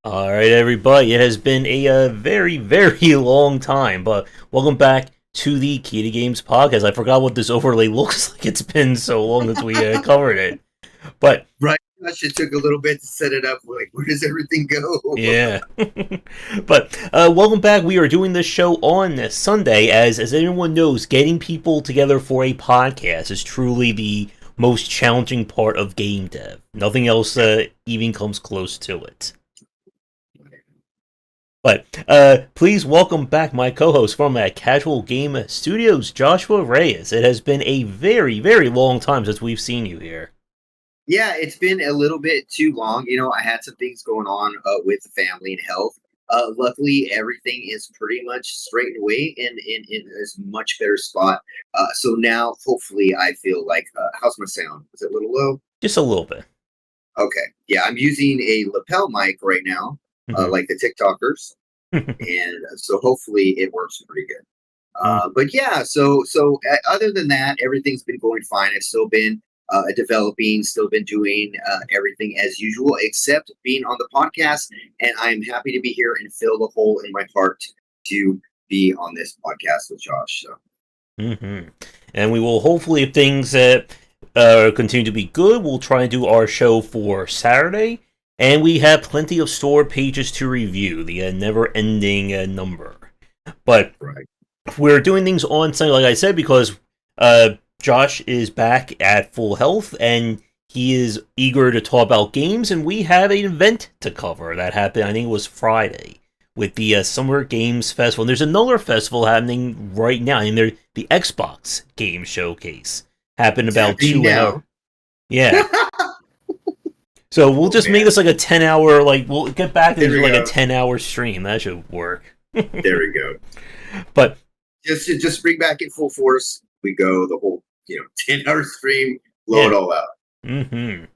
All right, everybody. It has been a very, very long time, but welcome back to the Key to Games podcast. I forgot what this overlay looks like. It's been so long since we covered it, but Right. Gosh, it took a little bit to set it up. Like, where does everything go? yeah. But welcome back. We are doing this show on Sunday, as everyone knows, getting people together for a podcast is truly the most challenging part of game dev. Nothing else even comes close to it. But please welcome back my co-host from Casual Game Studios, Joshua Reyes. It has been a very, very long time since we've seen you here. Yeah, it's been a little bit too long. I had some things going on with the family and health. Luckily, everything is pretty much straightened away in a much better spot. So now, hopefully, I feel like, how's my sound? Is it a little low? Just a little bit. Okay. Yeah, I'm using a lapel mic right now, like the TikTokers. And so hopefully it works pretty good. But yeah, so other than that, everything's been going fine. I've still been developing, still been doing everything as usual, except being on the podcast. And I'm happy to be here and fill the hole in my heart to be on this podcast with Josh. So. And we will hopefully, if things continue to be good, we'll try and do our show for Saturday. And we have plenty of store pages to review, the never-ending number. But right. We're doing things on Sunday, like I said, because Josh is back at full health, and he is eager to talk about games, and we have an event to cover that happened, I think it was Friday, with the Summer Games Festival. And there's another festival happening right now, I mean, the Xbox Game Showcase happened about 2 hours. Yeah. So we'll just make this like a 10-hour, we'll get back to like a 10-hour stream. That should work. There we go. But just bring back in full force. We go the whole 10-hour stream, blow it all out.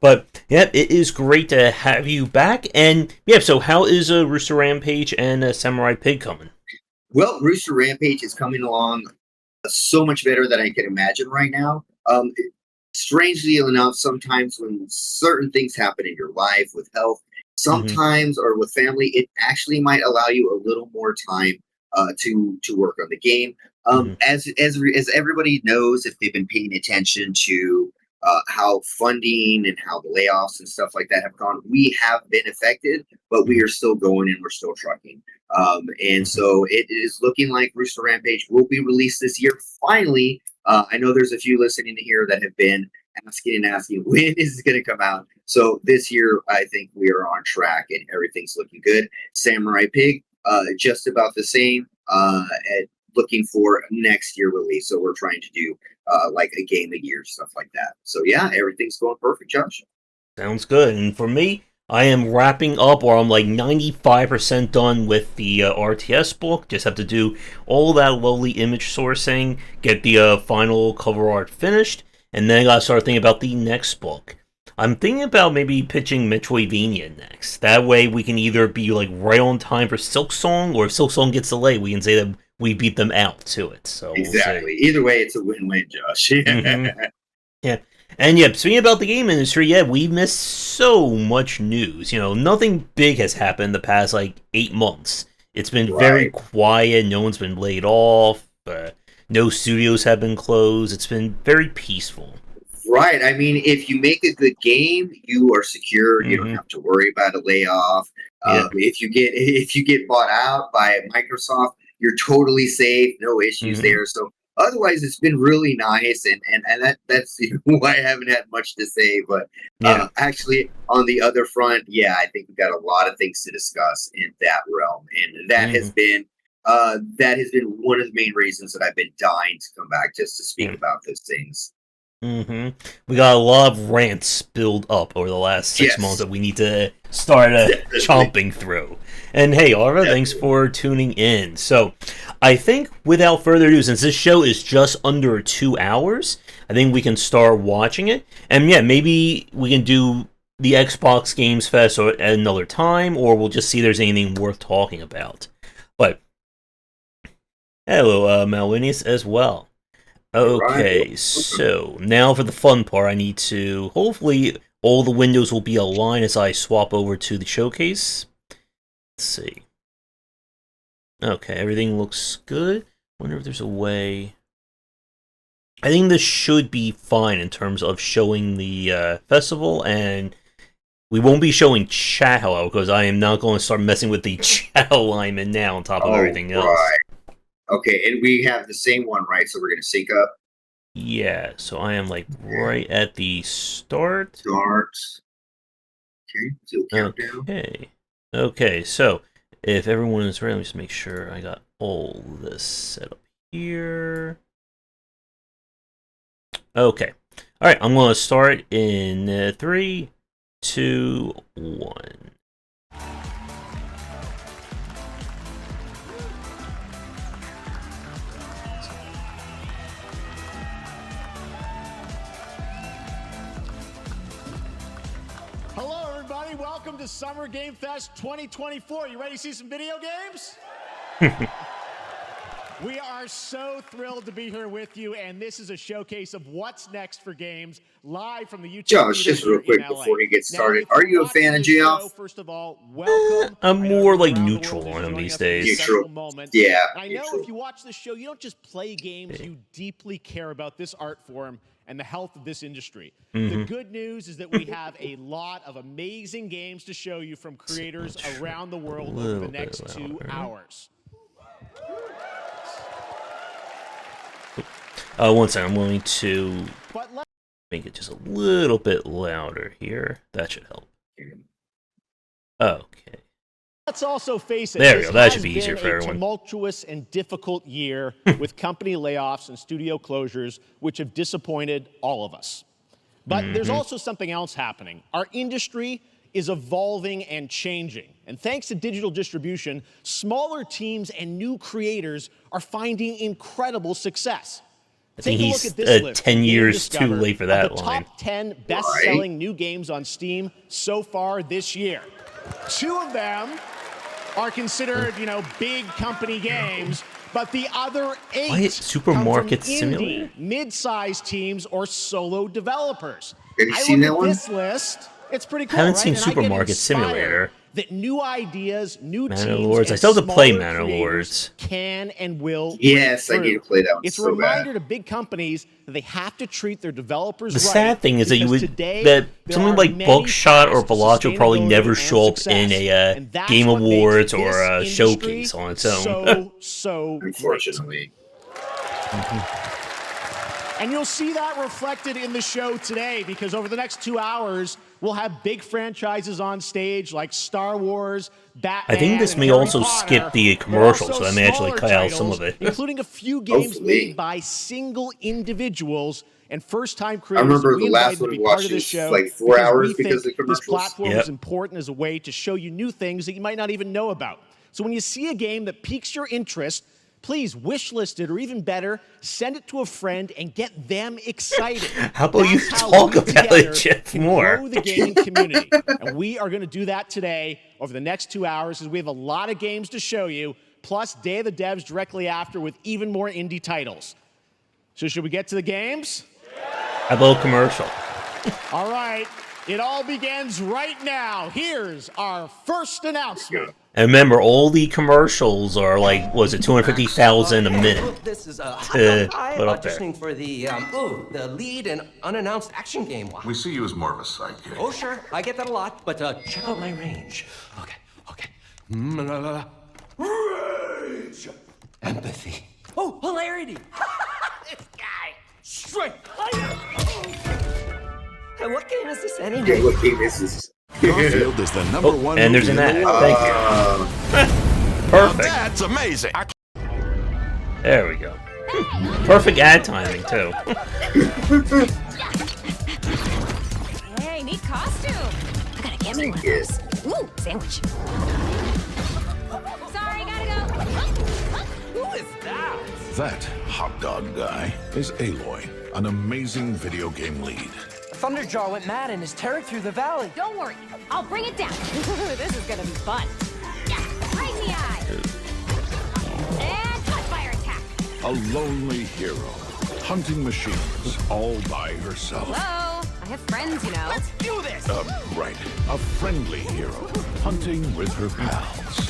But yeah, it is great to have you back. And yeah, so how is Rooster Rampage and Samurai Pig coming? Well, Rooster Rampage is coming along so much better than I can imagine right now. Strangely enough, sometimes when certain things happen in your life with health, sometimes or with family, it actually might allow you a little more time to work on the game. As everybody knows, if they've been paying attention to how funding and how the layoffs and stuff like that have gone, we have been affected, but we are still going and we're still trucking. And so it is looking like Rooster Rampage will be released this year. Finally, I know there's a few listening here that have been asking when is it going to come out. So this year, I think we are on track and everything's looking good. Samurai Pig, just about the same. Looking for next year release. So we're trying to do like a game a year, stuff like that. So yeah, everything's going perfect, Josh. Sounds good. And for me, I am wrapping up, or I'm like 95% done with the RTS book. Just have to do all that lovely image sourcing, get the final cover art finished, and then I gotta start thinking about the next book. I'm thinking about maybe pitching Metroidvania next. That way we can either be like right on time for Silksong, or if Silksong gets delayed, we can say that we beat them out to it. So exactly. Either way, it's a win-win, Josh. Yeah. And yeah, speaking about the game industry, yeah, we missed so much news. Nothing big has happened the past 8 months. It's been very quiet. No one's been laid off. No studios have been closed. It's been very peaceful. Right. I mean, if you make a good game, you are secure. You don't have to worry about a layoff. If you get bought out by Microsoft, you're totally safe. No issues there. So otherwise, it's been really nice, and that's why I haven't had much to say. But actually, on the other front, I think we've got a lot of things to discuss in that realm, and that has been one of the main reasons that I've been dying to come back just to speak about those things. We got a lot of rants build up over the last 6 months that we need to start chomping through. And hey, Arva, thanks for tuning in. So, I think without further ado, since this show is just under 2 hours, I think we can start watching it. And yeah, maybe we can do the Xbox Games Fest at another time, or we'll just see if there's anything worth talking about. But, hello, Malwinius as well. Okay, so now for the fun part, I need to hopefully all the windows will be aligned as I swap over to the showcase. Let's see. Okay, everything looks good. Wonder if there's a way. I think this should be fine in terms of showing the festival, and we won't be showing chat, however, because I am not going to start messing with the chat alignment now on top of everything else. Okay, and we have the same one, right? So we're going to sync up. Yeah, so I am like right at the start. Okay, so countdown. Okay, so if everyone is ready, let me just make sure I got all this set up here. Okay. Alright, I'm going to start in 3, 2, 1. Hello, everybody. Welcome to Summer Game Fest 2024. You ready to see some video games? We are so thrilled to be here with you, and this is a showcase of what's next for games live from the YouTube. Josh, just real quick before we get started, are you a fan of Geoff? First of all, welcome. I'm more like neutral on them these days. Neutral. Yeah. I know if you watch this show, you don't just play games, you deeply care about this art form and the health of this industry. The good news is that we have a lot of amazing games to show you from creators around the world over the next 2 hours. One second, I'm going to make it just a little bit louder here. That should help. Okay. Let's also face it. There we go. That should be easier for everyone. A tumultuous and difficult year with company layoffs and studio closures, which have disappointed all of us. But there's also something else happening. Our industry is evolving and changing. And thanks to digital distribution, smaller teams and new creators are finding incredible success. I think he's 10 years too late for that line. The top 10 best-selling new games on Steam so far this year. 2 of them are considered, big company games, but the other 8 Supermarket Simulator? mid-sized teams or solo developers. Have you seen that one? This list, it's pretty cool, haven't seen Supermarket Simulator. That new ideas, new teams, Lords. I still have to play Manor Lords. Can and will. Yes, I need to play that one. It's a reminder to big companies that they have to treat their developers right. The sad thing is that something like Buckshot or Bellagio will probably never show up in a Game Awards or a showcase on its own. So unfortunately. And you'll see that reflected in the show today, because over the next 2 hours, we'll have big franchises on stage like Star Wars, Batman. I think this may also skip the commercials, so I may actually cut out some of it. Including a few games made by single individuals and first-time creators. I remember the last one we watched was like 4 hours because of the commercials. This platform is important as a way to show you new things that you might not even know about. So when you see a game that piques your interest, please wishlist it, or even better, send it to a friend and get them excited. How about you talk about it, Jeff, more? Grow the gaming community. And we are going to do that today over the next 2 hours, as we have a lot of games to show you, plus Day of the Devs directly after with even more indie titles. So should we get to the games? How about commercial? All right. It all begins right now. Here's our first announcement. And remember, all the commercials are like, was it 250,000 a minute? This is I'm put up there. auditioning for the lead and unannounced action game. We see you as more of a sidekick. Oh sure, I get that a lot, but check out my range. Okay. Rage. Empathy. Oh, hilarity. This guy. Strength. And what game is this anyway? Okay, what game is this? Garfield is the number one. And there's an ad. Thank you. Perfect. That's amazing. There we go. Perfect ad timing, too. Hey, neat costume. I gotta get me one of those. Ooh, sandwich. Sorry, gotta go. Who is that? That hot dog guy is Aloy, an amazing video game lead. Thunderjaw went mad and is tearing through the valley. Don't worry, I'll bring it down. This is gonna be fun. Yeah, right in the eye. And cut fire attack. A lonely hero, hunting machines all by herself. Hello, I have friends, you know. Let's do this! Right. A friendly hero hunting with her pals.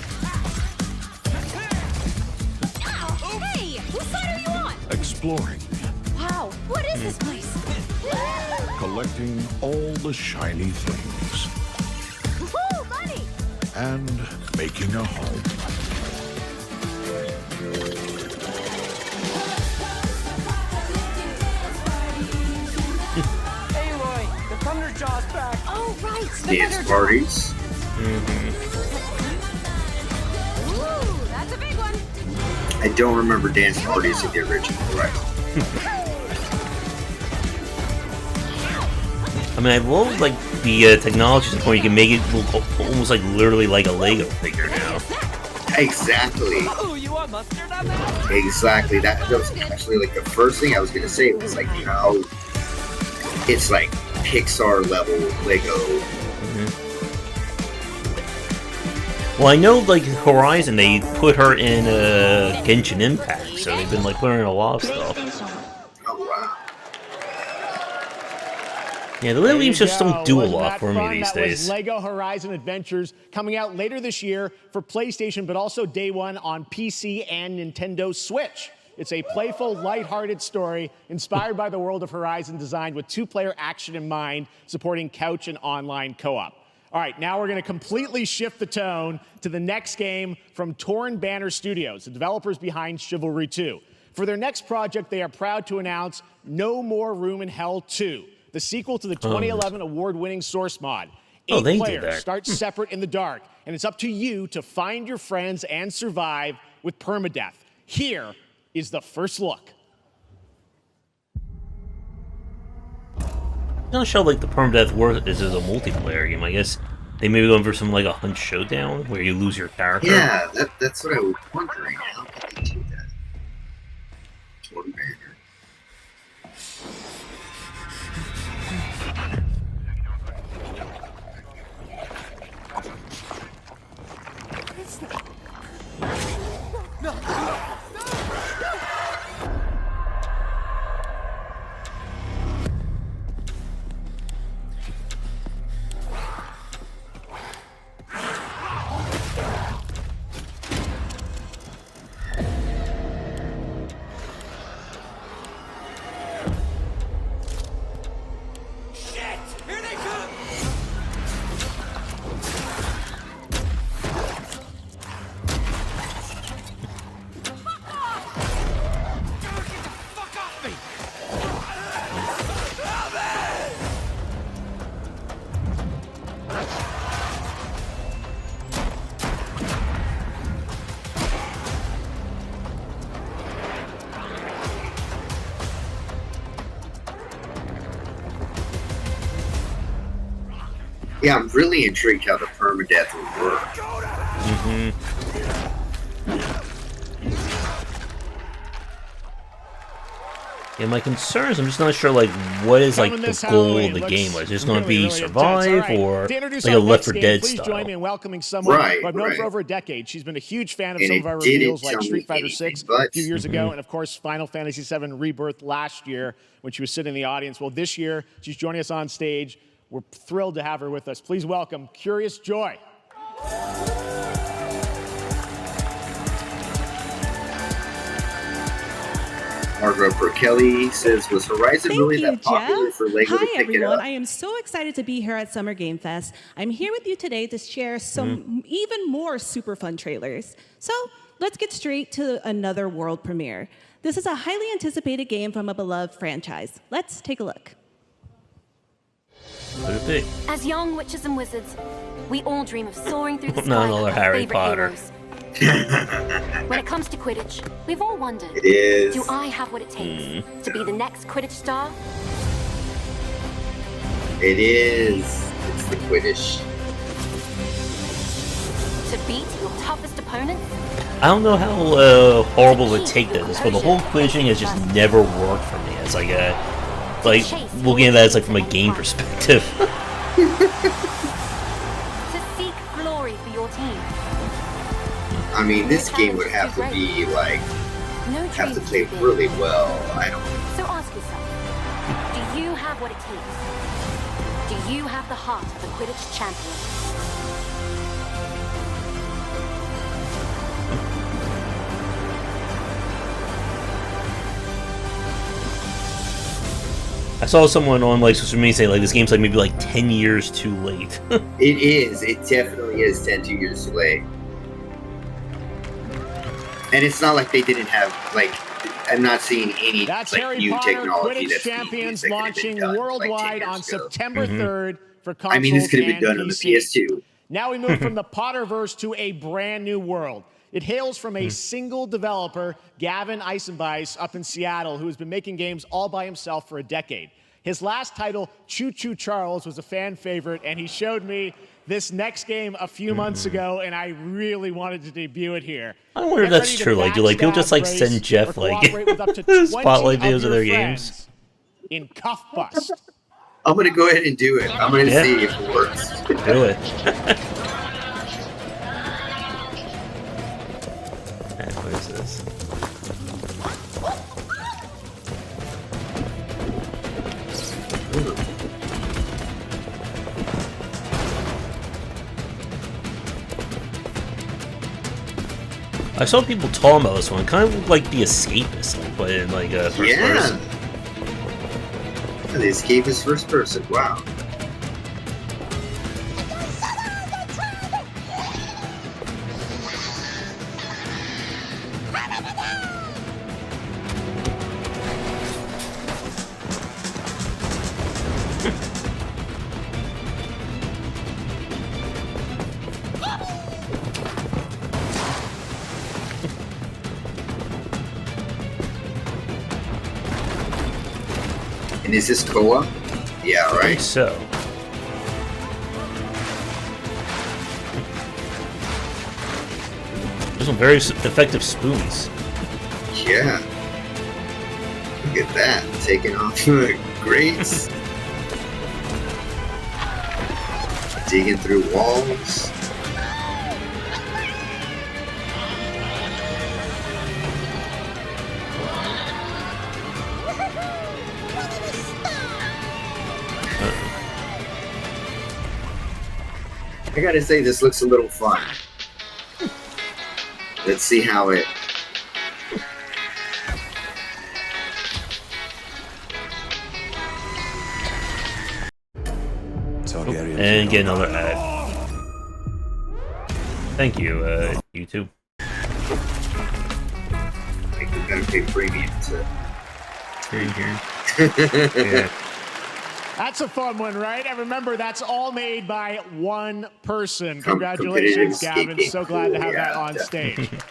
Hey, whose side are you on? Exploring. Wow, what is this place? Collecting all the shiny things. Woo, buddy! And making a home. Aloy, the Thunderjaw's back. Oh, right, the Dance Thunderjaw. parties. Ooh, that's a big one. I don't remember dance parties in the original, right? I mean, I love like the technology to the point you can make it look almost like literally like a Lego figure now. Exactly. Ooh, you want mustard on that? Exactly. That was actually like the first thing I was gonna say. Was like, you know, it's like Pixar level Lego. Well, I know like Horizon, they put her in Genshin Impact, so they've been like putting her in a lot of stuff. Oh wow. Yeah, the little games just don't do a Wasn't lot that for me fun? these That was days. Lego Horizon Adventures coming out later this year for PlayStation, but also day one on PC and Nintendo Switch. It's a playful, lighthearted story inspired by the world of Horizon, designed with two-player action in mind, supporting couch and online co-op. All right, now we're going to completely shift the tone to the next game from Torn Banner Studios, the developers behind Chivalry 2. For their next project, they are proud to announce No More Room in Hell 2, the sequel to the 2011 award-winning Source mod. Oh, they did players that. start separate in the dark, and it's up to you to find your friends and survive with permadeath. Here is the first look. I'm not sure like the permadeath work is as a multiplayer game. I guess they may be going for something like a Hunt Showdown where you lose your character. Yeah, that's what I was wondering. How can they do that? Torn Banner. Yeah, I'm really intrigued how the permadeath will work. Yeah, my concern is I'm just not sure like what is like Coming the this goal Halloween, of the looks game. Like, is it just going to really, be really survive intense. All right, or to introduce like our a Left next 4 game, Dead please style? join me in welcoming someone Right, who I've known right. for over a decade. She's been a huge fan of And some it of our didn't reveals like tell me Street Fighter anything 6 a but- few years ago, and of course Final Fantasy 7 Rebirth last year when she was sitting in the audience. Well, this year she's joining us on stage. We're thrilled to have her with us. Please welcome Curious Joy. Margaret Kelly says, was Horizon Thank really you, that popular Jeff. for Lego to Hi, pick it everyone. up? I am so excited to be here at Summer Game Fest. I'm here with you today to share some even more super fun trailers. So let's get straight to another world premiere. This is a highly anticipated game from a beloved franchise. Let's take a look. What it be? As young witches and wizards, we all dream of soaring through the sky Not another like our Harry favorite Potter. heroes. When it comes to Quidditch, we've all wondered, It is. do I have what it takes to be the next Quidditch star? It is. It's the Quidditch. To beat your toughest opponents? I don't know how horrible it would take this, but the whole quizzing has just never worked for me. It's like looking at that as like from a game perspective. To seek glory for your team? I mean, this game would have to be like, No have to dream play too big. really well. I don't. So ask yourself, do you have what it takes You have the heart of the Quidditch champion. I saw someone on like social media say like this game's like maybe like 10 years too late. It is. It definitely is 2 years too late. And it's not like they didn't have like. I'm not seeing any That's like Harry new Potter technology Quidditch that's being Champions used that could have been launching done, worldwide like 10 on years ago. September 3rd for consoles I mean, this could have been and done on the PC. PS2. Now we move from the Potterverse to a brand new world. It hails from a single developer, Gavin Eisenbeis, up in Seattle, who has been making games all by himself for a decade. His last title, Choo Choo Charles, was a fan favorite, and he showed me this next game a few months ago, and I really wanted to debut it here. I wonder if that's true. Like, do like people just like send Jeff like spotlight videos of their games in Cuff Bust? I'm gonna go ahead and do it. I'm gonna see if it works. Do it. What is this? I saw people talking about this one. Kind of looked like The Escapist, like, but in like a first person. The Escapist first person. Wow. And is this co-op? Yeah, I right. think so. There's some very effective spoons. Yeah. Look at that. Taking off the grates. Digging through walls. I gotta say, this looks a little fun. Let's see how it... And get another ad. Thank you, YouTube. I think we gotta pay premium to... Yeah. That's a fun one, right? And remember, that's all made by one person. Competitive Congratulations, Gavin. skating. So glad to have Yeah, that on definitely. stage.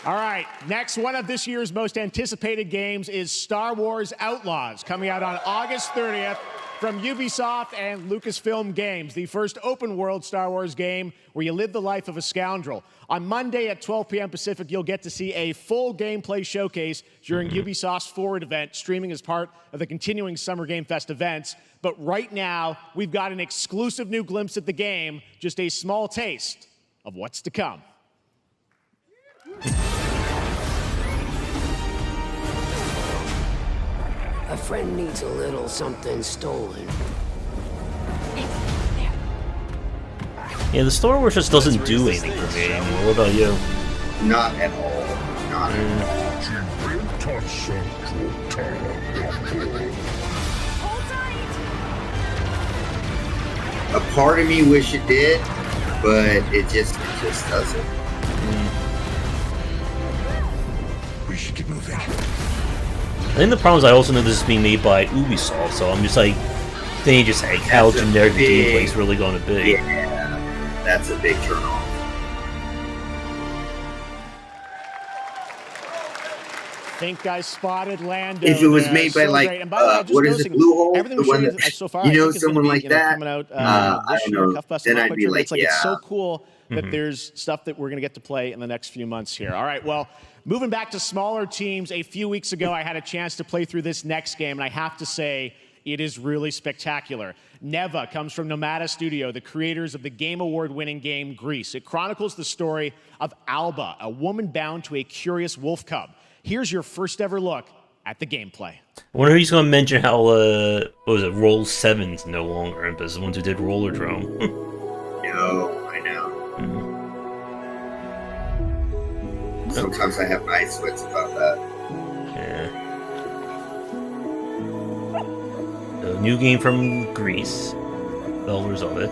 All right, next one of this year's most anticipated games is Star Wars Outlaws, coming out on August 30th from Ubisoft and Lucasfilm Games, the first open-world Star Wars game where you live the life of a scoundrel. On Monday at 12 p.m. Pacific, you'll get to see a full gameplay showcase during Ubisoft's Forward event, streaming as part of the continuing Summer Game Fest events. But right now, we've got an exclusive new glimpse at the game, just a small taste of what's to come. A friend needs a little something stolen. Yeah, the Star Wars just doesn't do anything for me anymore. What about you? Not at all. Not at all. A part of me wish it did, but it just doesn't. We should get moving. I think the problem is I also know this is being made by Ubisoft, so I'm just like thinking just like how That's a generic the big- gameplay is really going to be. Yeah, that's a big turn off. Think I spotted Lando. If it was there. made by So like, great. And by the way, I'm just what is it, noticing, Blue Hole? everything The we're one showing that, so far, you I know, think is gonna someone be, like that? coming out I this don't year, know. Cuff Bust, Then I'm not I'd quite be sure, but like, it's like it's so yeah. cool that there's stuff that we're going to get to play in the next few months here. All right, well, moving back to smaller teams, a few weeks ago I had a chance to play through this next game, and I have to say, it is really spectacular. Neva comes from Nomada Studio, the creators of the Game Award-winning game Grease. It chronicles the story of Alba, a woman bound to a curious wolf cub. Here's your first ever look at the gameplay. I wonder if he's going to mention how, what was it, Roll 7's no longer, because the ones who did Rollerdrome. No, I know. Sometimes I have night sweats about that. Yeah. So, new game from Greece. Developers of it.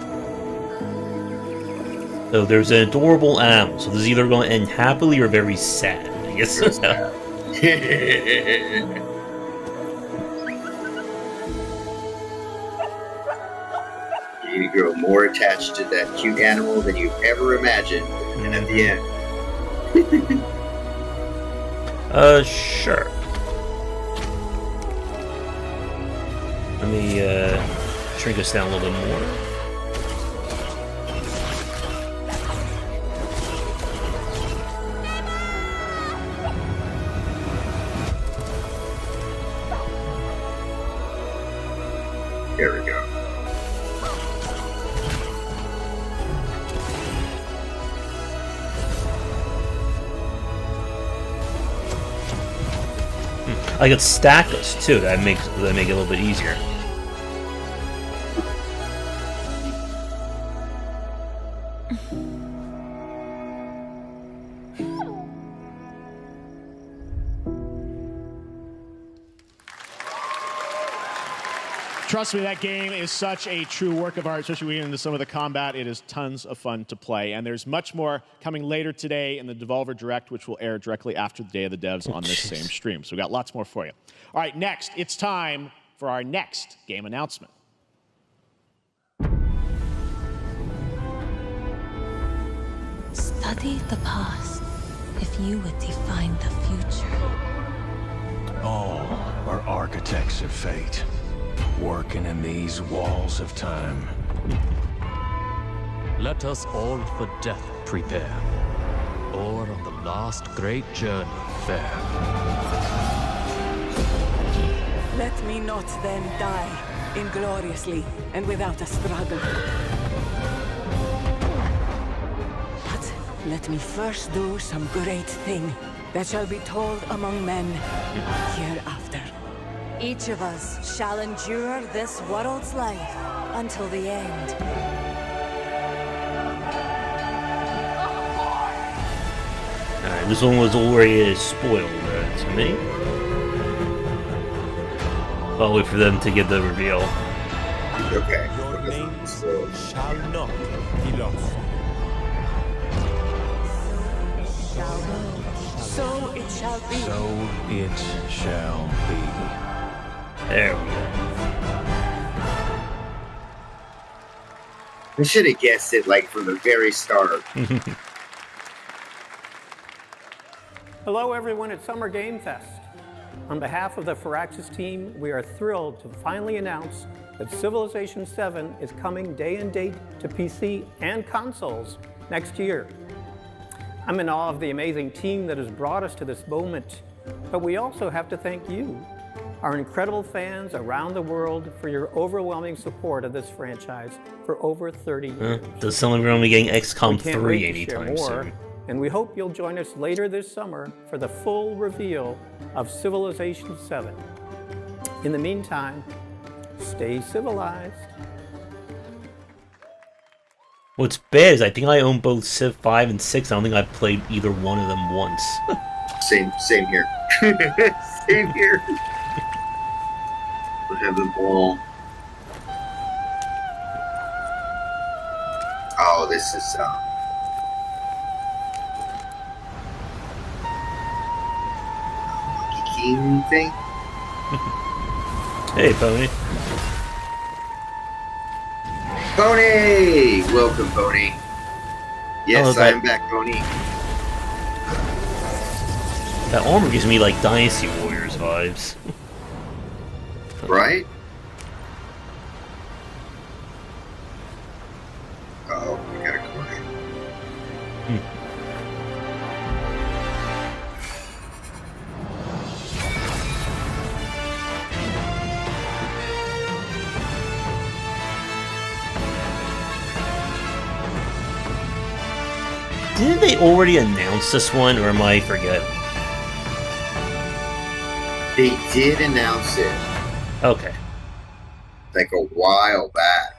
So there's an adorable animal. So this is either going to end happily or very sad, I guess. You grow more attached to that cute animal than you've ever imagined. And at the end. Sure. Let me, shrink us down a little bit more. There we go. I could stack us too. That make it a little bit easier. Trust me, that game is such a true work of art, especially when we get into some of the combat. It is tons of fun to play. And there's much more coming later today in the Devolver Direct, which will air directly after the Day of the Devs on this same stream. So we've got lots more for you. All right, next, it's time for our next game announcement. Study the past if you would define the future. All are architects of fate, working in these walls of time. Let us all for death prepare, or on the last great journey fare. Let me not then die ingloriously and without a struggle. But let me first do some great thing that shall be told among men hereafter. Each of us shall endure this world's life until the end. Alright, this one was already spoiled to me. I'll wait for them to get the reveal. Okay. Your names shall not be lost. So it shall be. So it shall be. There we go. I should have guessed it like from the very start. Hello, everyone at Summer Game Fest. On behalf of the Firaxis team, we are thrilled to finally announce that Civilization 7 is coming day and date to PC and consoles next year. I'm in awe of the amazing team that has brought us to this moment, but we also have to thank you, our incredible fans around the world, for your overwhelming support of this franchise for over 30 years. Does someone going to be getting XCOM We can't 3 wait to share anytime more, soon? and we hope you'll join us later this summer for the full reveal of Civilization 7. In the meantime, stay civilized. What's bad is I think I own both Civ 5 and 6. I don't think I've played either one of them once. Same here. Same here. We'll have them all. Oh, this is Monkey King thing. Hey, Pony. Pony! Welcome, Pony. Yes, I'm back, Pony. That armor gives me like Dynasty Warriors vibes. Right? Oh, we got a corner. Didn't they already announce this one, or am I forgetting? They did announce it. Okay. Like a while back.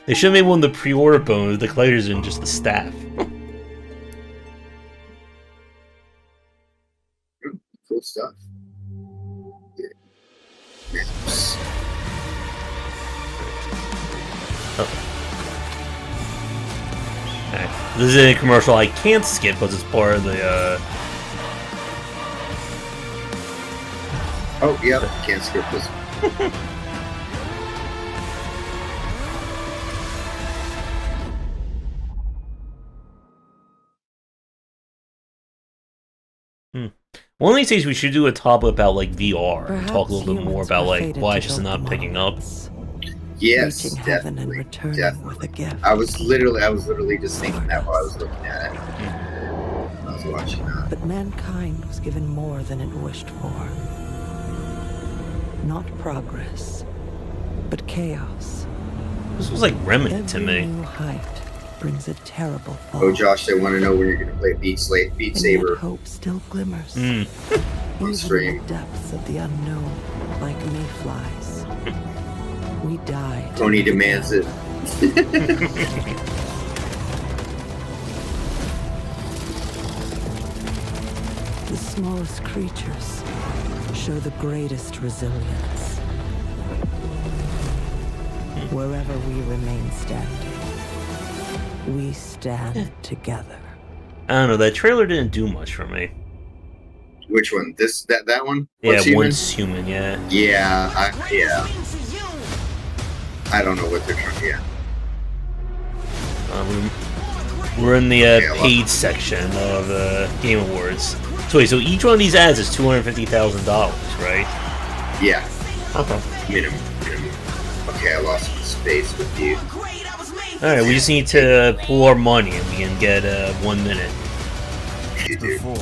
They should have made one of the pre-order bonus, the collectors, and just the staff. Cool stuff. Yeah. Okay. This is a commercial I can't skip because it's part of the. Oh, yep. Can't skip this. One of these days we should do a topic about like VR and talk a little bit more humans about were like fated why to it's just build not the picking up. Yes, reaching heaven and definitely. returning with a gift. I was literally just thinking that while I was looking at it. I was watching that. But mankind was given more than it wished for. Not progress, but chaos. This was like Remnant to Every me. new height brings a terrible fall. Oh, Josh, they want to know when you're going to play Beat And yet Saber. hope still glimmers. Mm. On Even stream. in the depths of the unknown, like mayflies. We die. Tony demands it. The smallest creatures show the greatest resilience. Wherever we remain standing, we stand together. I don't know. That trailer didn't do much for me. Which one? That one? Yeah, What's human? Once Human. Yeah. Yeah, I don't know what they're trying to get. We're in the paid section of Game Awards. So wait, so each one of these ads is $250,000, right? Yeah. Okay. Minimum. Okay, I lost some space with you. Alright, we just need to pull our money and we can get 1 minute. Before.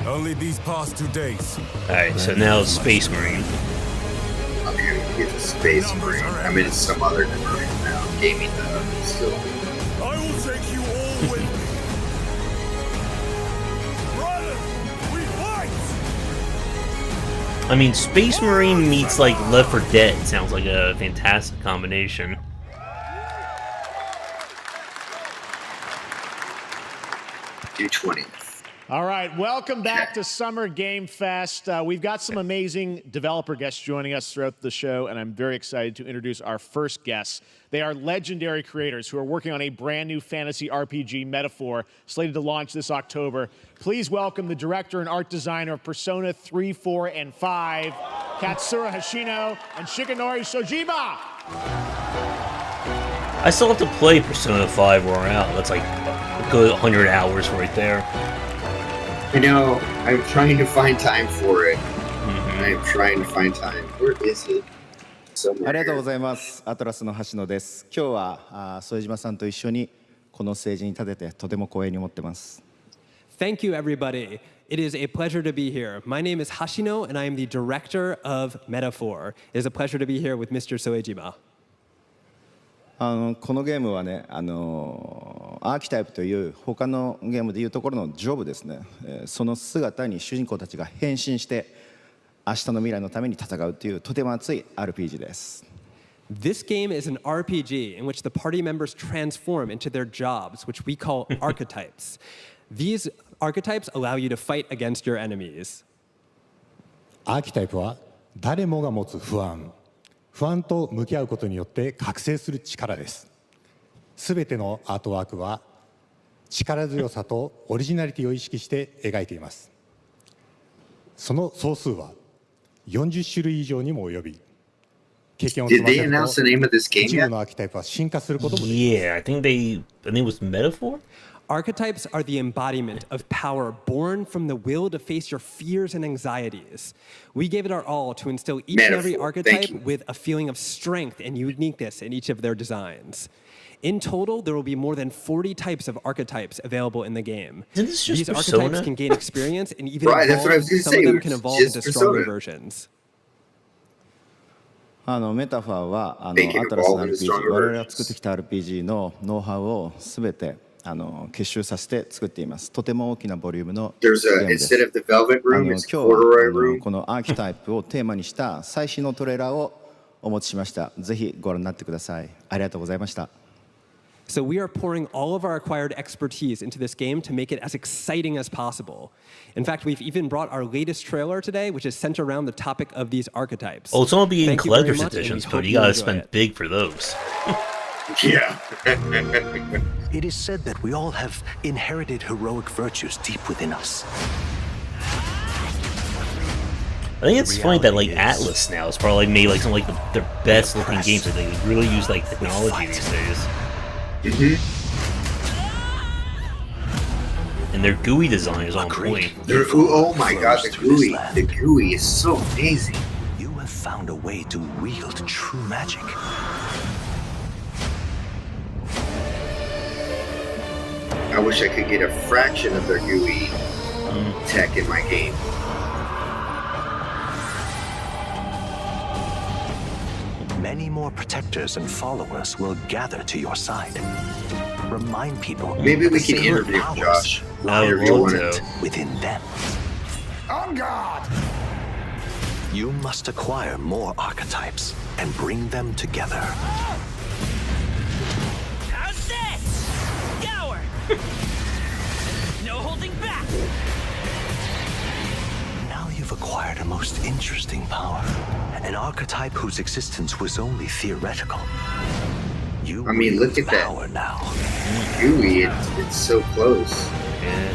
Only these past 2 days. Alright, so now it's Space Marine. Okay, we get the Space Marine. I'm in some other commercial now. Gaming still. I will take you all with me. Brothers, we fight! I mean, Space Marine meets like Left 4 Dead sounds like a fantastic combination. $220. All right, welcome back to Summer Game Fest. We've got some amazing developer guests joining us throughout the show, and I'm very excited to introduce our first guests. They are legendary creators who are working on a brand new fantasy RPG, Metaphor, slated to launch this October. Please welcome the director and art designer of Persona 3, 4, and 5, Katsura Hashino and Shikanori Sojiba. I still have to play Persona 5 where we're out. That's like a good 100 hours right there. I know. I'm trying to find time for it. I'm trying to find time. Where is it? ありがとうございます。アトラスの橋野です。今日は副島さんと一緒にこのステージに立ててとても光栄に思ってます。Thank you, everybody. It is a pleasure to be here. My name is Hashino, and I am the director of Metaphor. It is a pleasure to be here with Mr. Soejima. このゲームはね、アーキタイプという他のゲームでいうところのジョブですね。その姿に主人公たちが変身して明日の未来のために戦うというとても熱い RPG です。This game is an RPG in which the party members transform into their jobs, which we call archetypes. These archetypes allow you to fight against your enemies. アーキタイプは誰もが持つ不安と向き合うことによって覚醒する力です。すべてのアートワークは力強さとオリジナリティを意識して描いています。その総数は40種類以上にも及び、経験を積ませると一部のアーキタイプは進化することもできます。Yeah, I think it was Metaphor? Archetypes are the embodiment of power born from the will to face your fears and anxieties. We gave it our all to instill each and every archetype with a feeling of strength and uniqueness in each of their designs. In total, there will be more than 40 types of archetypes available in the game. These archetypes can gain experience and even evolve. Some of them can evolve into stronger versions. メタファーはアトラスの RPG、我々が作ってきた RPG のノウハウをすべて結集させて作っています。とても大きなボリュームの There's ゲー a ムです。 instead of the velvet room, 今 it's 日は corduroy room. このアーキタイプをテーマにした最新のトレーラーをお持ちしました。ぜひご覧になってください。ありがとうございました。 So we are pouring all of our acquired expertise into this game to make it as exciting as possible. In fact, we've even brought our latest trailer today, which is centered around the topic of these archetypes. Oh, it's all being Thank you very collector's much, and we editions, hope but you you gotta enjoy spend it. big for those. Yeah. It is said that we all have inherited heroic virtues deep within us. I think it's funny that like Atlas now is probably made like some like their best looking games. Like, they really use like technology these days. And their GUI design is on point. Oh my god, the GUI. The GUI is so amazing. You have found a way to wield true magic. I wish I could get a fraction of their GUI tech in my game. Many more protectors and followers will gather to your side. Remind people. Maybe we the can sacred interview powers Josh. lie Interview dormant him. within them. On guard! You must acquire more archetypes and bring them together. How's this? Gower! No holding back! Now you've acquired a most interesting power. An archetype whose existence was only theoretical. I mean, look at that power now. GUI. It's so close. Yeah.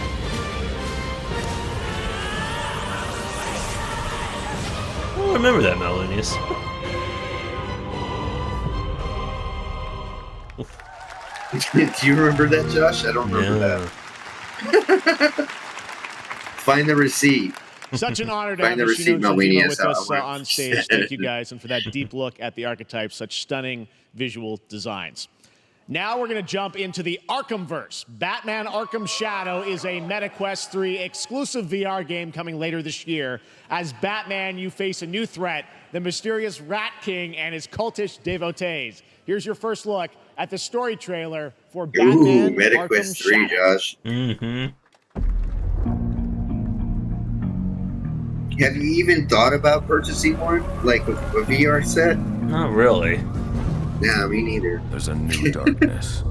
I don't remember that, Melanius. Do you remember that, Josh? I don't remember that. Find the receipt. Such an honor to Find have the Yoshino receipt, Kojima Melania, with so us I on stage. Thank you guys, and for that deep look at the archetypes, such stunning visual designs. Now we're going to jump into the Arkhamverse. Batman Arkham Shadow is a MetaQuest 3 exclusive VR game coming later this year. As Batman, you face a new threat, the mysterious Rat King and his cultish devotees. Here's your first look at the story trailer for Batman Arkham MetaQuest 3, Shadow. Josh. Have you even thought about purchasing one? Like a VR set? Not really. Nah, me neither. There's a new darkness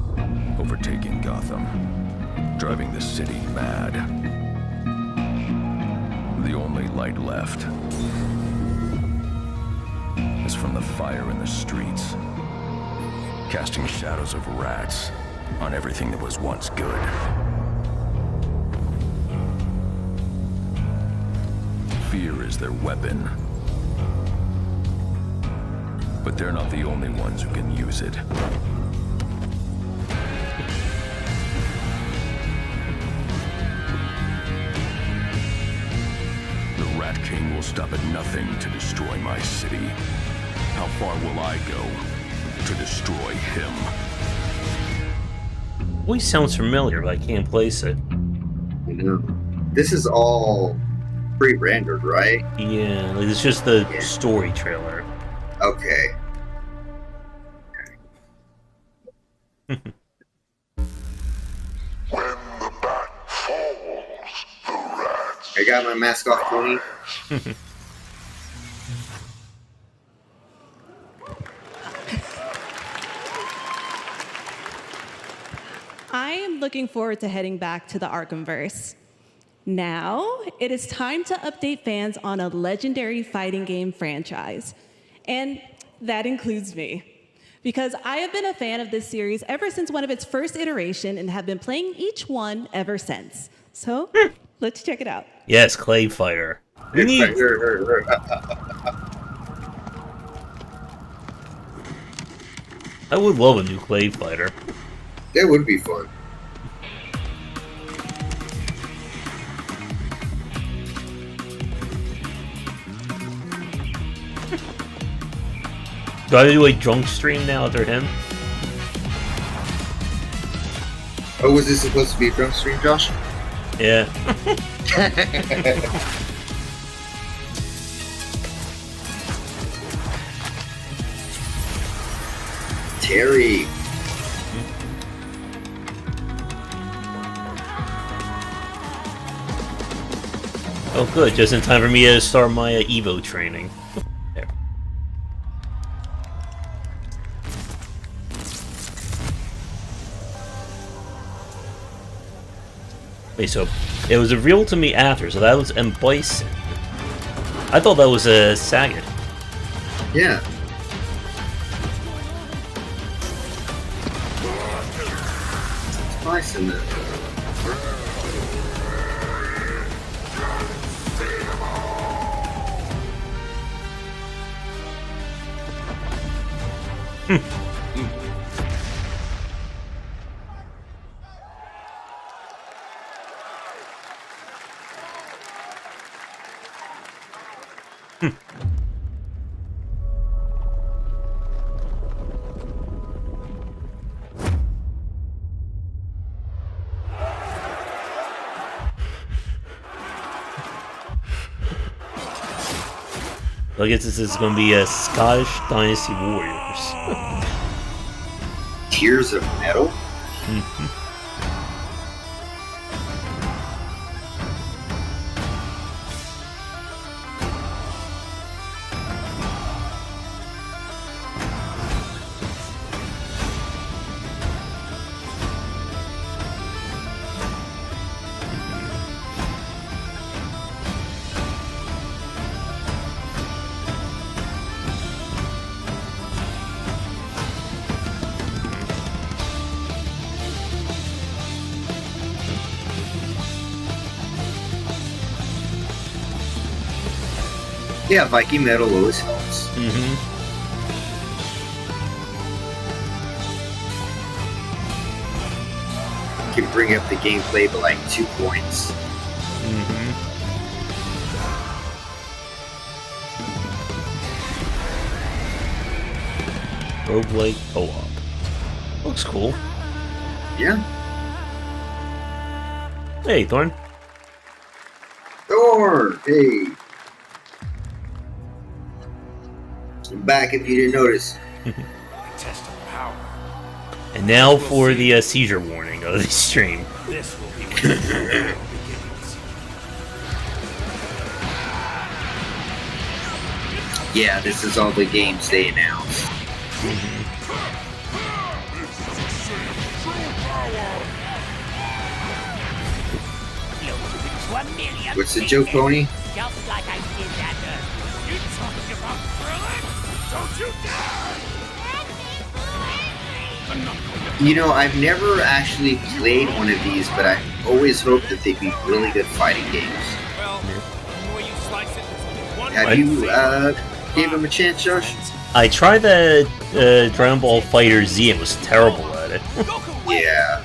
overtaking Gotham, driving the city mad. The only light left is from the fire in the streets, casting shadows of rats on everything that was once good. Fear is their weapon. But they're not the only ones who can use it. The Rat King will stop at nothing to destroy my city. How far will I go to destroy him? Always sounds familiar, but I can't place it. I know. This is all pre-rendered, right? Yeah, like it's just the story trailer. Okay. I got my mask off, Tony. I am looking forward to heading back to the Arkhamverse. Now, it is time to update fans on a legendary fighting game franchise. And that includes me. Because I have been a fan of this series ever since one of its first iteration and have been playing each one ever since. So, let's check it out. Yes, Clay Fighter. We need... I would love a new Clay Fighter. That would be fun. Do I do a drunk stream now after him? Oh, was this supposed to be a drunk stream, Josh? Yeah. Terry. Oh, good. Just in time for me to start my Evo training. There. Wait, so it was revealed to me after, so that was M. Bison. I thought that was a Sagat. Yeah. It's Bison then. I guess this is going to be a Scottish Dynasty Warriors. Tears of Metal? Yeah, Viking Metal always helps. Can bring up the gameplay by like 2 points. Roguelike co-op. Looks cool. Yeah. Hey, Thorn. Thor! Hey. I'm back if you didn't notice. Test of power. And now for the seizure warning of the stream. This will be where the begins. Yeah, this is all the games they announced. What's the joke, Pony? Just like I did that earlier. You talking about thrilling? Don't you dare! You know, I've never actually played one of these, but I always hope that they'd be really good fighting games. Well, the way you slice it, there's only one Have you gave him a chance, Josh? I tried the Dragon Ball Fighter Z and was terrible at it. Yeah.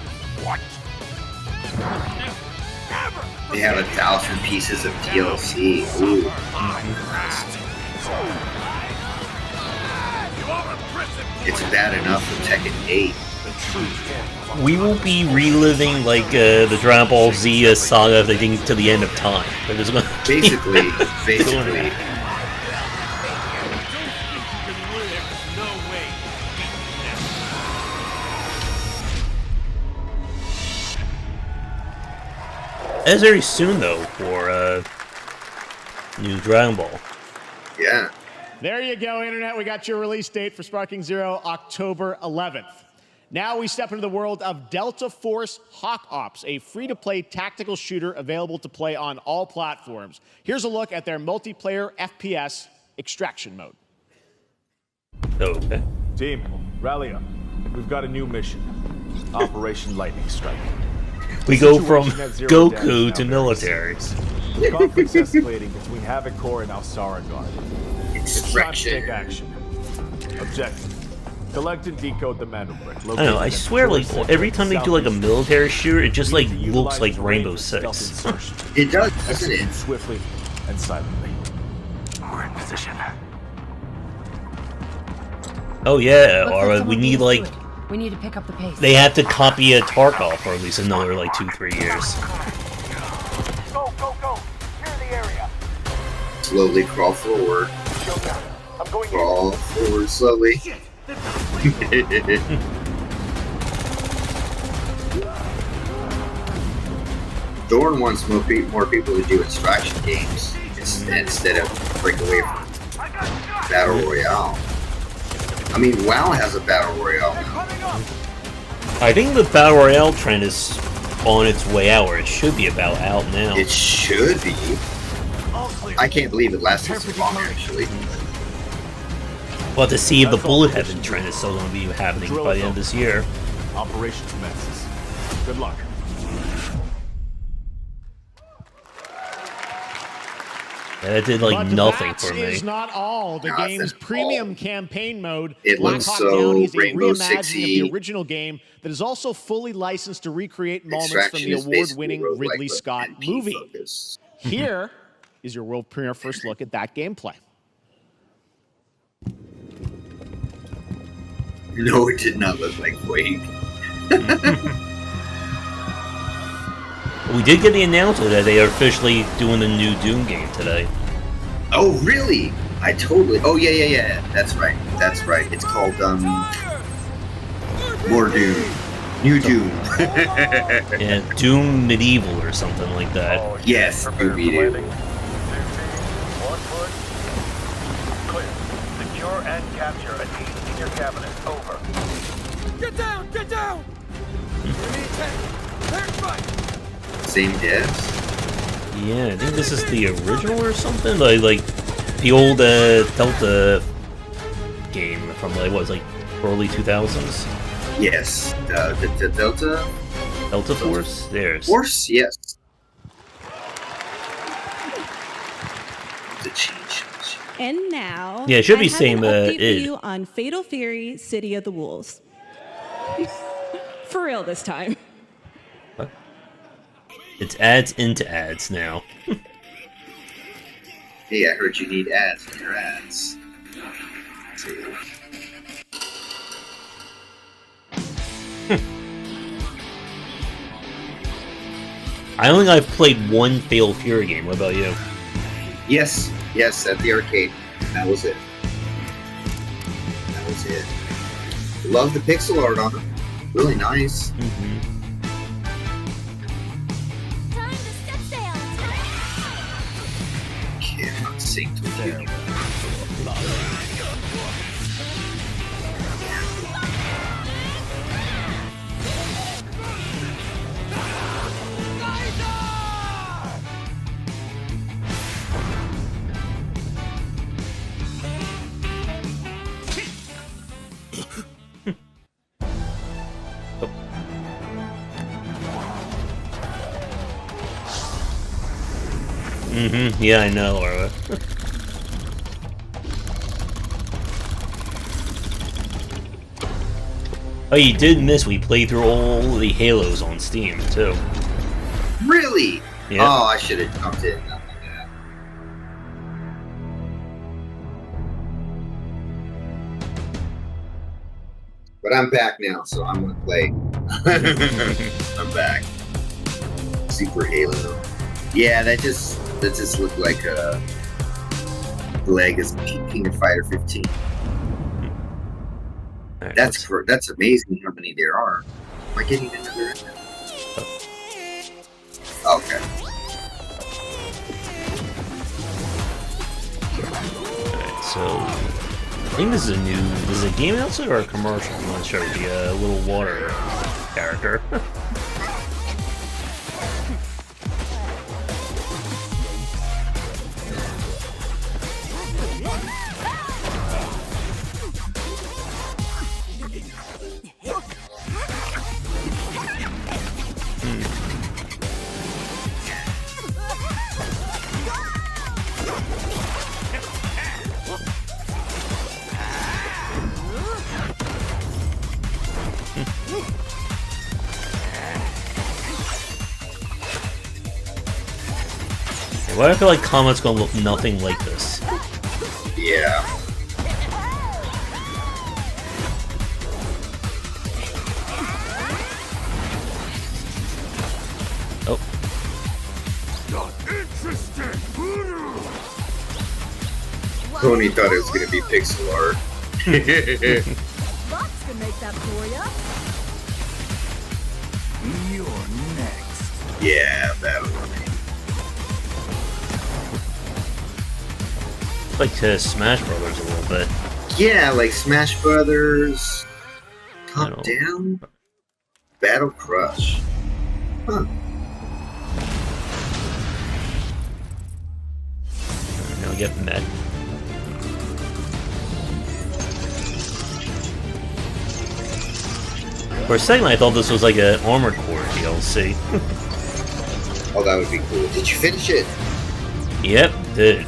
They have 1,000 pieces of DLC. Ooh. It's bad enough for Tekken 8. We will be reliving like the Dragon Ball Z saga, I think, to the end of time. Basically. That's very soon, though, for new Dragon Ball. Yeah. There you go, Internet. We got your release date for Sparking Zero, October 11th. Now we step into the world of Delta Force Hawk Ops, a free-to-play tactical shooter available to play on all platforms. Here's a look at their multiplayer FPS extraction mode. Okay. Team, rally up. We've got a new mission. Operation Lightning Strike. We go from Goku to military. The conflict's escalating between Havoc Corps and Alsara Guard. It's time to take action. Objective. Collect and decode the Mando Brick. I don't know, I swear, like, every time they do, like, a military shooter, it just, like, looks like Rainbow Six. It does, doesn't it? Swiftly and silently. We're in position. Oh, yeah, or we need, like... We need to pick up the pace. They have to copy a Tarkov for at least another, like, 2-3 years. Go, go, go! Clear the area. Slowly crawl forward. I'm going Crawl forward slowly. Dorn wants more people to do extraction games instead of break away from Battle Royale. I mean, WoW has a Battle Royale now. I think the Battle Royale trend is on its way out, or it should be about out now. It should be. I can't believe it lasted so long, actually. We'll have to see if the Bullet Heaven trend is still going to be happening by the end of this year. Operation commences. Good luck. Yeah, that did like nothing for me. Is not all. The game's premium campaign mode, it Black looks Hawk so Down, is a Rainbow reimagining of Six-y. the original game that is also fully licensed to recreate moments from Extraction the is award-winning basically Ridley roguelike, but Scott MP movie. focused. Here is your world premiere first look at that gameplay. No, it did not look like Quake. We did get the announcement that they are officially doing the new Doom game today. Oh, really? I totally. Oh, yeah. That's right. It's called more Doom, New Doom. Yeah, Doom Medieval or something like that. Yes, Doom Medieval. Clear. Secure and capture a team in your cabinet. Over. Get down! Get down! Same devs. Yeah, I think this is the original or something. Like the old Delta game from like what was like early 2000s. Yes, the Delta Force. There's Force. Yes. The cheat. And now, yeah, it should be I have same an update for id. you on Fatal Fury: City of the Wolves. For real this time. What? It's ads into ads now. Hey, I heard you need ads in your ads. I only think I've played one Fatal Fury game. What about you? Yes, at the arcade. That was it. Love the pixel art on it. Really nice. Time to set sail. Cannot sing to you. Yeah, I know, Laura. Oh, you did miss. We played through all the Halos on Steam too. Really? Yeah. Oh, I should have jumped in. But I'm back now, so I'm gonna play. I'm back. Super Halo. Yeah, that just looked like a leg is King of Fighter 15. Right, that's amazing how many there are. Am I getting another? Okay. Alright, so I think this is a game announcement or a commercial? I'm not sure. The little water character. Why do I feel like Comet's gonna look nothing like this? Yeah. Oh. Not interested. Tony thought it was gonna be pixel art. Box can make that for ya. You're next. Yeah, Battle. Like to Smash Brothers a little bit. Yeah, like Smash Brothers. Top Down. Battle Crush. Huh. Now get met. For a second, I thought this was like an Armored Core DLC. Oh, that would be cool. Did you finish it? Yep, did.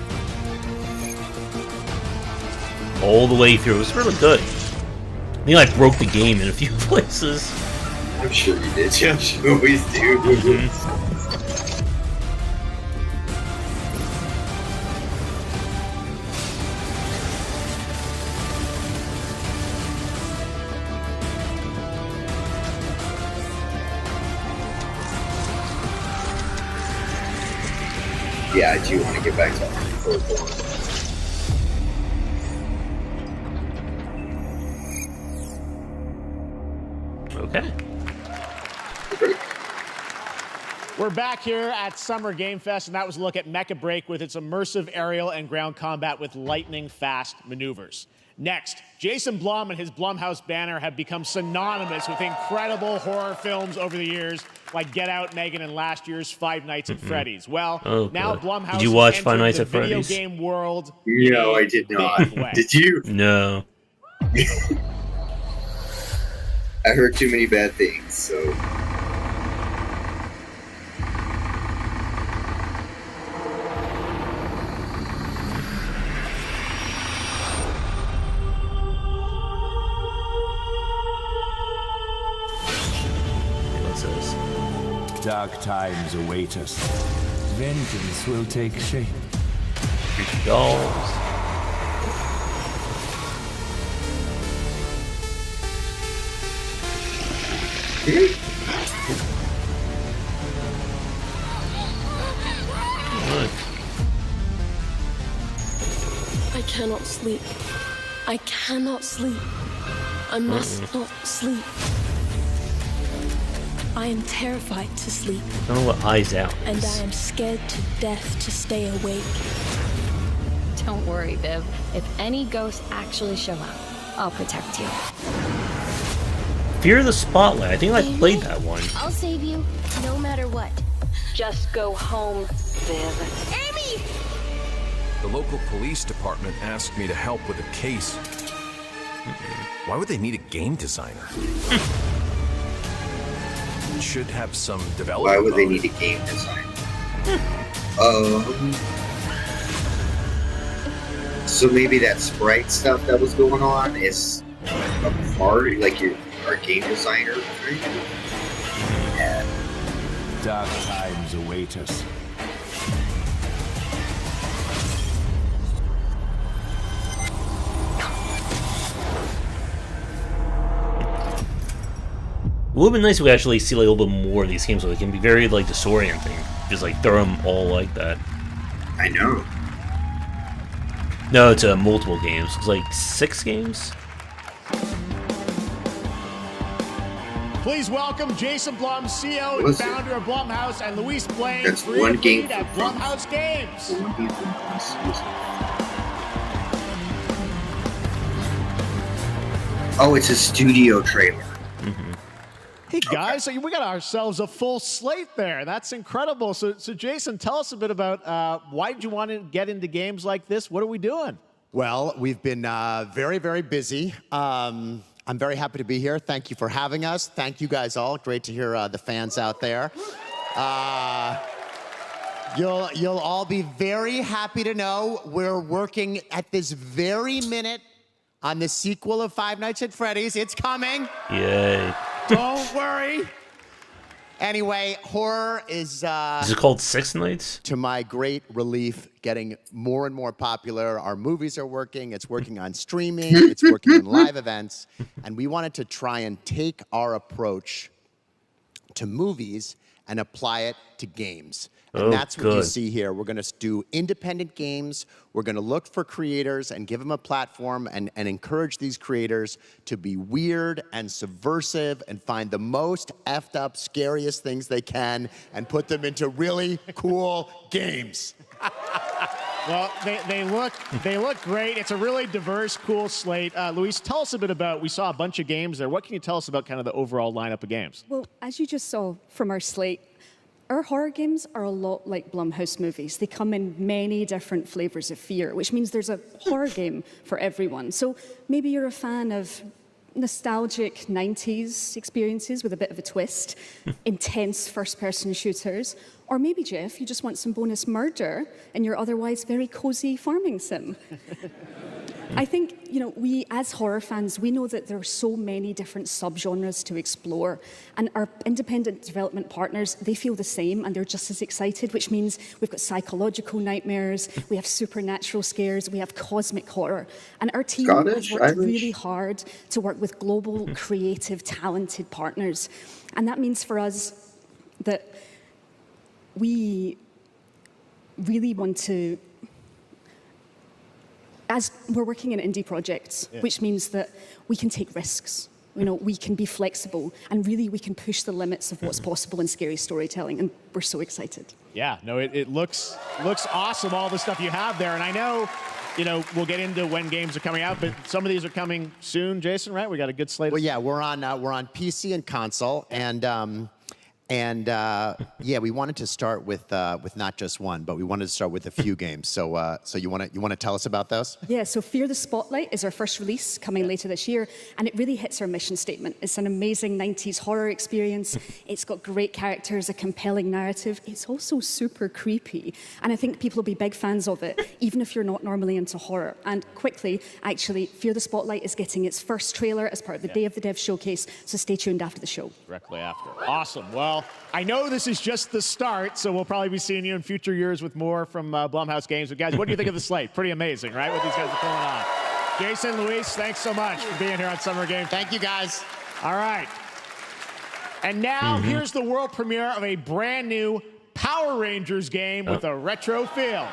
All the way through. It was really good. I think I broke the game in a few places. I'm sure you did. You always do. Yeah, I do want to get back to Armored Core. Okay. We're back here at Summer Game Fest, and that was a look at Mecha Break with its immersive aerial and ground combat with lightning-fast maneuvers. Next, Jason Blum and his Blumhouse banner have become synonymous with incredible horror films over the years, like Get Out, Megan, and last year's Five Nights at Freddy's. Well, now Blumhouse did you watch has Five entered Nights the at video Freddy's? game world. No, I did not. Did you? No. I heard too many bad things, so. What's this? Dark times await us. Vengeance will take shape. Dolls. I cannot sleep. I cannot sleep. I must not sleep. I am terrified to sleep. I don't know what eyes out is. And I am scared to death to stay awake. Don't worry, Viv. If any ghosts actually show up, I'll protect you. Fear the Spotlight. I think I played that one. I'll save you, no matter what. Just go home, Viv. Amy! The local police department asked me to help with a case. Why would they need a game designer? Should have some development. Why would they need a game designer? So maybe that sprite stuff that was going on is a part, like our game designer. Yeah. Dark times await us. It would have been nice if we actually see like a little bit more of these games, so they can be very like disorienting. Just like throw them all like that. I know. No, it's multiple games. It's like 6 games. Please welcome Jason Blum, CEO and founder of Blumhouse, and Luis Blaine, That's creative one game lead at Blumhouse Games. One game from Oh, it's a studio trailer. Hey guys, so we got ourselves a full slate there. That's incredible. So Jason, tell us a bit about why did you want to get into games like this? What are we doing? Well, we've been very, very busy. I'm very happy to be here. Thank you for having us. Thank you guys all. Great to hear the fans out there. You'll all be very happy to know we're working at this very minute on the sequel of Five Nights at Freddy's. It's coming. Yay. Don't worry. Anyway, horror is it called Six Nights? To my great relief, getting more and more popular. Our movies are working. It's working on streaming. It's working on live events. And we wanted to try and take our approach to movies and apply it to games. And that's what you see here. We're going to do independent games. We're going to look for creators and give them a platform and encourage these creators to be weird and subversive and find the most effed up, scariest things they can and put them into really cool games. Well, they look great. It's a really diverse, cool slate. Luis, tell us a bit about, we saw a bunch of games there. What can you tell us about kind of the overall lineup of games? Well, as you just saw from our slate, our horror games are a lot like Blumhouse movies. They come in many different flavors of fear, which means there's a horror game for everyone. So maybe you're a fan of nostalgic 90s experiences with a bit of a twist, intense first-person shooters, or maybe, Jeff, you just want some bonus murder in your otherwise very cozy farming sim. I think, we as horror fans, we know that there are so many different subgenres to explore, and our independent development partners, they feel the same, and they're just as excited, which means we've got psychological nightmares, we have supernatural scares, we have cosmic horror, and our team has worked really hard to work with global, creative, talented partners, and that means for us that we really want to, as we're working in indie projects, which means that we can take risks, we can be flexible, and really we can push the limits of what's possible in scary storytelling, and we're so excited. Yeah, no, it looks awesome, all the stuff you have there, and I know, we'll get into when games are coming out, but some of these are coming soon, Jason, right? We got a good slate. Well, yeah, we're on PC and console, and we wanted to start with not just one, but we wanted to start with a few games. So you want to tell us about those? Yeah. So Fear the Spotlight is our first release coming later this year, and it really hits our mission statement. It's an amazing 90s horror experience. It's got great characters, a compelling narrative. It's also super creepy, and I think people will be big fans of it, even if you're not normally into horror. And quickly, actually, Fear the Spotlight is getting its first trailer as part of the Day of the Dev showcase. So stay tuned after the show. Directly after. Awesome. Well, I know this is just the start, so we'll probably be seeing you in future years with more from Blumhouse Games. But guys, what do you think of the slate? Pretty amazing, right? What these guys are pulling on. Jason, Luis, thanks so much for being here on Summer Game. Thank you, guys. All right. And now here's the world premiere of a brand new Power Rangers game with a retro feel.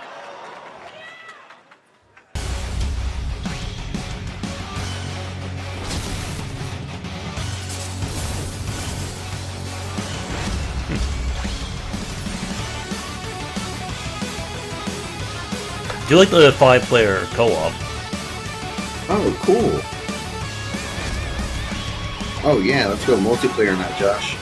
Do you like the 5-player co-op? Oh, cool. Oh yeah, let's go multiplayer now, Josh.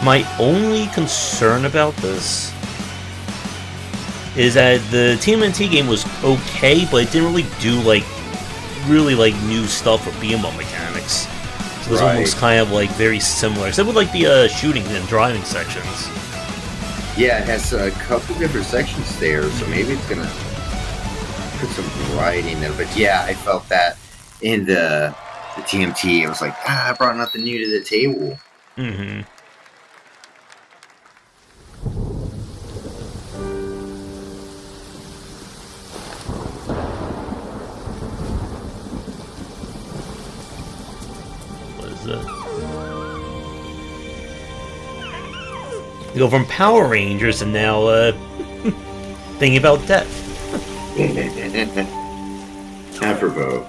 My only concern about this is that the TMNT game was okay, but it didn't really do really new stuff or beat 'em up mechanics. So it was almost kind of very similar, except with the shooting and driving sections. Yeah, it has a couple different sections there, so maybe it's gonna put some variety in there. But yeah, I felt that in the TMT. I was like, I brought nothing new to the table. You go from Power Rangers and now thinking about death. Apropos.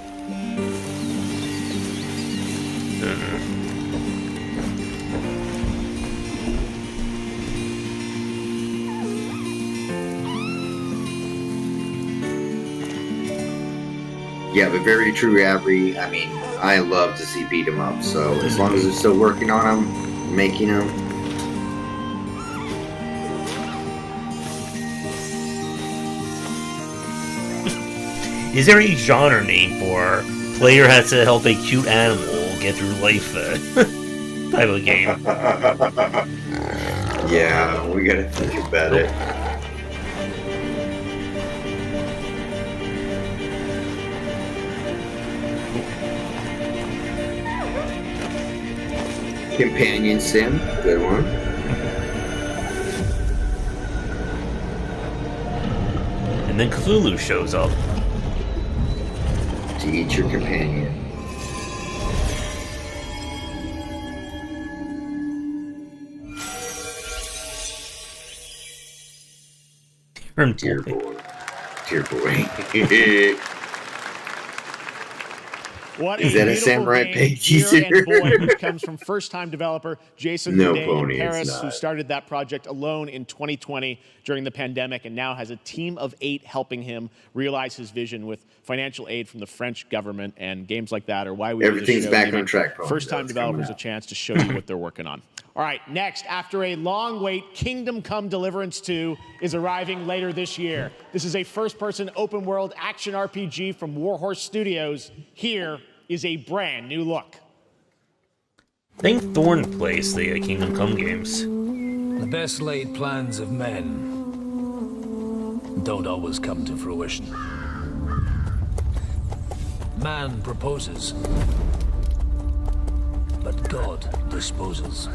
Yeah, but very true, Avery. I mean, I love to see beat 'em up. So as long as they're still working on them, making them. Is there any genre name for player has to help a cute animal get through life type of game? Yeah, we gotta think about it. Companion sim, good one. And then Cthulhu shows up. To eat your companion. Dear boy. Dear boy. What Is a that a beautiful Samurai game, Pig Here teaser? and Boy, which comes from first-time developer Jason No, Day Pony, in it's Paris, who not. started that project alone in 2020 during the pandemic and now has a team of 8 helping him realize his vision with financial aid from the French government. And games like that are why we Everything's show, back giving on track, Pony, first-time though. It's coming developers a out. chance to show you what they're working on. All right, next, after a long wait, Kingdom Come Deliverance 2 is arriving later this year. This is a first-person open-world action RPG from Warhorse Studios. Here is a brand new look. I think Thorn plays the Kingdom Come games. The best laid plans of men don't always come to fruition. Man proposes, but God disposes.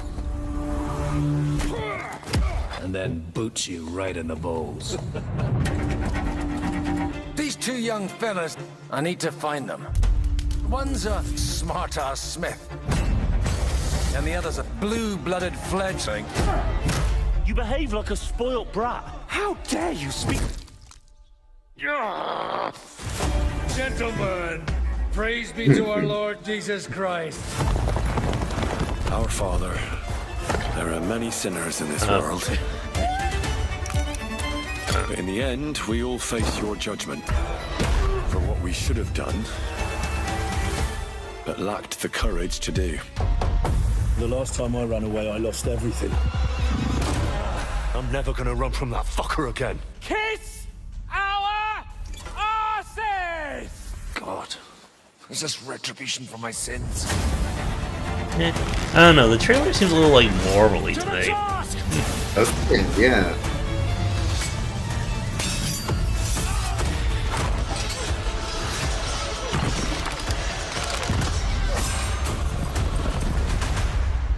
And then boots you right in the balls. These 2 young fellas, I need to find them. One's a smart-ass smith, and the other's a blue-blooded fledgling. You behave like a spoilt brat. How dare you speak? Gentlemen, praise be to our Lord Jesus Christ. Our Father, there are many sinners in this world. But in the end, we all face your judgment for what we should have done, but lacked the courage to do. The last time I ran away, I lost everything. I'm never gonna run from that fucker again. Kiss our asses! God, is this retribution for my sins? I don't know, the trailer seems a little like Marvel-y to me. Yeah.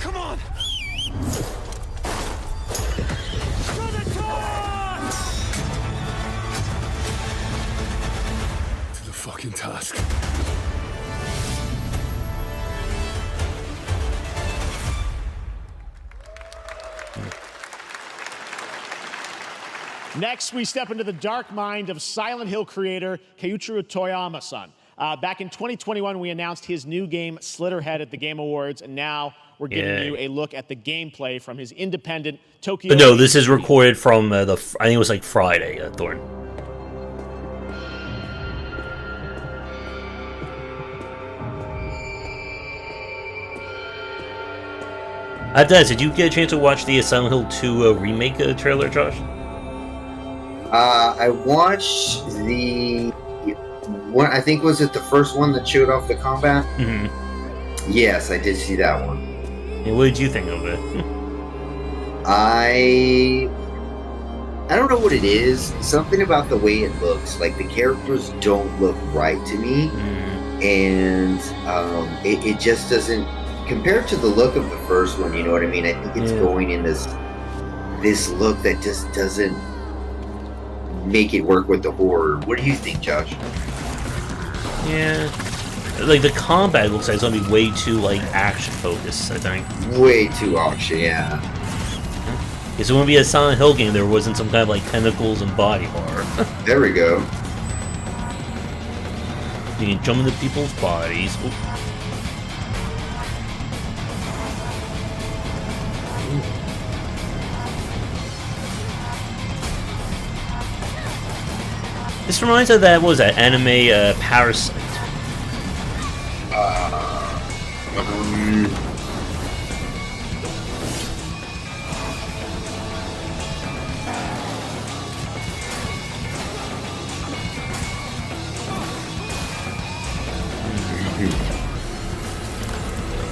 Come on! To the fucking task. Next, we step into the dark mind of Silent Hill creator Keiichiro Toyama-san. Back in 2021, we announced his new game, Slitterhead, at the Game Awards, and now we're giving you a look at the gameplay from his independent Tokyo... But no, this is recorded from I think it was like Friday, Thorn. I have to ask, did you get a chance to watch the Silent Hill 2 remake trailer, Josh? I watched the one. I think was it the first one that showed off the combat. Mm-hmm. Yes, I did see that one. And what did you think of it? I don't know what it is. Something about the way it looks. Like the characters don't look right to me, and it just doesn't. Compared to the look of the first one, you know what I mean? I think it's going in this look that just doesn't make it work with the horror. What do you think, Josh? Yeah, like the combat looks like it's gonna be way too like action focused. I think way too action. Yeah. It's gonna be a Silent Hill game. There wasn't some kind of like tentacles and body horror. There we go. You can jump into people's bodies. Ooh. This reminds me of that, what was that, anime Parasite?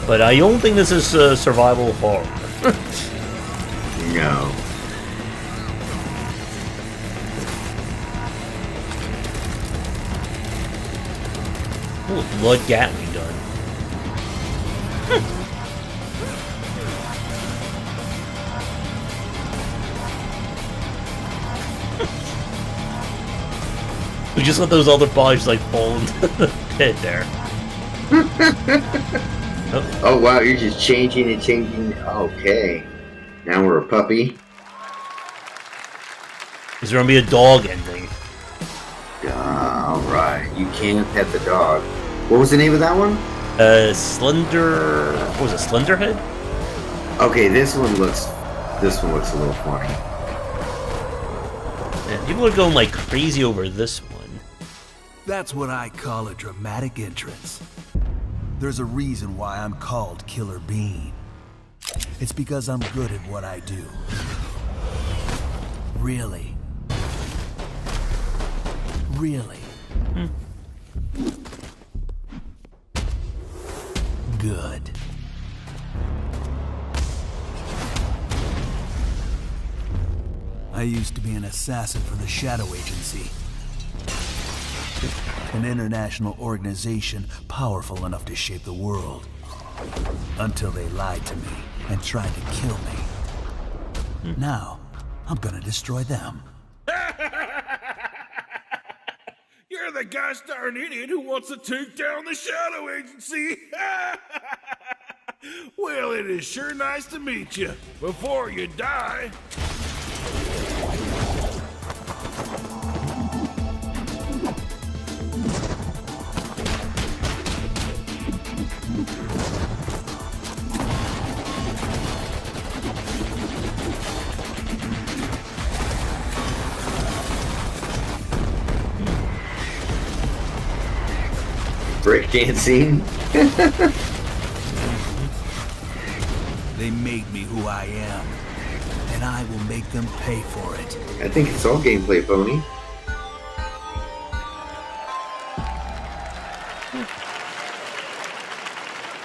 But I don't think this is survival horror. No. Ooh, blood Gatling gun. just let those other bodies like fall into the pit there. Oh wow, you're just changing and changing. Okay. Now we're a puppy. Is there gonna be a dog ending? Alright. You can't pet the dog. What was the name of that one? Slender... What was it, Slenderhead? Okay, this one looks a little funny. Yeah, people are going like crazy over this one. That's what I call a dramatic entrance. There's a reason why I'm called Killer Bean. It's because I'm good at what I do. Really. Really. Good. I used to be an assassin for the Shadow Agency. An international organization powerful enough to shape the world. Until they lied to me and tried to kill me. Now, I'm gonna destroy them. You're the gosh darn idiot who wants to take down the Shadow Agency! Well, it is sure nice to meet you. Before you die... Breakdancing. They made me who I am, and I will make them pay for it. I think it's all gameplay, Pony.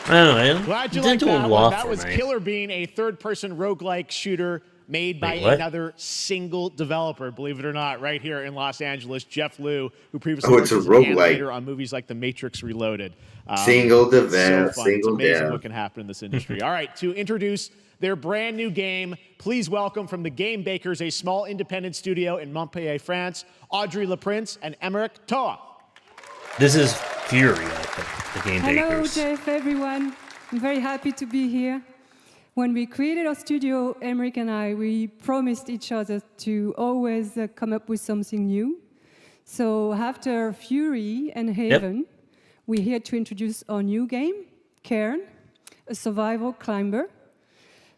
I don't know. Glad you didn't liked do a that lot one. That for was me. Killer Bean, a third-person roguelike shooter made by Wait, what? another single developer, believe it or not, right here in Los Angeles, Jeff Liu, who previously Oh, it's worked a as an roguelike. animator on movies like The Matrix Reloaded. Single dev, so fun. It's single amazing dev. what can happen in this industry. All right, to introduce their brand new game, please welcome from the Game Bakers, a small independent studio in Montpellier, France, Audrey Laprince and Emmerich Toa. This is Fury, I think, the Game Hello, Bakers. Jeff, everyone. I'm very happy to be here. When we created our studio, Emmerich and I, we promised each other to always come up with something new. So after Fury and Haven, we're here to introduce our new game, Cairn, a survival climber.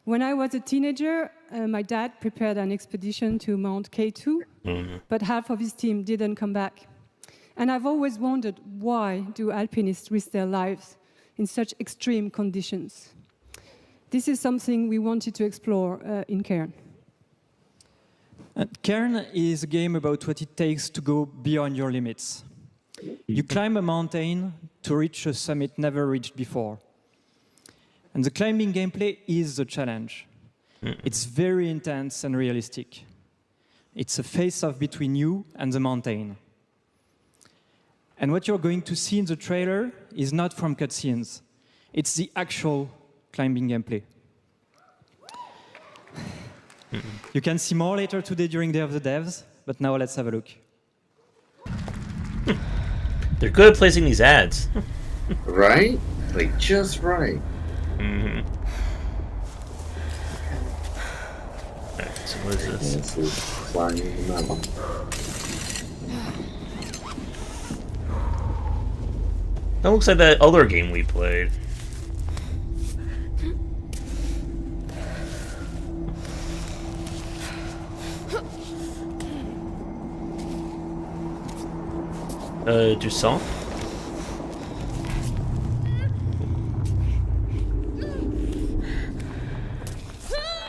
When I was a teenager, my dad prepared an expedition to Mount K2, but half of his team didn't come back. And I've always wondered, why do alpinists risk their lives in such extreme conditions? This is something we wanted to explore in Cairn. Cairn is a game about what it takes to go beyond your limits. You climb a mountain to reach a summit never reached before. And the climbing gameplay is the challenge. It's very intense and realistic. It's a face-off between you and the mountain. And what you're going to see in the trailer is not from cutscenes. It's the actual climbing gameplay. You can see more later today during Day of the Devs, but now let's have a look. They're good at placing these ads. Right? Like, just right. Alright, so what is this? This is climbing the mountain. That looks like that other game we played. Du sang?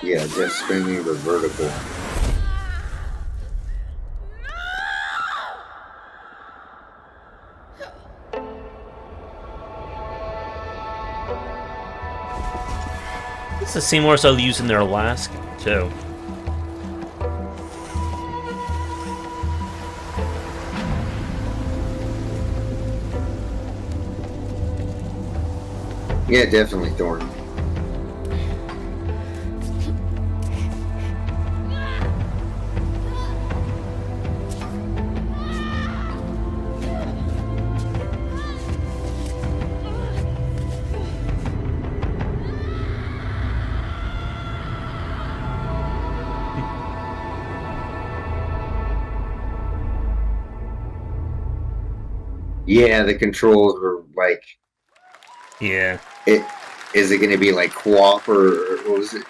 Yeah, just spinning the vertical. It's the same horse I used in their last game, too. Yeah, definitely Thorn. Yeah, the controls were like. Yeah. Is it going to be like co-op or what was it?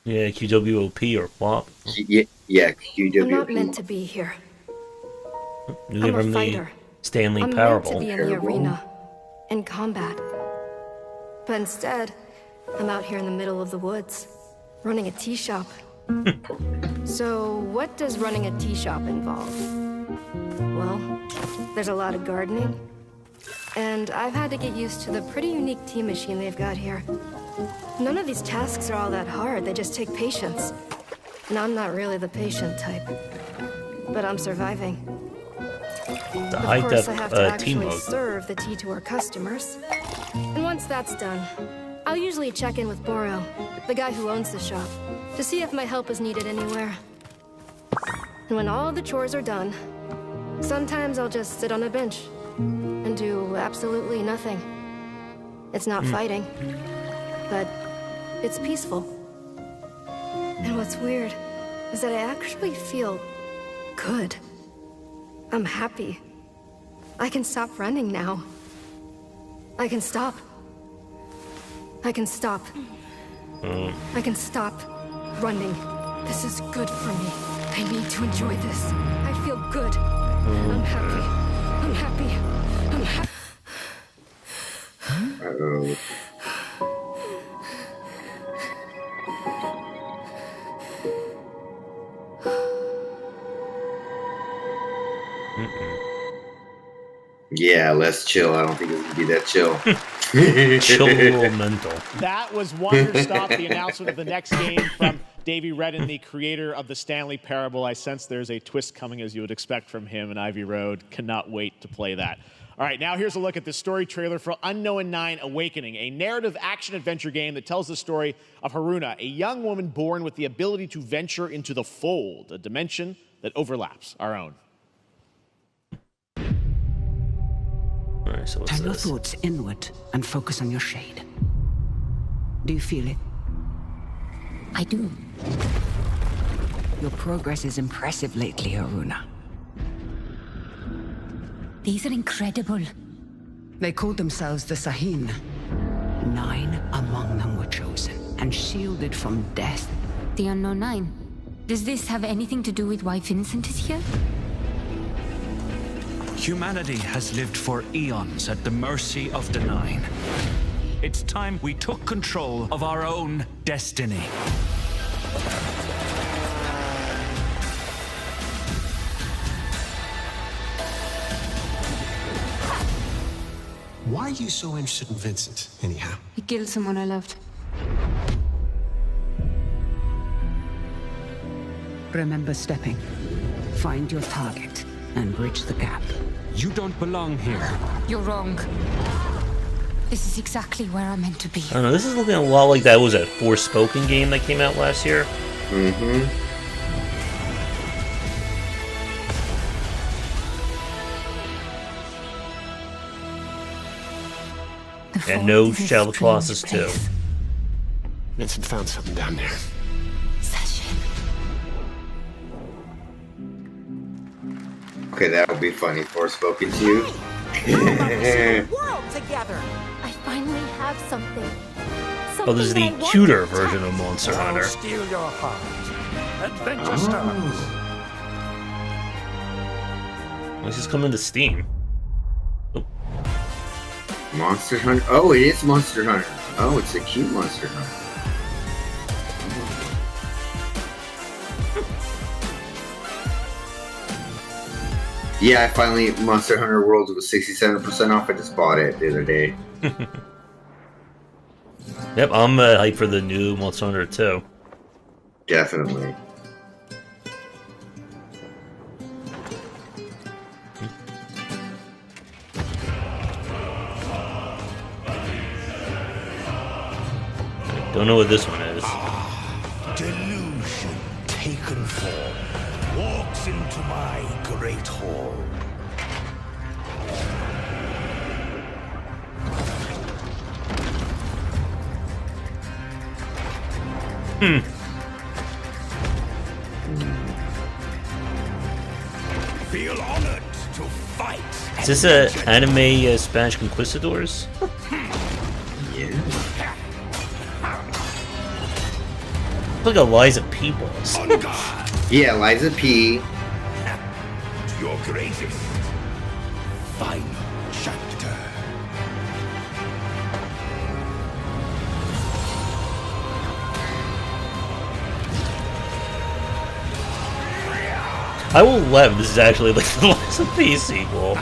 Yeah, QWOP or QWOP. Yeah, QWOP. I'm not meant to be here. New I'm a from fighter. the Stanley I'm Parable. meant to be in the arena, in combat. But instead, I'm out here in the middle of the woods, running a tea shop. So, what does running a tea shop involve? Well, there's a lot of gardening, and I've had to get used to the pretty unique tea machine they've got here. None of these tasks are all that hard, they just take patience. And I'm not really the patient type, but I'm surviving. The Of high course, def I have to team actually mode. serve the tea to our customers. And once that's done, I'll usually check in with Boro, the guy who owns the shop, to see if my help is needed anywhere. And when all the chores are done, sometimes I'll just sit on a bench and do absolutely nothing. It's not fighting, but it's peaceful. And what's weird is that I actually feel good. I'm happy. I can stop running now. I can stop. I can stop. I can stop running. This is good for me. I need to enjoy this. I feel good. I'm happy. I'm happy. I'm happy. Uh-oh. Yeah, less chill. I don't think it's gonna be that chill. Chill a little mental. That was Wonder Stop, the announcement of the next game from Davey Redden, the creator of the Stanley Parable. I sense there's a twist coming, as you would expect from him in Ivy Road. Cannot wait to play that. All right, now here's a look at the story trailer for Unknown 9 Awakening, a narrative action-adventure game that tells the story of Haruna, a young woman born with the ability to venture into the fold, a dimension that overlaps our own. All right, so what's Turn your this? thoughts inward and focus on your shade. Do you feel it? I do. Your progress is impressive lately, Haruna. These are incredible. They called themselves the Sahin. 9 among them were chosen and shielded from death. The Unknown 9. Does this have anything to do with why Vincent is here? Humanity has lived for eons at the mercy of the Nine. It's time we took control of our own destiny. Why are you so interested in Vincent, anyhow? He killed someone I loved. Remember stepping. Find your target and bridge the gap. You don't belong here. You're wrong. This is exactly where I'm meant to be. I don't know, this is looking a lot like that was a Forspoken game that came out last year. Mm-hmm. And no Shadow of the Colossus 2. Vincent found something down there. Okay, that would be funny. Forspoken 2. World together. I finally have something. Oh, this is the cuter version of Monster Hunter. Steal your heart. Adventure starts. This is coming to Steam. Monster Hunter. Oh, it is Monster Hunter. Oh, it's a cute Monster Hunter. Yeah, I finally Monster Hunter World was 67% off. I just bought it the other day. Yep, I'm hyped for the new Monster Hunter 2. Definitely. Don't know what this one is. Delusion taken form walks into my great hall. Feel honored to fight Is this anime Spanish conquistadors? Yeah. Look at Liza P. boss. Yeah, Liza P. Your greatest final chapter. I will let this is actually like the Liza P sequel.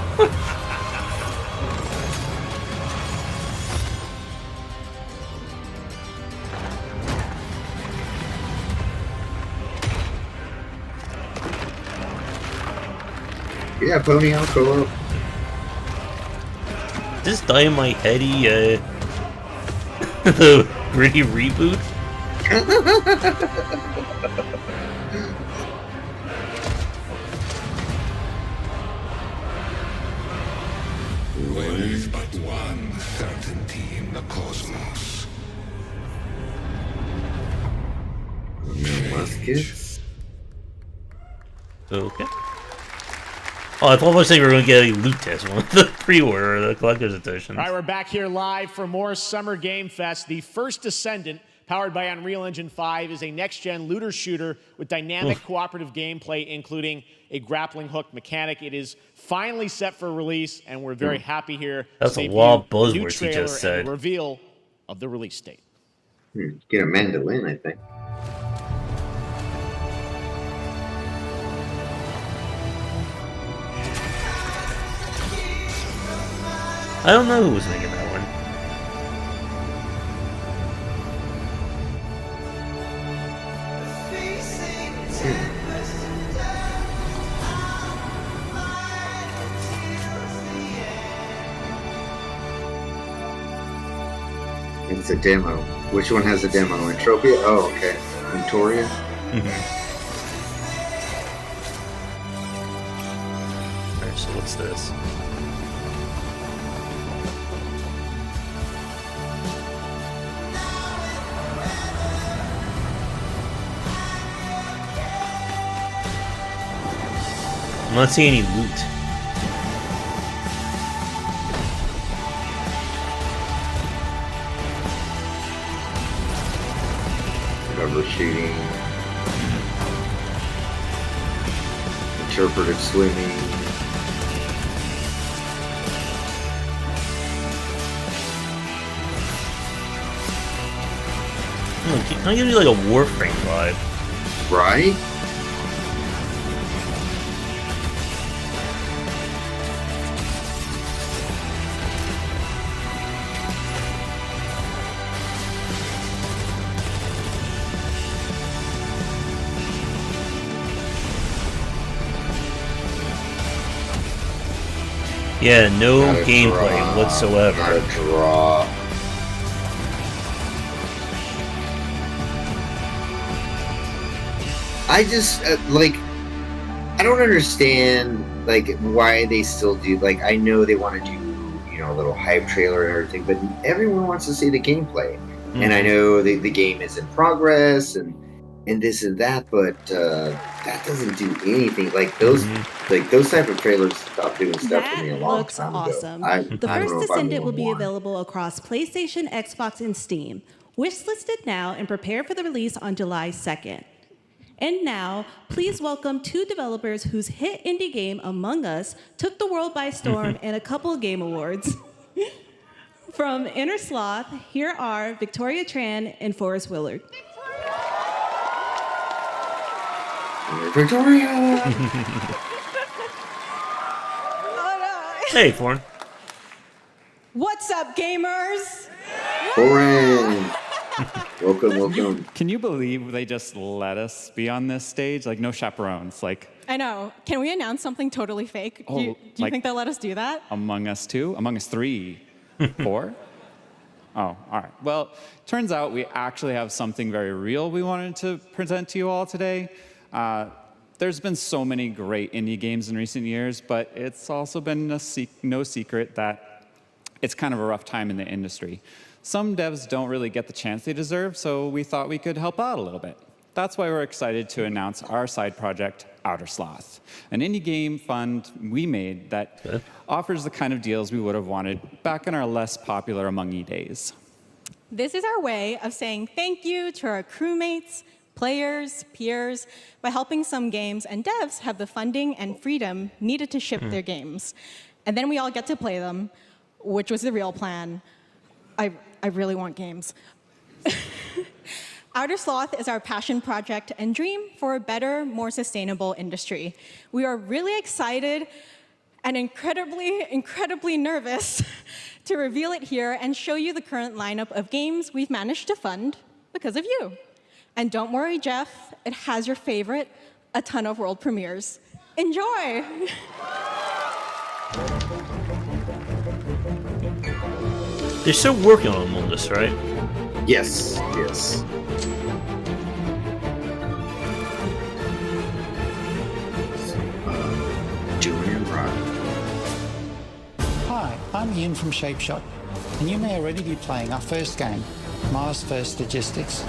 Yeah, Pony Out Co-op. This Dynamite Eddie, the gritty reboot? There is but one certainty in the cosmos. Muskets. Okay. Oh, I thought I was saying we were going to get a loot test one, the pre-order, or the collector's edition. All right, we're back here live for more Summer Game Fest. The first Descendant, powered by Unreal Engine 5, is a next-gen looter shooter with dynamic cooperative gameplay, including a grappling hook mechanic. It is finally set for release, and we're very happy here That's to a lot of debut the new buzzwords he trailer just said. and the reveal of the release date. Get a mandolin, I think. I don't know who was making that one. It's a demo. Which one has a demo? Entropia? Oh, okay. Victoria? Alright, so what's this? I'm not seeing any loot. Rubber shooting. Interpretive swimming. Can I give you like a Warframe vibe? Right? Yeah, no Not a gameplay draw. whatsoever. Not a draw. I just like. I don't understand like why they still do. Like, I know they want to do a little hype trailer and everything, but everyone wants to see the gameplay. And I know the game is in progress and this and that, but that doesn't do anything. Like those type of trailers stopped doing stuff for me a long Looks time awesome. ago. The I don't first know if Descendant I'm will be one. available across PlayStation, Xbox, and Steam. Wishlisted now and prepare for the release on July 2nd. And now, please welcome two developers whose hit indie game, Among Us, took the world by storm and a couple of game awards. From Inner Sloth, here are Victoria Tran and Forrest Willard. Victoria! Hey, Foreign. What's up, gamers? Foreign! Welcome. Can you believe they just let us be on this stage? Like, no chaperones. Like, I know. Can we announce something totally fake? Do you like- think they'll let us do that? Among Us 2? Among Us 3? 4? Oh, all right. Well, turns out we actually have something very real we wanted to present to you all today. There's been so many great indie games in recent years, but it's also been no secret that it's kind of a rough time in the industry. Some devs don't really get the chance they deserve, so we thought we could help out a little bit. That's why we're excited to announce our side project, Outer Sloth, an indie game fund we made that offers the kind of deals we would have wanted back in our less popular Among E days. This is our way of saying thank you to our crewmates, players, peers, by helping some games and devs have the funding and freedom needed to ship their games. And then we all get to play them, which was the real plan. I really want games. Outer Sloth is our passion project and dream for a better, more sustainable industry. We are really excited and incredibly nervous to reveal it here and show you the current lineup of games we've managed to fund because of you. And don't worry, Jeff, it has your favorite, a ton of world premieres. Enjoy! They're still working on Among Us, right? Yes, yes. Julian Rock. Hi, I'm Ian from ShapeShot, and you may already be playing our first game, Mars First Logistics.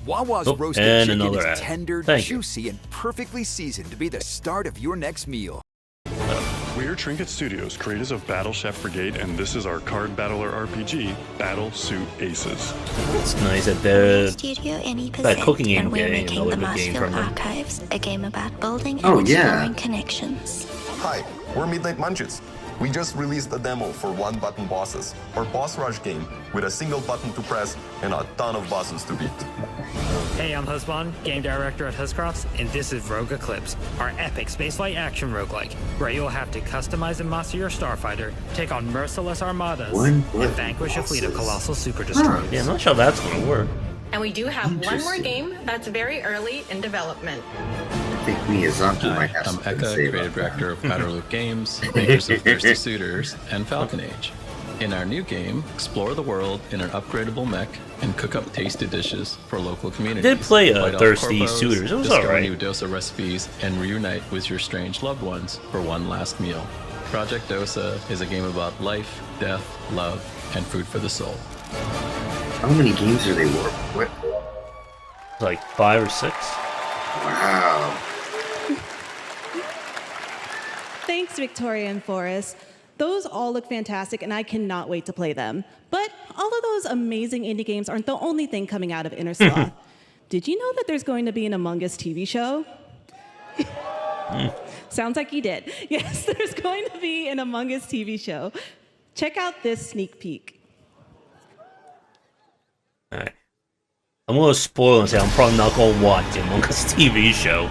Wawa's Oh, roasted and chicken another is ad. tender, Thank you. juicy, and perfectly seasoned to be the start of your next meal. We're Trinket Studios, creators of Battle Chef Brigade, and this is our card battler RPG, Battle Suit Aces. It's nice that they're Studio any that cooking game and we're getting making another the good game Marsfield from them. Archives, a game about building Oh, and yeah. exploring connections. Hi, we're Midnight Munches. We just released a demo for one-button bosses, our boss rush game with a single button to press and a ton of bosses to beat. Hey, I'm Husband, game director at Huscrofts, and this is Rogue Eclipse, our epic spaceflight action roguelike, where you'll have to customize and master your starfighter, take on merciless armadas, and vanquish a fleet of colossal super destroyers. Yeah, I'm not sure that's gonna work. And we do have one more game that's very early in development. I think Miyazaki might have I'm something to Eka, say creative about director of Powder Loop Games, makers of Thirsty Suitors and Falcon Age. In our new game, explore the world in an upgradable mech and cook up tasty dishes for local communities. Did play Fight off Thirsty corpos, Suitors. It was discover alright. new Dosa recipes and reunite with your strange loved ones for one last meal. Project Dosa is a game about life, death, love, and food for the soul. How many games are they working with? Like 5 or 6. Wow. Thanks, Victoria and Forrest. Those all look fantastic, and I cannot wait to play them. But all of those amazing indie games aren't the only thing coming out of Inner Sloth. Did you know that there's going to be an Among Us TV show? Sounds like you did. Yes, there's going to be an Among Us TV show. Check out this sneak peek. Alright. I'm gonna spoil and say I'm probably not gonna watch the Among Us TV show.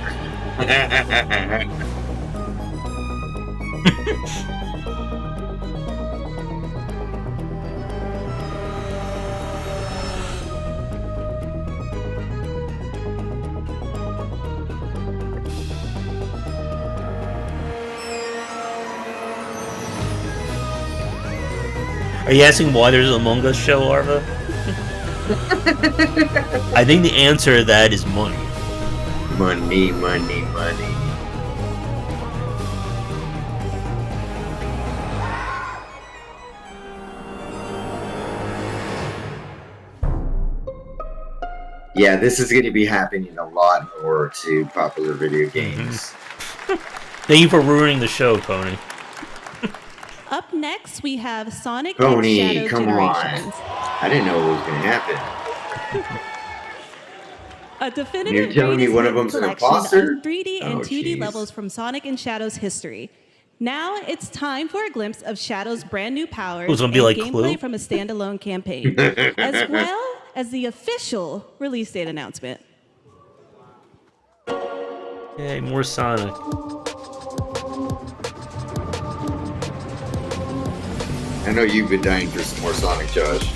Are you asking why there's an Among Us show, Arva? I think the answer to that is money. Money, money, money. Yeah, this is going to be happening a lot more to popular video games. Thank you for ruining the show, Tony. Up next, we have Sonic Tony, and Shadow come Generations. on. I didn't know what was going to happen. A definitive You're telling me greatest one of hits them's an collection imposter? of 3D and Oh, 2D jeez. levels from Sonic and Shadow's history. Now it's time for a glimpse of Shadow's brand new powers it's gonna be and like gameplay Clue? from a standalone campaign, as well as the official release date announcement. Yay, more Sonic. I know you've been dying for some more Sonic, Josh.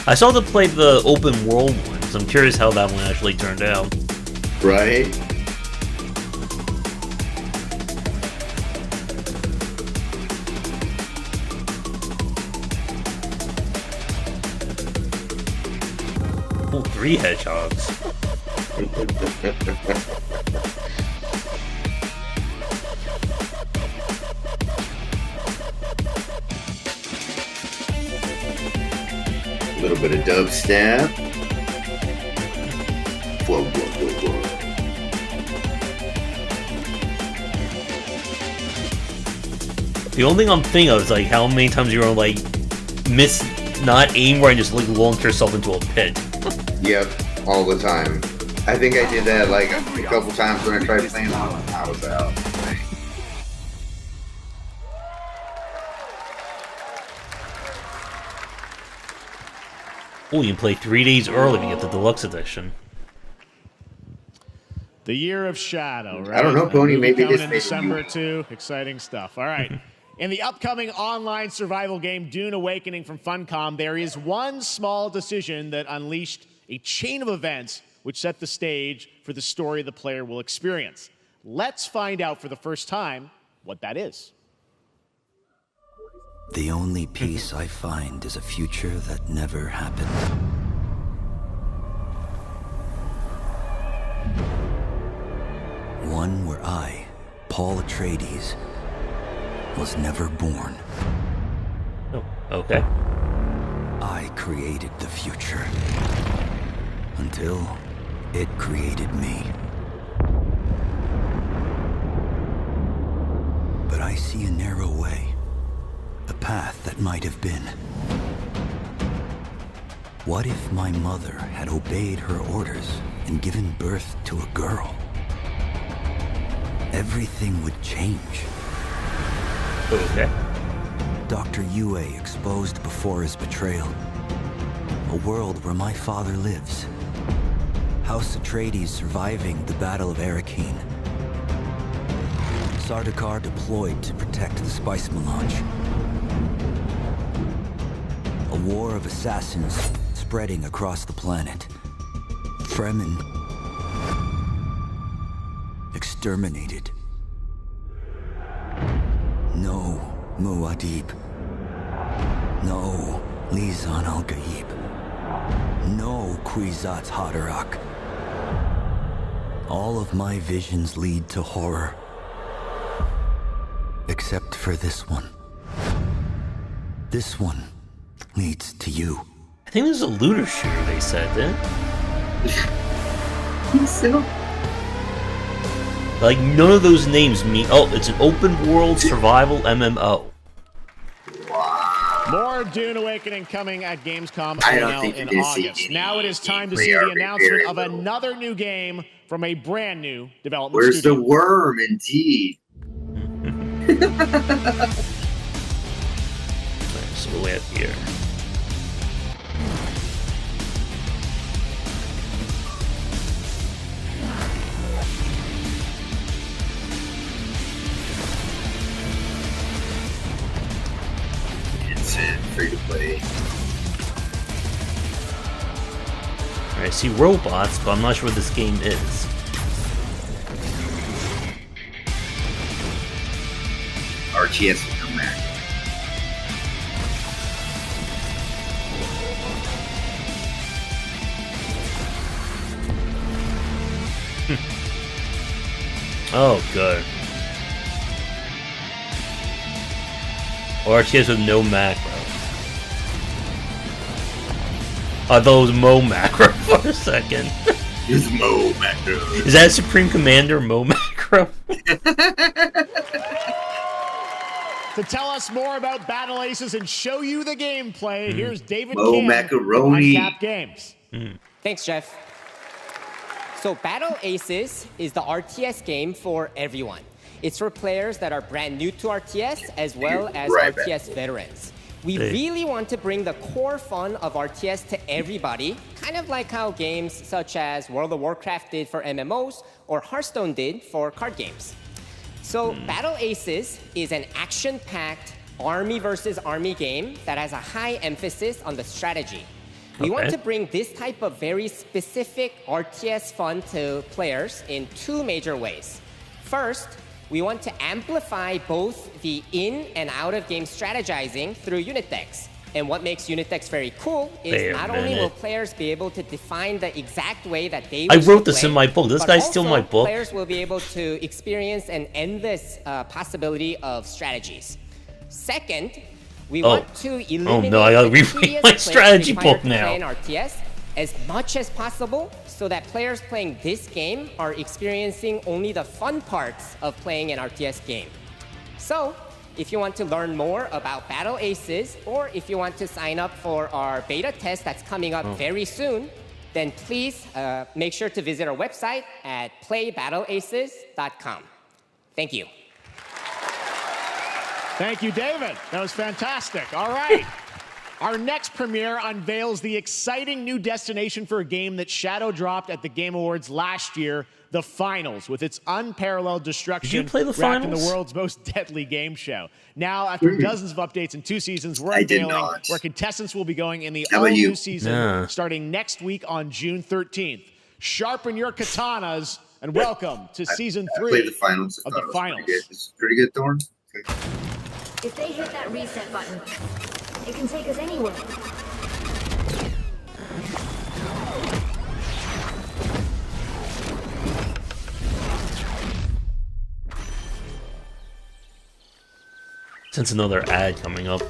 I saw them play the open world ones. I'm curious how that one actually turned out. Right? Oh, 3 hedgehogs. bit of dubstep. Whoa, whoa, whoa, whoa. The only thing I'm thinking of is like how many times you're gonna like miss, not aim right, and just like launch yourself into a pit. Yep, all the time. I think I did that like a couple times when I tried playing on. I was out. Oh, you can play 3 days early to get the deluxe edition. The Year of Shadow, right? I don't know, Pony. Maybe coming this in may be December too. Exciting stuff. All right. In the upcoming online survival game Dune Awakening from Funcom, there is one small decision that unleashed a chain of events which set the stage for the story the player will experience. Let's find out for the first time what that is. The only peace I find is a future that never happened. One where I, Paul Atreides, was never born. Oh, okay. I created the future until it created me. But I see a narrow way, a path that might have been. What if my mother had obeyed her orders and given birth to a girl? Everything would change. Okay. Dr. Yue exposed before his betrayal. A world where my father lives. House Atreides surviving the Battle of Arrakeen. Sardaukar deployed to protect the spice melange. A war of assassins spreading across the planet. Fremen exterminated. No Muad'Dib. No Lisan al-Gaib. No Kwisatz Haderach. All of my visions lead to horror. Except for this one. This one leads to you. I think this is a looter shooter, they said, didn't it? So? Like, none of those names mean... Oh, it's an open world survival MMO. More Dune Awakening coming at Gamescom I don't think in you're gonna see August. any Now it is time to gameplay see the or announcement of very little. another new game from a brand new development Where's studio. the worm, indeed? So what do we have here? It's free to play. I see robots, but I'm not sure what this game is. RTS will come back. Oh, good. RTS with no macro. I thought it was Mo Macro for a second. It's Mo Macro. Is that Supreme Commander Mo Macro? To tell us more about Battle Aces and show you the gameplay, here's David Mo Kim Macaroni. on Cap Games. Thanks, Jeff. So Battle Aces is the RTS game for everyone. It's for players that are brand new to RTS as well as Right RTS back. veterans. We Hey. really want to bring the core fun of RTS to everybody, kind of like how games such as World of Warcraft did for MMOs or Hearthstone did for card games. So Battle Aces is an action-packed army versus army game that has a high emphasis on the strategy. We want Okay. to bring this type of very specific RTS fun to players in two major ways. First, we want to amplify both the in and out of game strategizing through unit decks. And what makes unit decks very cool is Wait a not only will minute. players be able to define the exact way that they I wish wrote to this play, in my book. This but guy's stealing my also book. Players will be able to experience an endless possibility of strategies. Second, We want to eliminate no, I gotta the reread tedious my planks strategy required book to now. play an RTS as much as possible so that players playing this game are experiencing only the fun parts of playing an RTS game. So, if you want to learn more about Battle Aces, or if you want to sign up for our beta test that's coming up very soon, then please make sure to visit our website at playbattleaces.com. Thank you. Thank you, David. That was fantastic. All right. Our next premiere unveils the exciting new destination for a game that shadow dropped at the Game Awards last year, the Finals, with its unparalleled destruction Did you play the wrapped in the Finals? world's most deadly game show. Now, after dozens of updates and 2 seasons, we're unveiling where contestants will be going in the all-new season starting next week on June 13th. Sharpen your katanas and welcome to Season 3 played the finals. of the Finals. It's pretty good, Thorn. Okay. If they hit that reset button, it can take us anywhere. Since another ad coming up.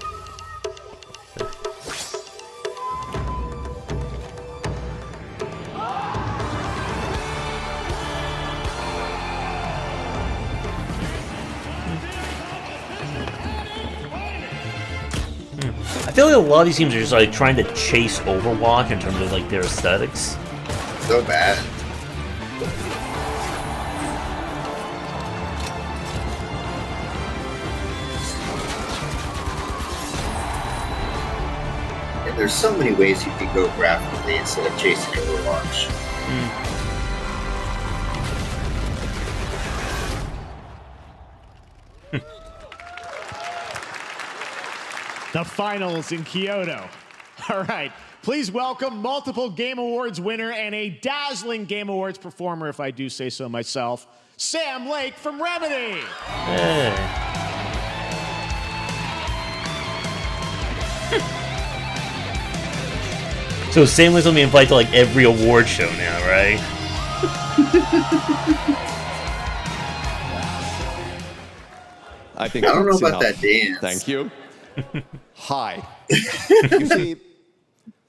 I feel like a lot of these teams are just like trying to chase Overwatch in terms of like their aesthetics. So bad. And there's so many ways you could go graphically instead of chasing Overwatch. The Finals in Kyoto. All right, please welcome multiple Game Awards winner and a dazzling Game Awards performer, if I do say so myself, Sam Lake from Remedy. So Sam was gonna be invited to like every award show now, right? I think I don't know that's about enough. that dance. Thank you. Hi. You see,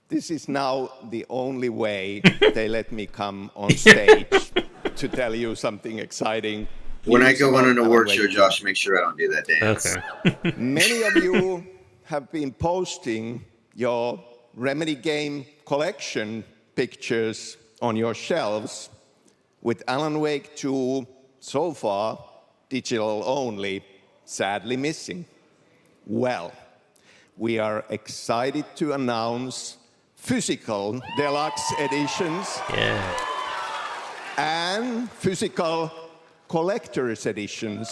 this is now the only way they let me come on stage to tell you something exciting. When I go on an award Alan show, Wake. Josh, make sure I don't do that dance. Okay. Many of you have been posting your Remedy game collection pictures on your shelves with Alan Wake 2 so far digital only, sadly missing. Well, we are excited to announce physical deluxe editions and physical collector's editions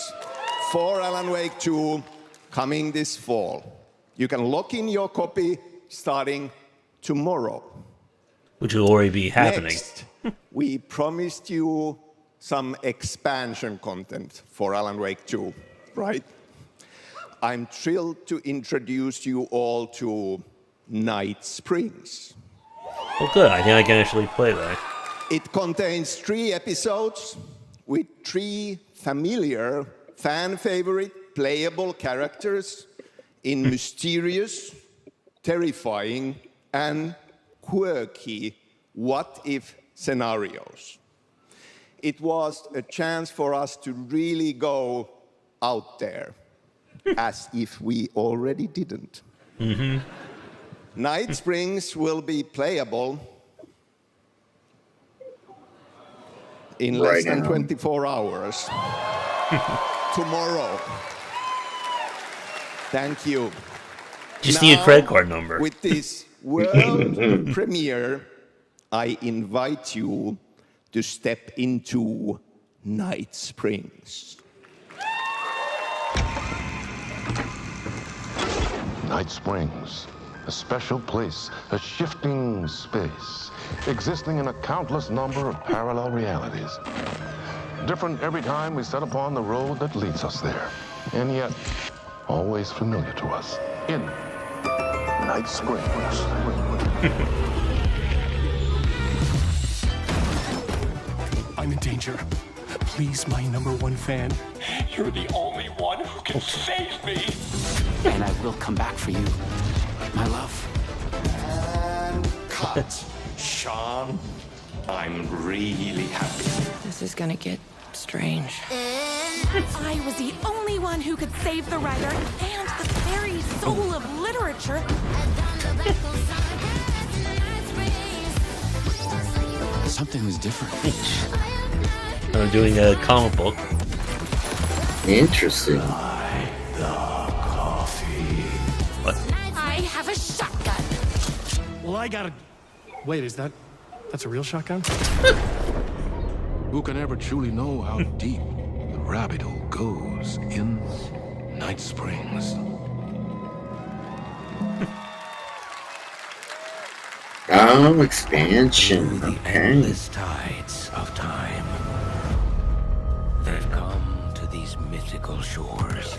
for Alan Wake 2 coming this fall. You can lock in your copy starting tomorrow. Which will already be happening. Next, we promised you some expansion content for Alan Wake 2, right? I'm thrilled to introduce you all to Night Springs. Well, good. I think I can actually play that. It contains 3 episodes with 3 familiar, fan-favorite, playable characters in mysterious, terrifying, and quirky what-if scenarios. It was a chance for us to really go out there, as if we already didn't. Night Springs will be playable in less than 24 hours. Tomorrow. Thank you. Just need a credit card number. With this world premiere, I invite you to step into Night Springs. Night Springs, a special place, a shifting space, existing in a countless number of parallel realities. Different every time we set upon the road that leads us there, and yet always familiar to us. In Night Springs. I'm in danger. Please, my #1 fan. You're the only one who can save me. And I will come back for you, my love. And cut. Sean, I'm really happy. This is gonna get strange. I was the only one who could save the writer and the very soul of literature. Something was different. I'm doing a comic book. Interesting. I have a shotgun. Well, I gotta... Wait, that's a real shotgun? Who can ever truly know how deep the rabbit hole goes in Night Springs? Oh, expansion. The endless tides of time. They've come to these mythical shores,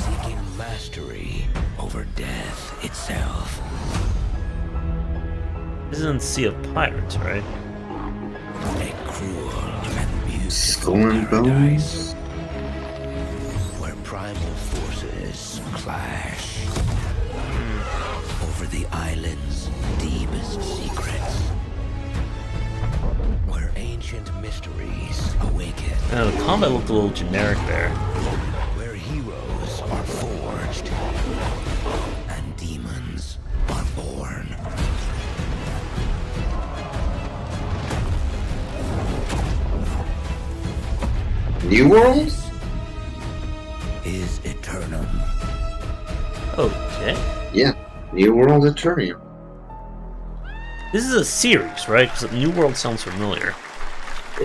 seeking mastery over death itself. This isn't Sea of Pirates, right? A cruel and beautiful Skull and Bones. where primal forces clash over the island's deepest secrets, where ancient mysteries awaken. The combat looked a little generic there. Where heroes are forged and demons are born. New World? Is Eternum. Okay. Yeah, New World Eternium. This is a series, right? Because New World sounds familiar.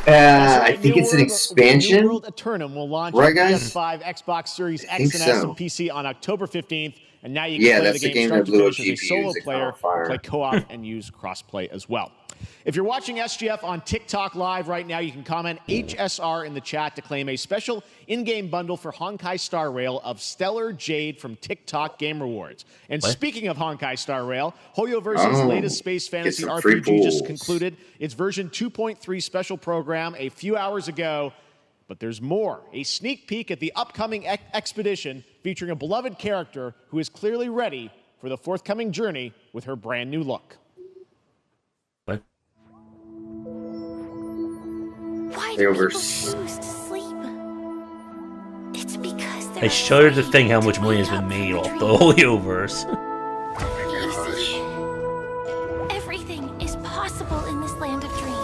I think it's an expansion. New World Eternum will launch Right, on guys? PS5, Xbox Series I X think and S, so. and PC on October 15th. And now you can Yeah, play the that's the game game start that to blew up finish as a GPUs solo that player, caught fire. play co-op, and use cross-play as well. If you're watching SGF on TikTok Live right now, you can comment HSR in the chat to claim a special in-game bundle for Honkai Star Rail of Stellar Jade from TikTok Game Rewards. And What? speaking of Honkai Star Rail, Hoyoverse's latest space fantasy some free RPG just pools. concluded its version 2.3 special program a few hours ago. But there's more. A sneak peek at the upcoming expedition featuring a beloved character who is clearly ready for the forthcoming journey with her brand new look. What? Why They do over- people choose to sleep? It's because they're I shudder to think how much money has been made off the Hoyoverse. easy. Everything is possible in this land of dreams.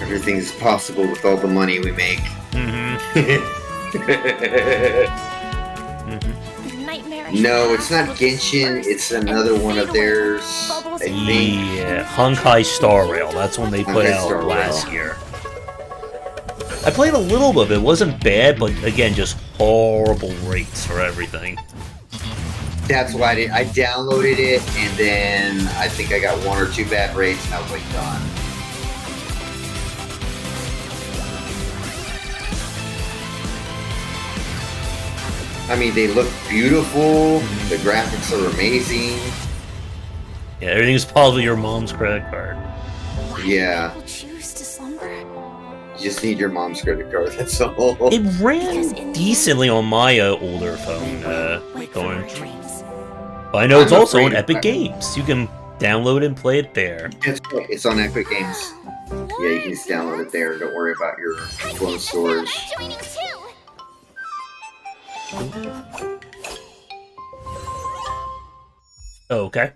Everything is possible with all the money we make. Nightmarish No, it's not past Genshin. burst It's and another one of fade away. theirs. Bubbles I and think. Yeah, Honkai Star Rail. That's one they put Honkai Star out Rail. last year. I played a little bit of it. It wasn't bad, but again, just horrible rates for everything. That's why I downloaded it, and then I think I got one or two bad rates, and I was like, done. I mean, they look beautiful. The graphics are amazing. Yeah, everything's probably your mom's credit card. Yeah, People choose to slumber. you just need your mom's credit card. That's all. It ran decently on my older phone. Going. But I know it's I'm also on afraid- Epic Games. You can download and play it there. That's right. It's on Epic Games. Yeah, you can just download it there. Don't worry about your phone storage. Joining too. Okay.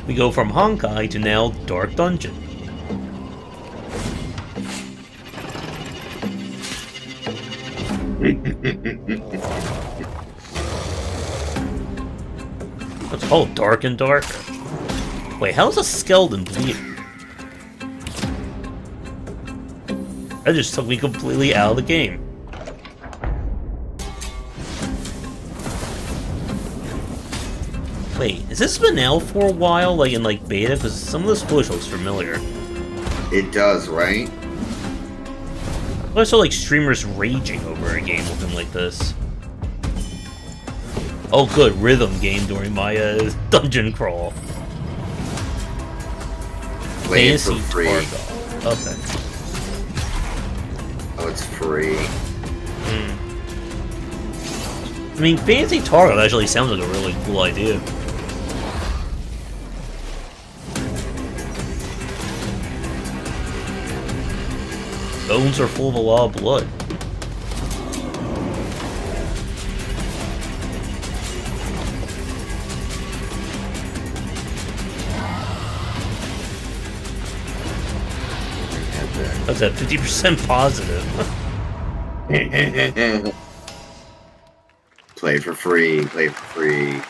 We go from Honkai to now Dark Dungeon. It's all dark and darker. Wait, how's a skeleton bleeding? That just took me completely out of the game. Wait, has this been out for a while, like in beta? Because some of this footage looks familiar. It does, right? I saw streamers raging over a game looking like this. Oh good, rhythm game during my dungeon crawl. Play it for Fancy free. Targo. Okay. Oh, it's free. I mean, Fancy Targo actually sounds like a really cool idea. Bones are full of a lot of blood. That's at 50% positive. Play for free. Play for free.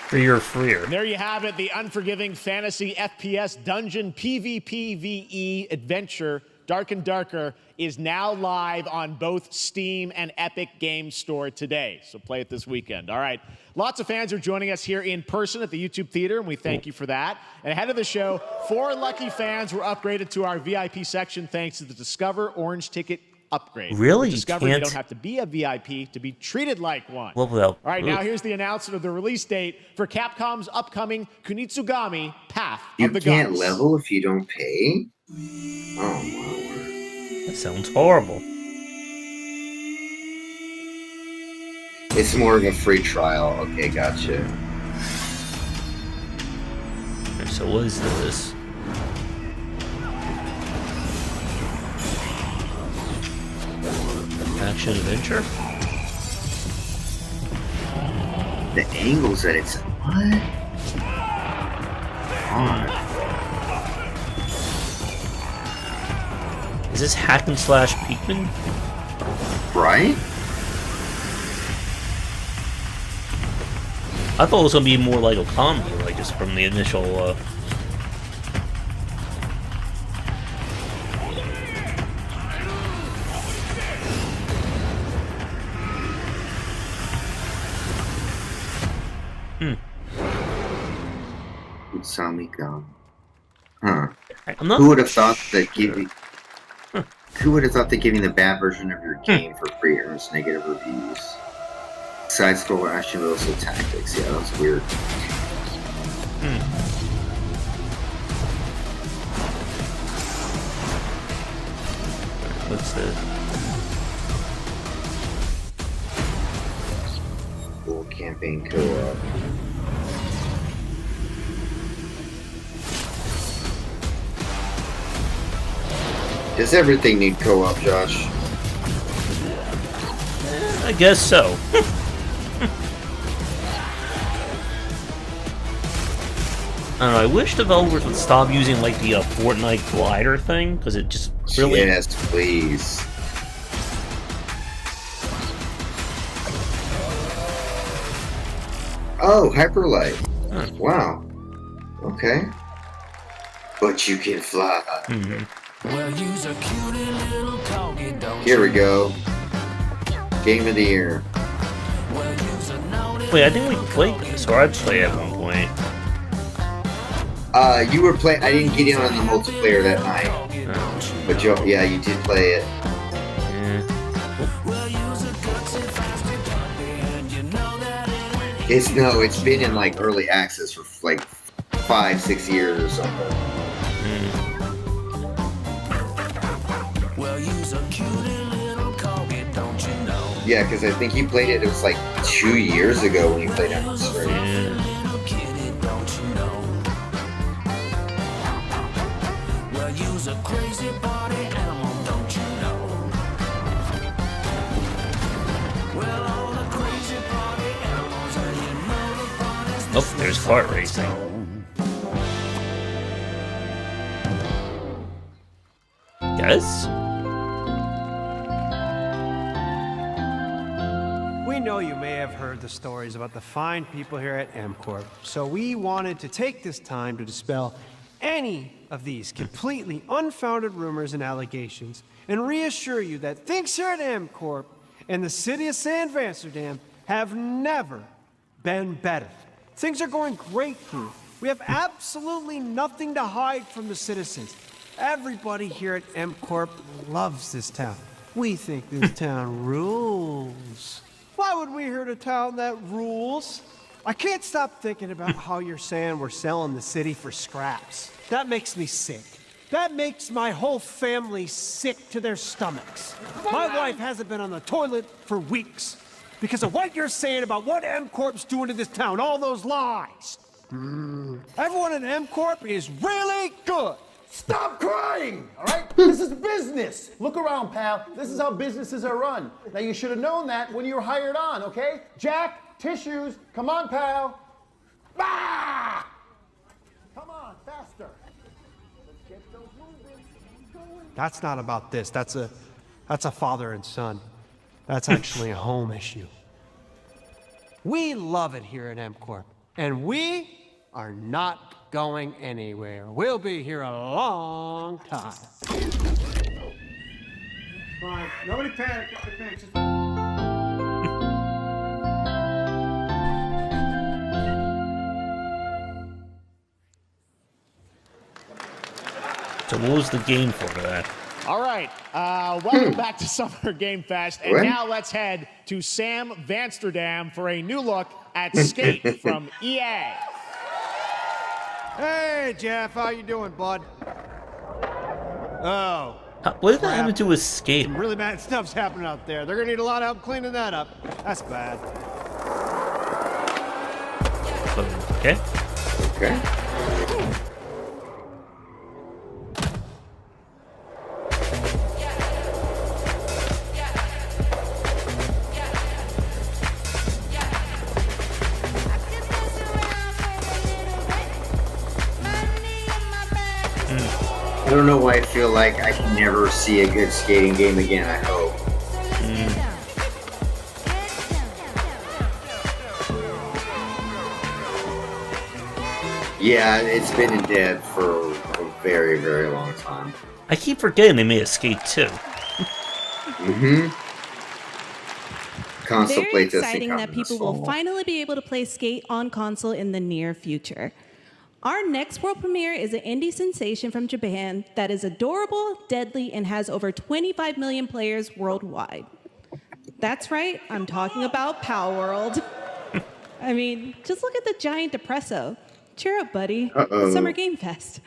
Freer, freer. And there you have it, the unforgiving fantasy FPS dungeon PvPvE adventure, Dark and Darker, is now live on both Steam and Epic Games Store today. So play it this weekend. All right. Lots of fans are joining us here in person at the YouTube Theater, and we thank you for that. And ahead of the show, 4 lucky fans were upgraded to our VIP section thanks to the Discover Orange Ticket upgrade. Really? With Discover, you don't have to be a VIP to be treated like one. Well, All right, now here's the announcement of the release date for Capcom's upcoming Kunitsugami Path of the You can't Gods. level if you don't pay? Oh, my word. That sounds horrible. It's more of a free trial. Okay, gotcha. So what is this? Action adventure? The angles that it's... What? God. Is this hack and slash Pikmin? Right? I thought it was gonna be more like Okami, like just from the initial. Utsamika. Huh. I'm not Who would have thought that giving... Who would have thought that giving the bad version of your game for free earns negative reviews? Side-scroller action but also tactics. Yeah, that's weird. What's this? Full campaign co-op. Does everything need co-op, Josh? I guess so. I don't know, I wish developers would stop using like the Fortnite glider thing, because it just really... Yes, please. Oh, Hyperlight. Huh. Wow. Okay. But you can fly. Here we go. Game of the year. Wait, I think we played this, or I'd play at one point. You were playing. I didn't get in on the multiplayer that night. But you, yeah, you did play it. It's been in like early access for like 5-6 years or something. Yeah, because I think you played it. It was like 2 years ago when you played it on stream. Oh, there's kart racing. Yes? We know you may have heard the stories about the fine people here at MCorp, so we wanted to take this time to dispel any of these completely unfounded rumors and allegations and reassure you that things here at MCorp and the city of San Amsterdam have never been better. Things are going great here. We have absolutely nothing to hide from the citizens. Everybody here at MCorp loves this town. We think this town rules. Why would we hurt a town that rules? I can't stop thinking about how you're saying we're selling the city for scraps. That makes me sick. That makes my whole family sick to their stomachs. My wife hasn't been on the toilet for weeks because of what you're saying about what M-Corp's doing to this town, all those lies. Everyone in M-Corp is really good. Stop crying, all right? This is business. Look around, pal. This is how businesses are run. Now, you should have known that when you were hired on, okay? Jack, tissues. Come on, pal. Ah! Come on, faster. Let's get those moving. That's not about this. That's a father and son. That's actually a home issue. We love it here at M-Corp, and we are not going anywhere. We'll be here a long time. Fine. Nobody panic. So what was the game for that? All right, welcome back to Summer Game Fest, and now let's head to Sam Vansterdam for a new look at Skate from EA. Hey, Jeff, how you doing, bud? Oh. What did that have to do with Skate? Some really bad stuff's happening out there. They're gonna need a lot of help cleaning that up. That's bad. Okay. Okay. I don't know why I feel like I can never see a good skating game again, I hope. Yeah, it's been in dev for a very, very long time. I keep forgetting they made a Skate 2. Console Very playtesting exciting coming that people this will fall. finally be able to play Skate on console in the near future. Our next world premiere is an indie sensation from Japan that is adorable, deadly, and has over 25 million players worldwide. That's right, I'm talking about Power World. I mean, just look at the giant depresso. Cheer up, buddy. It's Summer Game Fest.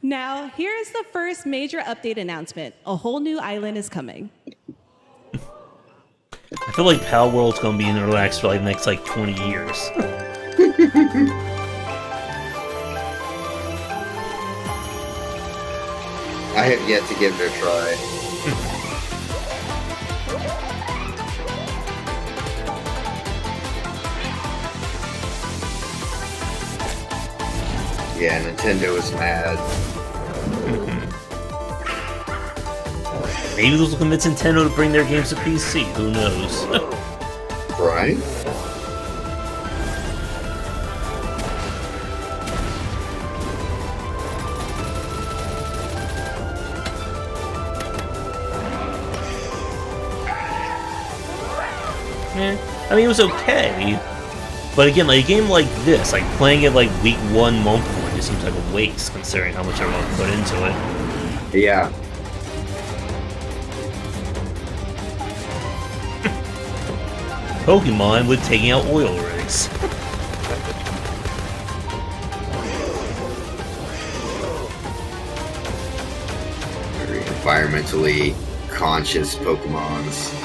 Now, here is the first major update announcement. A whole new island is coming. I feel like Power World's gonna be in the relax for like the next 20 years. I have yet to give it a try. Yeah, Nintendo is mad. Maybe those will convince Nintendo to bring their games to PC. Who knows? Right? I mean, it was okay. But again, like a game like this, like playing it like week 1, month 1, just seems like a waste considering how much everyone put into it. Yeah. Pokemon with taking out oil rigs. Very environmentally conscious Pokemons.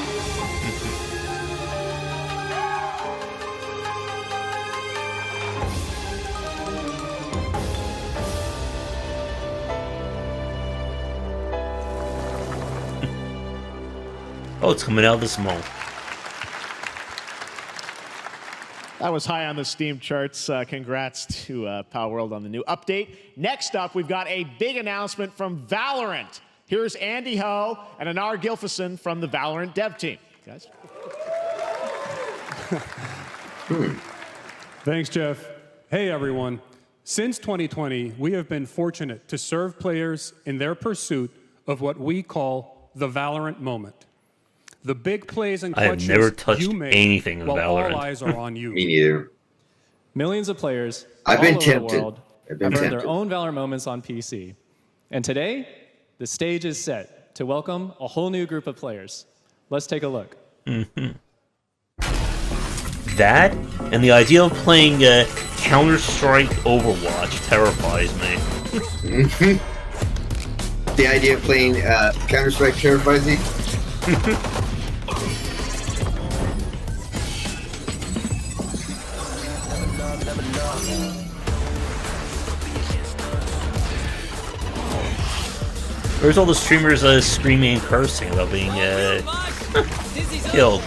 Oh, it's coming out this month. That was high on the Steam charts. Congrats to Power World on the new update. Next up, we've got a big announcement from Valorant. Here's Andy Ho and Anar Gilfison from the Valorant dev team. Guys. Thanks, Jeff. Hey, everyone. Since 2020, we have been fortunate to serve players in their pursuit of what we call the Valorant moment. The big plays and I have clutches never touched you make anything in while Valorant. all eyes are on you. Me neither. Millions of players I've all been over tempted. the world I've been have earned tempted. their own Valorant moments on PC. And today, the stage is set to welcome a whole new group of players. Let's take a look. that and the idea of playing Counter-Strike Overwatch terrifies me. The idea of playing Counter-Strike terrifies you? Where's all the streamers screaming and cursing about being killed?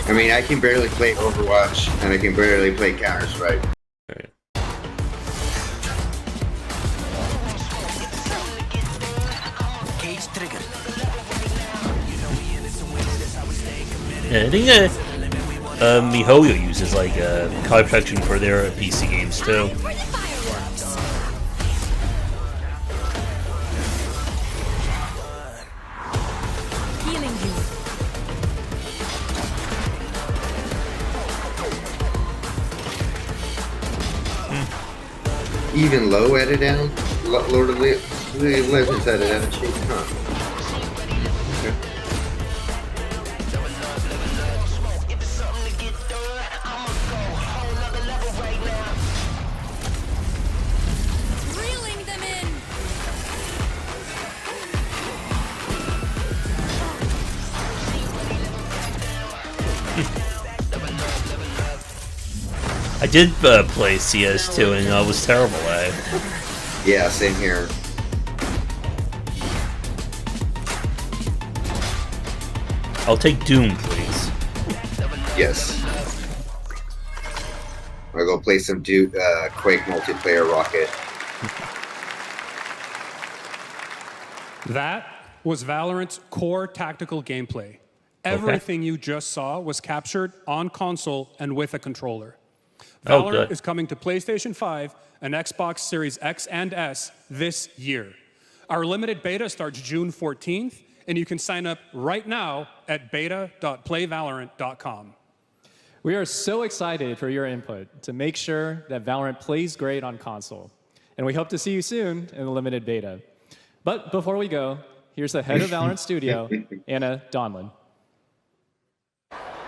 I mean, I can barely play Overwatch, and I can barely play Counter-Strike. Yeah, I think MiHoYo uses like cloud protection for their PC games too. Even low edit down? Lord of the Legends edit down, huh? I did play CS2 and I was terrible at it. Yeah, same here. I'll take Doom, please. Yes. I'll go play some Quake multiplayer Rocket. That was Valorant's core tactical gameplay. Everything you just saw was captured on console and with a controller. Valorant is coming to PlayStation 5 and Xbox Series X and S this year. Our limited beta starts June 14th, and you can sign up right now at beta.playvalorant.com. We are so excited for your input to make sure that Valorant plays great on console. And we hope to see you soon in the limited beta. But before we go, here's the head of Valorant Studio, Anna Donlin.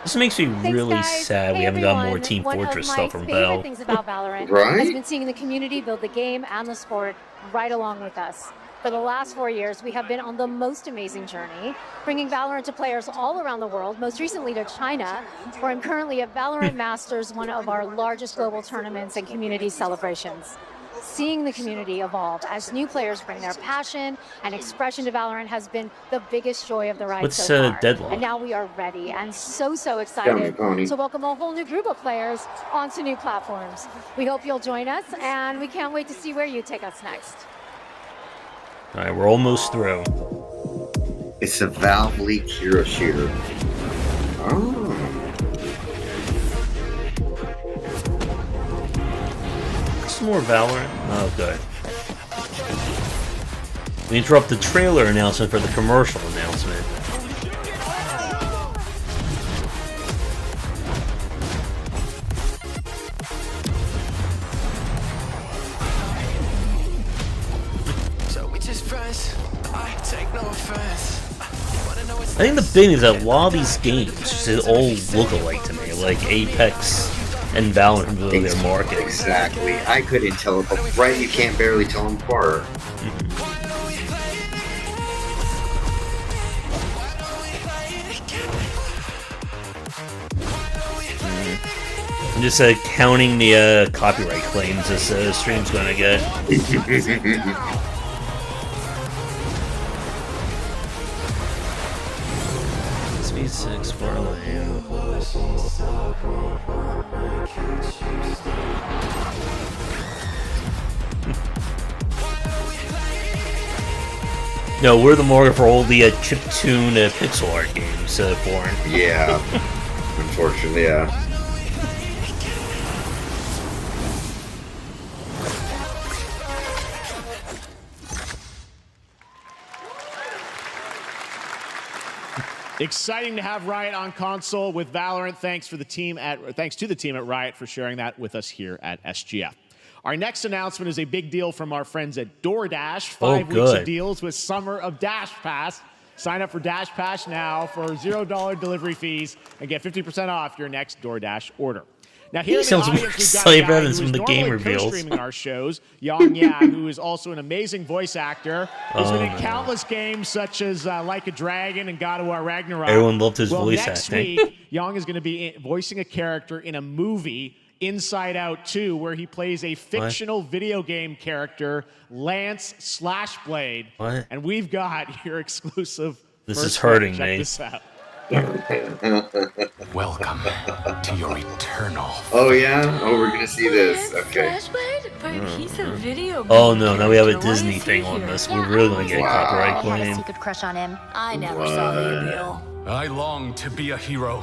This makes me really sad we haven't got more Team Fortress stuff from Valve. Things about Valorant has been seeing the community build the game and the sport right along with us. For the last 4 years, we have been on the most amazing journey, bringing Valorant to players all around the world, most recently to China, where I'm currently at Valorant Masters, one of our largest global tournaments and community celebrations. Seeing the community evolve as new players bring their passion and expression to Valorant has been the biggest joy of the ride so far. Deadlock? And now we are ready and so excited to welcome a whole new group of players onto new platforms. We hope you'll join us, and we can't wait to see where you take us next. All right, we're almost through. It's a Valve leaked hero shooter. Oh. Some more Valorant. Oh, good. We interrupt the trailer announcement for the commercial announcement. I think the thing is that a lot of these games just all look alike to me, like Apex and Valorant really their market. Exactly. I couldn't tell it, but right, you can't barely tell them apart. I'm just counting the copyright claims this stream's gonna get. SV6 for lane. No, we're the market for all the chiptune pixel art games, foreign. Yeah, unfortunately, yeah. Exciting to have Riot on console with Valorant. Thanks to the team at Riot for sharing that with us here at SGF. Our next announcement is a big deal from our friends at DoorDash. 5 weeks of deals with Summer of Dash Pass. Sign up for Dash Pass now for $0 delivery fees and get 50% off your next DoorDash order. Now, here in the audience, we've got a guy who is normally co-streaming our shows, Yang Ya, who is also an amazing voice actor. He's been in countless games such as Like a Dragon and God of War Ragnarok. Everyone loved his voice next acting. week, Yang is going to be voicing a character in a movie, Inside Out 2, where he plays a fictional video game character, Lance Slashblade. What? And we've got your exclusive. This is hurting Check me. this out. Welcome to your eternal. Oh yeah? Oh, we're gonna see this. Okay. Oh no, now we have a Disney thing on this. We're really gonna get a copyright You had a claim. secret crush on him. I never saw the appeal. I long to be a hero,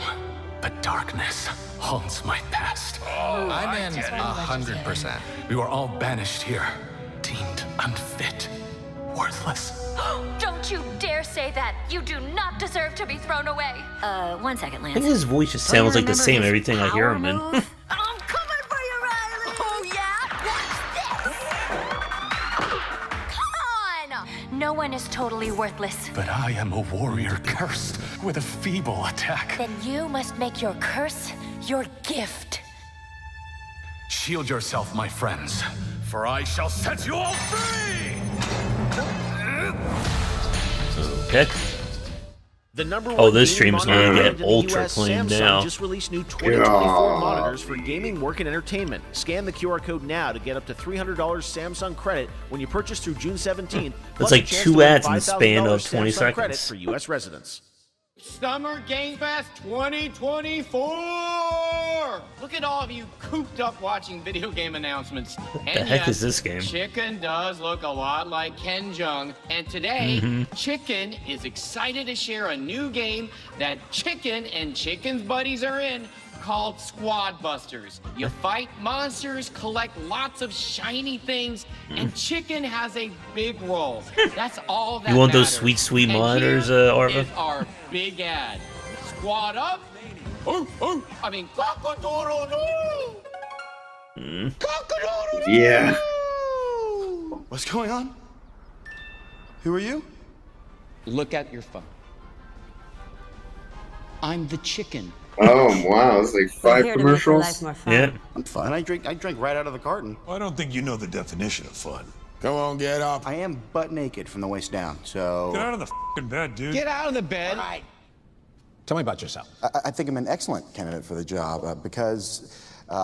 but darkness haunts my past. I'm in 100%. We were all banished here, deemed unfit, worthless. Don't you dare say that. You do not deserve to be thrown away. 1 second, I Lance. think his voice just sounds like the same everything I hear him in. I'm coming for you, Riley. Oh, yeah? Watch this. Come on. No one is totally worthless. But I am a warrior cursed with a feeble attack. Then you must make your curse your gift. Shield yourself, my friends, for I shall set you all free! Okay. The number Oh, one this gaming stream's gonna monitor get brand in the ultra US, clean Samsung now. just released new 2024 God. monitors for gaming, work, and entertainment. Scan the QR code now to get up to $300 Samsung credit when you purchase through June 17th. That's like 2 ads in the span of 20 Samsung credit seconds. for U.S. residents. Summer Game Fest 2024! Look at all of you cooped up watching video game announcements. What the heck is this game? Chicken does look a lot like Ken Jeong. And today, Mhm. Chicken is excited to share a new game that Chicken and Chicken's buddies are in called Squad Busters. You fight monsters, collect lots of shiny things, and Chicken has a big role. That's all that You want those matters. sweet, sweet And monitors, here Arva? is our big ad. Squad up. I mean, cock-a-doodle-doo. Cock-a-doodle-doo. Yeah. What's going on? Who are you? Look at your phone. I'm the chicken. Oh wow, it's like 5 commercials. Yeah. I'm fine. I drink right out of the carton. I don't think you know the definition of fun. Come on, get up. I am butt naked from the waist down, so. Get out of the f***ing bed, dude. Get out of the bed. Tell me about yourself. I think I'm an excellent candidate for the job because. Your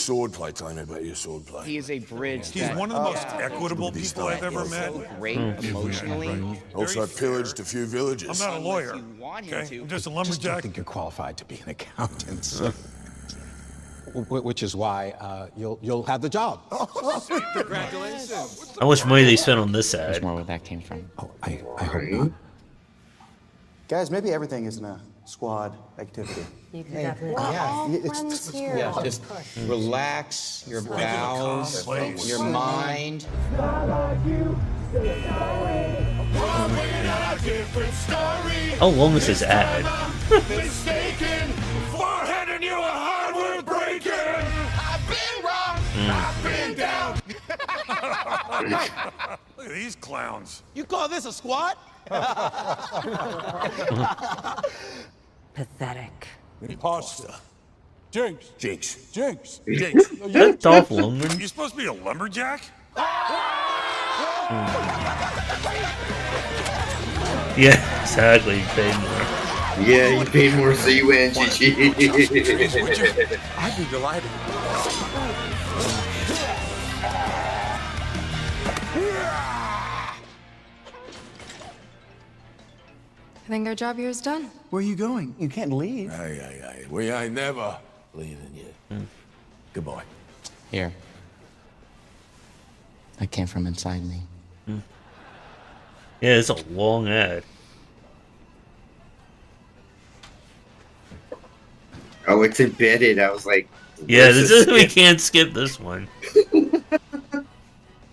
swordplay, tell me about your swordplay. He is a bridge. He's one of the most equitable people I've ever met. Great emotionally. Also, I pillaged a few villages. I'm not a lawyer. Want him Okay, to. I'm just a I lumberjack. think you're qualified to be an accountant, so. Which is why you'll have the job. Congratulations. How much money they spent on this There's ad? more where that came from. Oh, I hope not. Guys, maybe everything isn't a squad activity. You can definitely. Yeah, just relax your bowels, your mind. How long is this ad? Mistaken, foreheading you a hardware breaking. I've been wrong, I've been down. Look at these clowns. You call this a squad? Pathetic. Pasta. Jinx. Jinx. Jinx. Is that Dolph Lundgren? You supposed to be a lumberjack? Yeah, exactly. You paid more. Yeah, you paid more, so you win, GG. I'd be delighted. I think our job here is done. Where are you going? You can't leave. Aye. We ain't never leaving you. Good boy. Here. That came from inside me. Yeah, it's a long ad. Oh, it's embedded. I was like, Yeah, where's this the is, we skip? can't skip this one.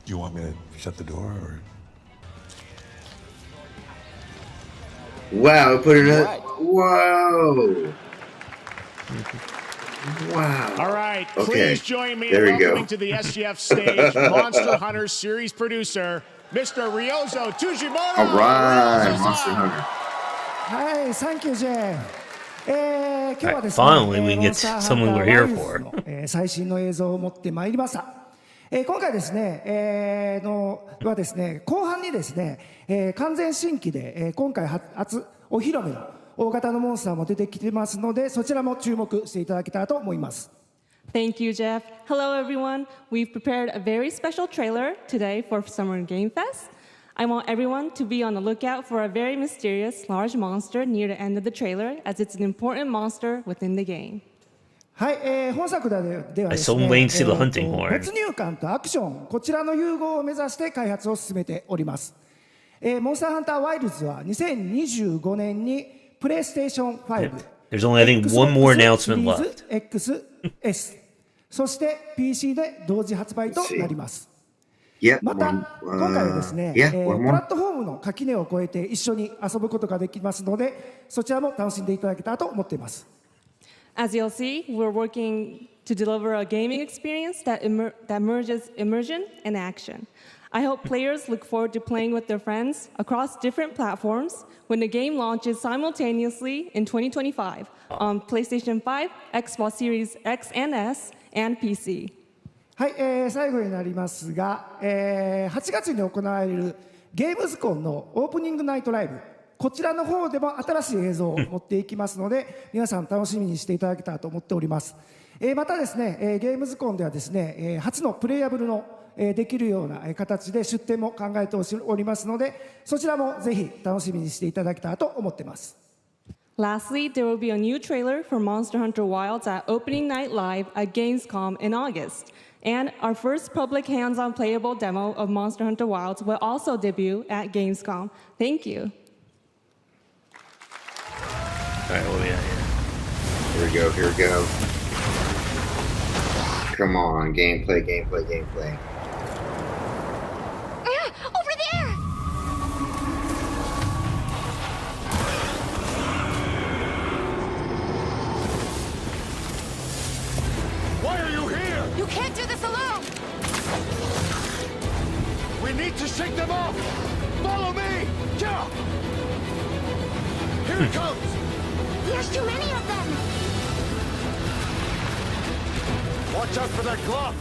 You want me to shut the door or? Wow, put another. Whoa. Wow. All right, Okay. please join me There in we go. welcoming to the SGF stage Monster Hunter series producer, Mr. Ryozo Tujimoto. All right, Ryozo-san. Monster Hunter. はい、サンキュージェーン。今日はですね、 Finally, we モン get スターハンタ someone ー we're ワ here イルズ for. の、最新の映像を持ってまいりました。今回ですね、はですね、後半にですね、完全新規で、今回初お披露目の大型のモンスターも出てきてますので、そちらも注目していただけたらと思います。Thank you, Jeff. Hello, everyone. We've prepared a very special trailer today for Summer Game Fest. I want everyone to be on the lookout for a very mysterious large monster near the end of the trailer, as it's an important monster within the game. はい、本作ではですね、 I saw Wayne see the hunting horn. 没入感とアクション、こちらの融合を目指して開発を進めております。モンスターハンターワイルズは2025年にプレイステーション5、There's only, I think, one more announcement left. XS、そして PC で同時発売となります。また、今回はですね、プラットフォームの垣根を越えて一緒に遊ぶことができますので、そちらも楽しんでいただけたらと思っています。As you'll see, we're working to deliver a gaming experience that merges immersion and action. I hope players look forward to playing with their friends across different platforms when the game launches simultaneously in 2025 on PlayStation 5, Xbox Series X and S, and PC. はい、最後になりますが、8月に行われるゲームズコンのオープニングナイトライブ、こちらの方でも新しい映像を持っていきますので、皆さん楽しみにしていただけたらと思っております。またですね、ゲームズコンではですね、初のプレイヤブルのできるような形で出展も考えておりますので、そちらもぜひ楽しみにしていただけたらと思っています。Lastly, there will be a new trailer for Monster Hunter Wilds at Opening Night Live at Gamescom in August. And our first public hands-on playable demo of Monster Hunter Wilds will also debut at Gamescom. Thank you. All right, what do we got here? Here we go, here we go. Come on, gameplay, gameplay, gameplay. Over there! Why are you here? You can't do this alone! We need to shake them off! Follow me! Yeah! Here it comes! There's too many of them! Watch out for that glove!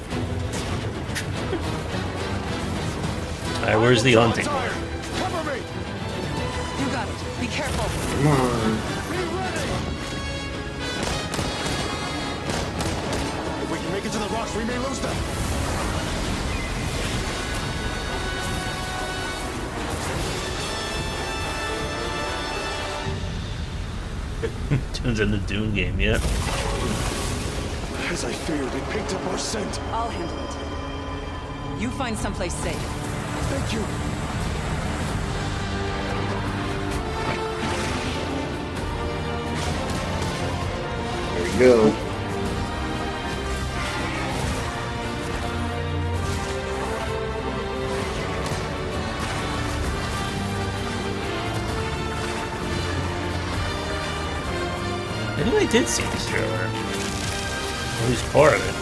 Alright, where's the hunting? Cover me! You got it. Be careful. Come on. If we can make it to the rocks, we may lose them. Turns into Dune game, yeah. As I feared, it picked up our scent. I'll handle it. You find someplace safe. Thank you. There we go. I think I did see this trailer. At least part of it.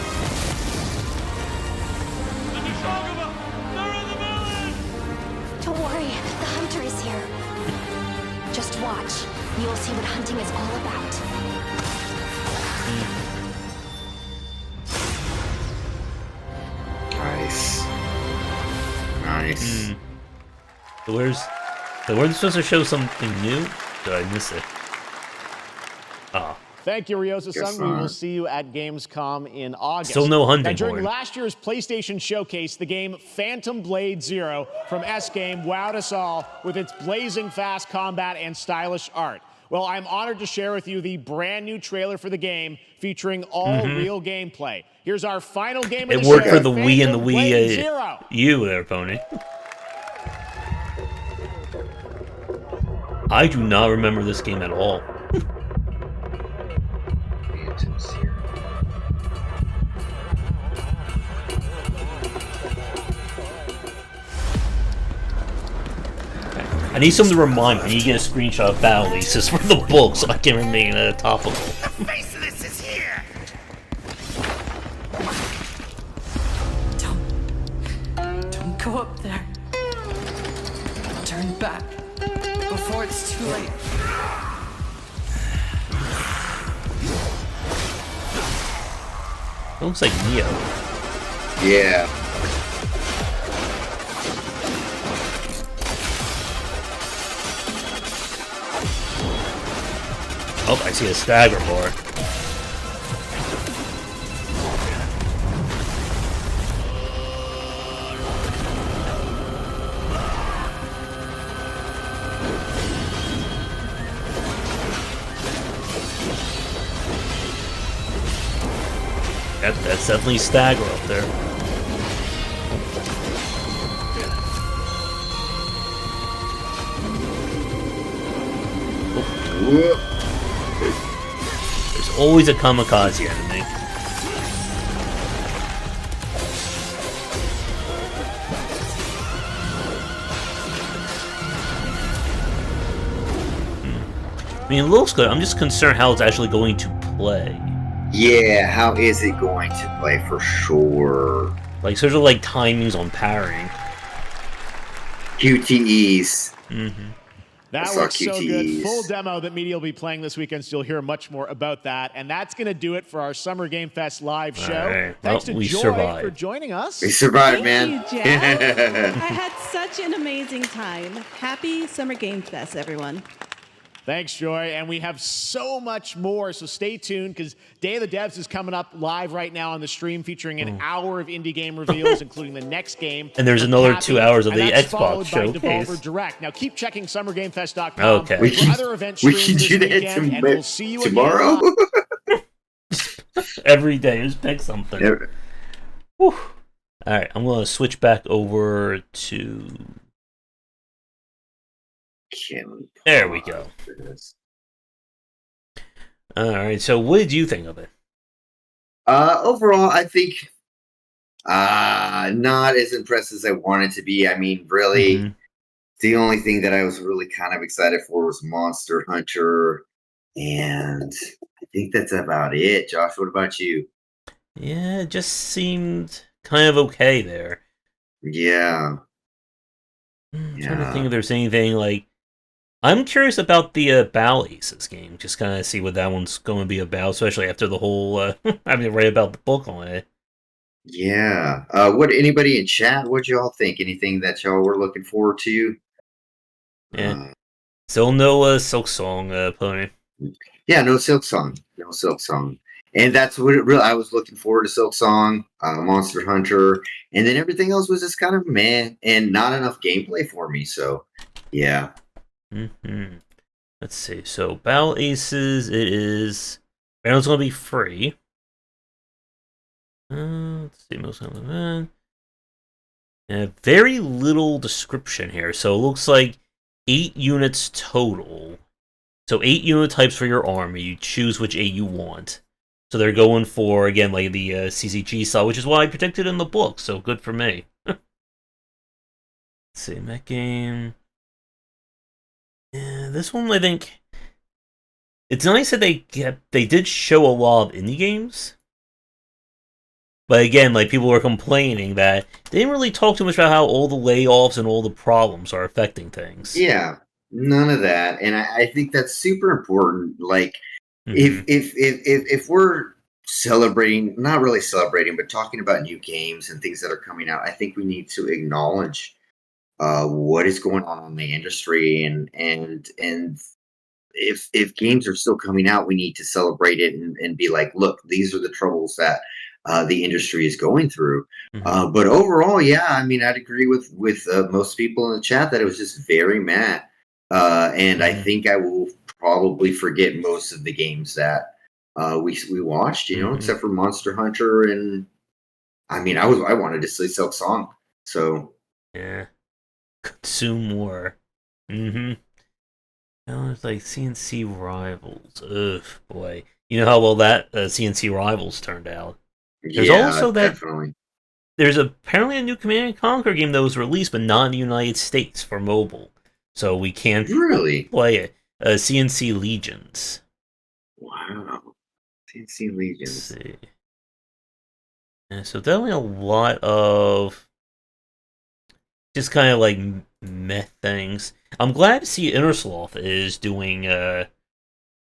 Don't worry, the hunter is here. Just watch. You'll see what hunting is all about. Nice. Nice. So were they supposed to show something new? Did I miss it? Ah. Thank you, Ryozo-san. We will see you at Gamescom in August. Still no hunting Now, during horn. last year's PlayStation Showcase, the game Phantom Blade Zero from S-Game wowed us all with its blazing fast combat and stylish art. Well, I'm honored to share with you the brand new trailer for the game featuring all real gameplay. Here's our final game of It the worked show, for the Wii and the Phantom Blade Wii Zero. U there, Pony. I do not remember this game at all. I need something to remind me. I need to get a screenshot of battle leases for the book so I can remain topical. The face of this is here! Go up there. Turn back before it's too late. It looks like Neo. Yeah. Oh, I see a stagger bar. That's definitely stagger up there. There's always a kamikaze enemy. I mean, it looks good. I'm just concerned how it's actually going to play. Yeah, how is it going to play for sure? Like, sort of like timings on parrying. QTEs. Mm-hmm. That saw looks so good. QTEs. Full demo that media will be playing this weekend, so you'll hear much more about that. And that's going to do it for our Summer Game Fest live show. Right. Thanks Well, to we Joy survived. for joining us. We survived, Thank man. you, Jeff. I had such an amazing time. Happy Summer Game Fest, everyone. Thanks, Joy. And we have so much more, so stay tuned because Day of the Devs is coming up live right now on the stream featuring an hour of indie game reveals, including the next game. And there's from another Cappy, 2 hours of and the that's Xbox followed by showcase. Devolver Direct. Now keep checking summergamefest.com Okay. We for can- other event we streams can this do that weekend, and we'll see you tomorrow. again. Every day, just pick something. Every- Whew. Alright, I'm going to switch back over to... There we go. Alright, so what did you think of it? Overall, I think not as impressed as I wanted to be. I mean, really, Mm-hmm. the only thing that I was really kind of excited for was Monster Hunter, and I think that's about it. Josh, what about you? Yeah, it just seemed kind of okay there. Yeah. I'm trying to think if there's anything like... I'm curious about the Battle Aces game. Just kind of see what that one's going to be about, especially after the whole... I mean, write about the book on it. Yeah. What anybody in chat? What y'all think? Anything that y'all were looking forward to? Yeah. Still no Silk Song, Pony. Yeah, no Silk Song. No Silk Song. And that's what it really... I was looking forward to Silk Song, Monster Hunter, and then everything else was just kind of meh and not enough gameplay for me. So, yeah. Mm-hmm. Let's see. So, Battle Aces, it is... It's going to be free. Let's see. Most of them. Very little description here. So, it looks like 8 units total. So, 8 unit types for your army. You choose which 8 you want. So, they're going for, again, like the CCG style, which is what I predicted in the book. So, good for me. Let's see. Mech game. Yeah, this one I think it's nice that they did show a lot of indie games, but again, like people were complaining that they didn't really talk too much about how all the layoffs and all the problems are affecting things. Yeah, none of that, and I think that's super important. Like, if we're celebrating, not really celebrating, but talking about new games and things that are coming out, I think we need to acknowledge what is going on in the industry, and if games are still coming out, we need to celebrate it and be like, look, these are the troubles that the industry is going through. But overall, yeah, I mean, I'd agree with most people in the chat that it was just very meh. And I think I will probably forget most of the games that we watched, except for Monster Hunter, and I mean, I wanted to see Silk Song, so yeah. Consume more. Now it's like CNC Rivals. Ugh, boy. You know how well that CNC Rivals turned out. There's also that. Definitely. There's apparently a new Command & Conquer game that was released, but not in the United States for mobile, so we can't play it. CNC Legions. Wow. CNC Legions. Let's see. Yeah, so definitely a lot of just kind of like meh things. I'm glad to see Innersloth is doing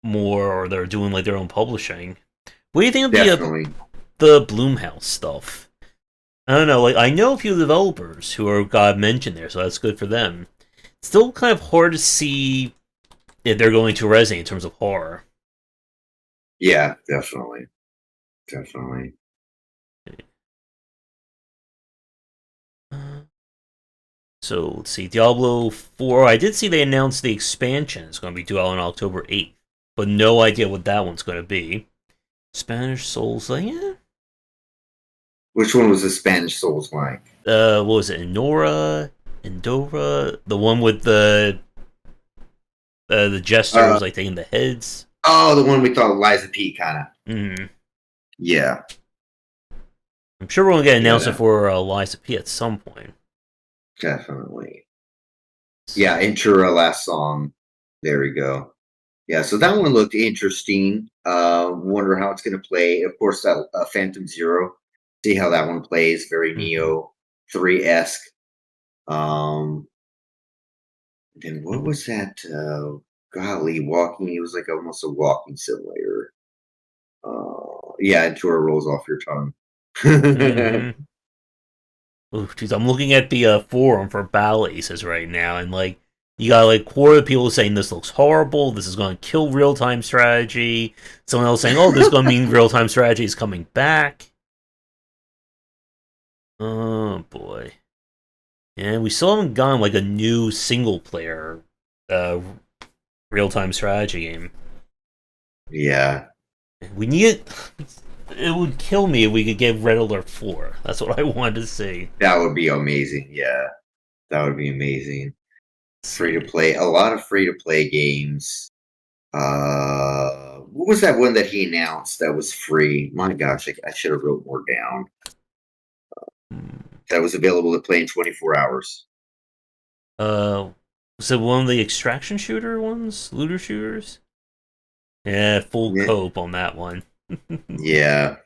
more, or they're doing like their own publishing. What do you think of the Bloomhouse stuff? I don't know. Like, I know a few developers who are got mentioned there, so that's good for them. It's still kind of hard to see if they're going to resonate in terms of horror. Yeah, definitely. So, let's see. Diablo 4. I did see they announced the expansion. It's going to be due out on October 8th. But no idea what that one's going to be. Spanish Souls, yeah. Which one was the Spanish Souls like? What was it? Endora? The one with the jesters, like taking the heads? Oh, the one we thought Liza P. kind of. Mm-hmm. Yeah. I'm sure we're going to get an announcement for Liza P. at some point. Definitely. Yeah, Intura last song. There we go. Yeah, so that one looked interesting. Wonder how it's going to play. Of course, that Phantom Zero. See how that one plays. Very Neo 3-esque. Then what was that? Golly, walking. It was like almost a walking simulator. Yeah, Intura rolls off your tongue. Mm-hmm. Ooh, geez, I'm looking at the forum for Ballaises right now, and like you got like quarter of people saying this looks horrible, this is going to kill real-time strategy. Someone else saying, "Oh, this is going to mean real-time strategy is coming back." Oh boy, and we still haven't gotten like a new single-player real-time strategy game. Yeah, we need it. It would kill me if we could get Red Alert 4. That's what I wanted to see. That would be amazing. Yeah, that would be amazing. Free to play. A lot of free to play games. What was that one that he announced that was free? My gosh, I should have wrote more down. That was available to play in 24 hours. Was it one of the extraction shooter ones? Looter shooters? Yeah, full cope on that one. Yeah.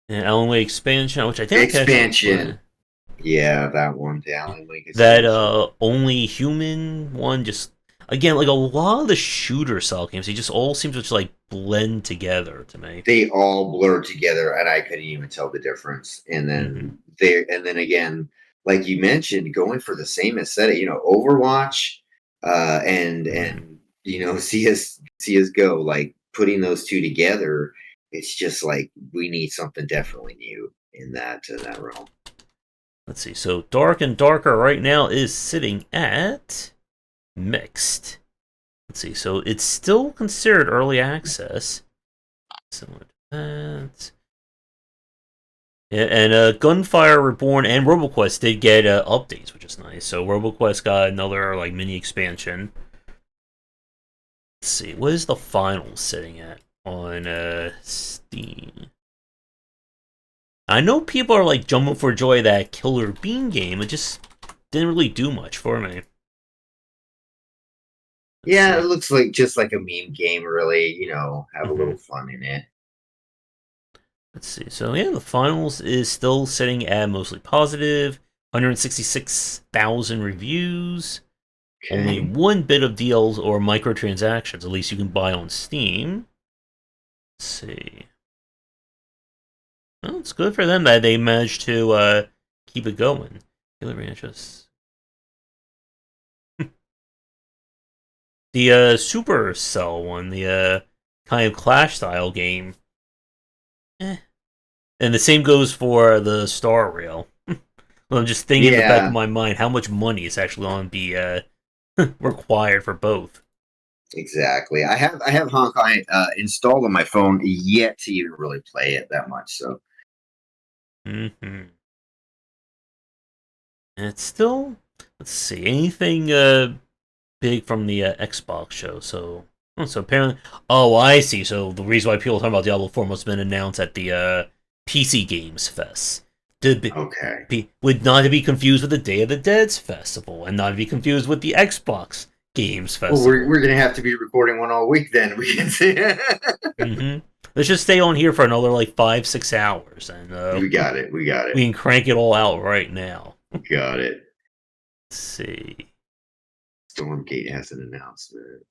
And Alan Wake expansion, which I think expansion. Yeah, that one. The Alan Wake expansion. That only human one, just again, like a lot of the shooter style games, they just all seem to just like blend together to me. They all blur together, and I couldn't even tell the difference. And then then again, like you mentioned, going for the same aesthetic, Overwatch, and CSGO, like putting those two together, it's just like we need something definitely new in that realm. Let's see. So Dark and Darker right now is sitting at mixed. Let's see. So it's still considered early access. Similar to that. Yeah, and Gunfire Reborn and RoboQuest did get updates, which is nice. So RoboQuest got another like mini expansion. Let's see, what is the final sitting at on Steam? I know people are like jumping for joy that Killer Bean game. It just didn't really do much for me. Yeah, it looks like just like a meme game, really. Have a little fun in it. Let's see. So yeah, the finals is still sitting at mostly positive. 166,000 reviews. Okay. Only one bit of deals or microtransactions, at least you can buy on Steam. Let's see. Well, it's good for them that they managed to keep it going. Killer Ranchos. The Supercell one, the kind of Clash style game. And the same goes for the Star Rail. Well, I'm just thinking in the back of my mind how much money is actually going to be required for both. Exactly. I have Honkai installed on my phone, yet to even really play it that much. So. And it's still, let's see, anything big from the Xbox show. So apparently, I see. So the reason why people are talking about Diablo 4 must have been announced at the PC Games Fest. Would not to be confused with the Day of the Dead's festival, and not to be confused with the Xbox Games Festival. Well, we're gonna have to be recording one all week then. We can see. let's just stay on here for another like 5-6 hours, and we got it. We can crank it all out right now. Got it. Let's see. Stormgate has an announcement.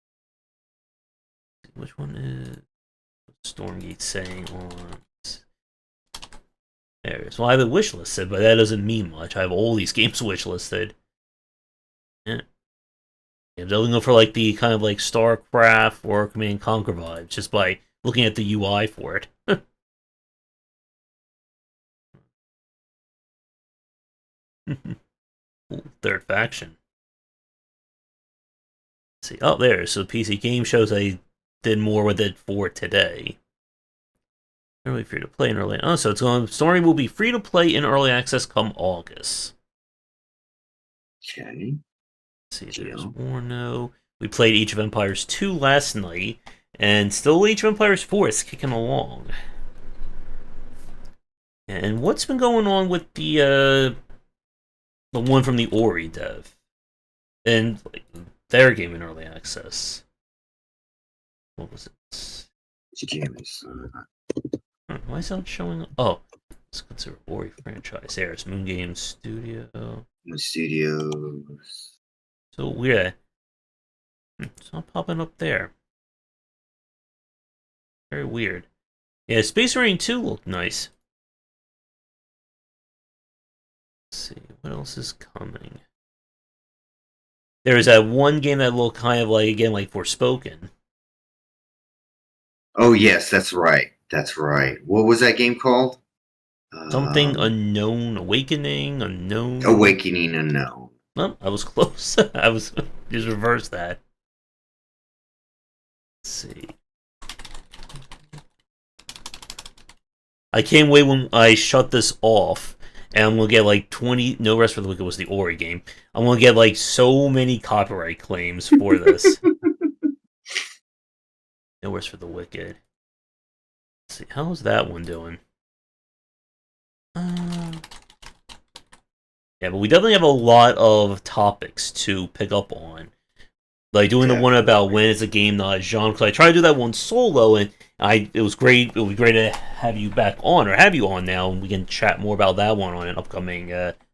Which one is Stormgate saying on? There it is. Well, I have it wishlisted, but that doesn't mean much. I have all these games wishlisted. Yeah. I'm going for like the kind of like StarCraft or Command and Conquer vibes just by looking at the UI for it. Ooh, third faction. Let's see. Oh, there. So PC Game shows I did more with it for today. Early free to play in early. Oh, so it's going. Story will be free to play in early access come August. Okay. Let's see, there's Warno. We played Age of Empires 2 last night, and still Age of Empires 4 is kicking along. And what's been going on with the one from the Ori dev? And like, their game in early access. What was it? Which game is... Why is that showing up? Oh, let's consider Ori franchise. There's Moon Game Studio. Moon Studios. So weird. It's not popping up there. Very weird. Yeah, Space Marine 2 looked nice. Let's see, what else is coming? There's that one game that looked kind of like, again, like Forspoken. Oh, yes, that's right. That's right. What was that game called? Something Unknown, Awakening, Unknown. Awakening Unknown. Well, I was close. I was just reverse that. Let's see. I can't wait when I shut this off, and I'm gonna get like 20. No Rest for the Wicked was the Ori game. I'm gonna get like so many copyright claims for this. No Rest for the Wicked. Let's see, how's that one doing? Yeah, but we definitely have a lot of topics to pick up on. Like doing the one about when is a game not a genre. Because I tried to do that one solo, and it was great. It would be great to have you back on, or have you on now, and we can chat more about that one on an upcoming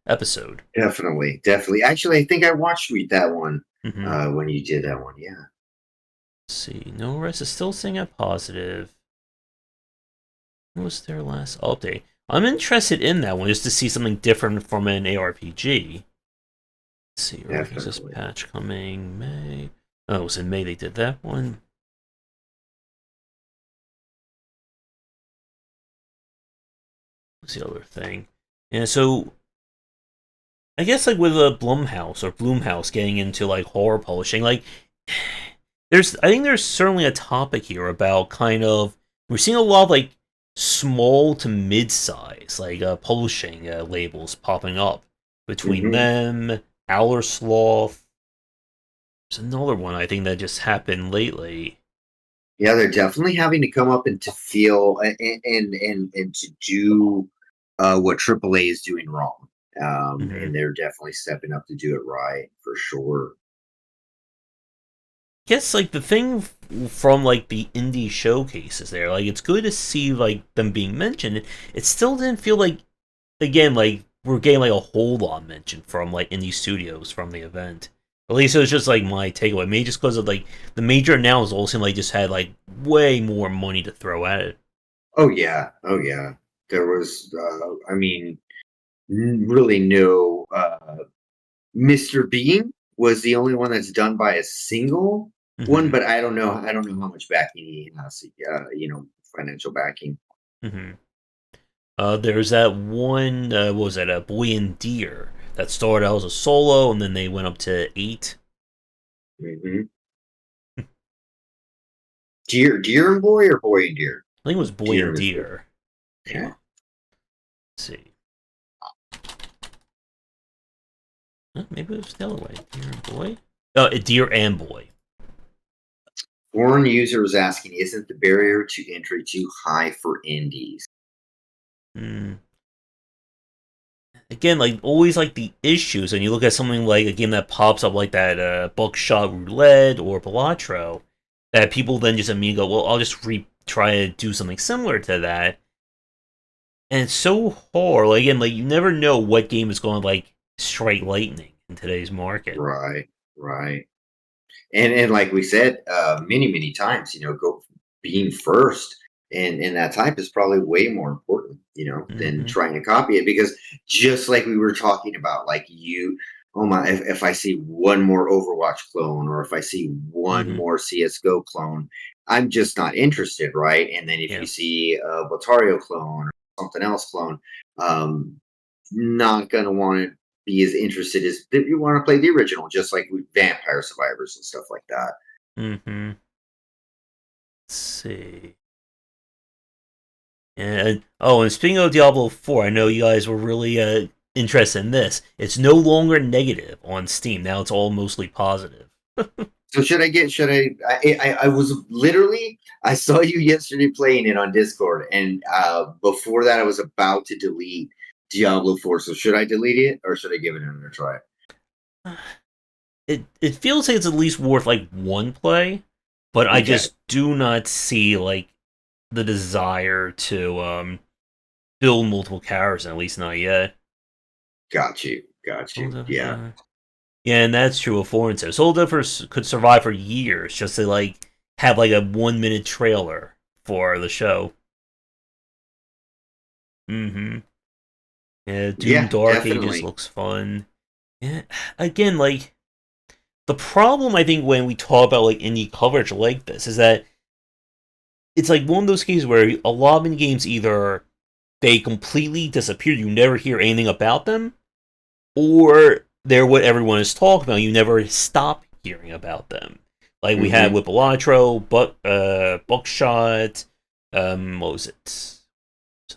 episode. Definitely. Actually, I think I watched that one when you did that one. Yeah. Let's see, No Rest is still saying a positive. What was their last update? I'm interested in that one just to see something different from an ARPG. Let's see, where is this patch coming? May. Oh, it was in May they did that one. What's the other thing? Yeah, so I guess like with Blumhouse getting into like horror publishing, like I think there's certainly a topic here about kind of we're seeing a lot of like small to mid-size like publishing labels popping up between them, Owler Sloth. There's another one I think that just happened lately. Yeah, they're definitely having to come up and to feel and to do what AAA is doing wrong, and they're definitely stepping up to do it right for sure. I guess like the thing from like the indie showcases there, like it's good to see like them being mentioned. It still didn't feel like, again, like we're getting like a whole lot mentioned from like indie studios from the event. At least it was just like my takeaway. Maybe just because of like the major announcements all seemed like just had like way more money to throw at it. Oh yeah. There was, I mean, really no. Mr. Bean was the only one that's done by a single one, but I don't know how much backing he has. Financial backing. There's that one. What was that? A Boy and Deer that started out as a solo, and then they went up to 8. Deer and Boy, or Boy and Deer? I think it was Boy and Deer. Okay. Let's see. Maybe it was the other way. Deer and Boy. Deer and Boy. Foreign user was asking, isn't the barrier to entry too high for indies? Again, like always, like the issues, and you look at something like a game that pops up like that, Buckshot Roulette or Balatro, that people then just immediately go, well, I'll just try to do something similar to that. And it's so hard. Like, again, like you never know what game is going to like strike lightning in today's market. Right. And like we said many times, being first and that type is probably way more important, than trying to copy it, because just like we were talking about, like if I see one more Overwatch clone, or if I see one more CSGO clone, I'm just not interested, right? And then if you see a Botario clone or something else clone, not gonna want to be as interested as if you want to play the original, just like with Vampire Survivors and stuff like that. Let's see. And speaking of Diablo 4, I know you guys were really interested in this. It's no longer negative on Steam. Now it's all mostly positive. So I was literally, I saw you yesterday playing it on Discord, and before that I was about to delete Diablo 4. So should I delete it, or should I give it another try? It feels like it's at least worth like one play, but I just do not see like the desire to build multiple characters, at least not yet. Got you. Yeah. Yeah, and that's true of 4 and 6. Soul Divers could survive for years just to like have like a 1-minute trailer for the show. Yeah, Doom Dark Ages looks fun. Yeah, again, like the problem I think when we talk about like indie coverage like this is that it's like one of those cases where a lot of indie games either they completely disappear, you never hear anything about them, or they're what everyone is talking about, you never stop hearing about them. Like we had with Balatro, Buckshot, what was it? It's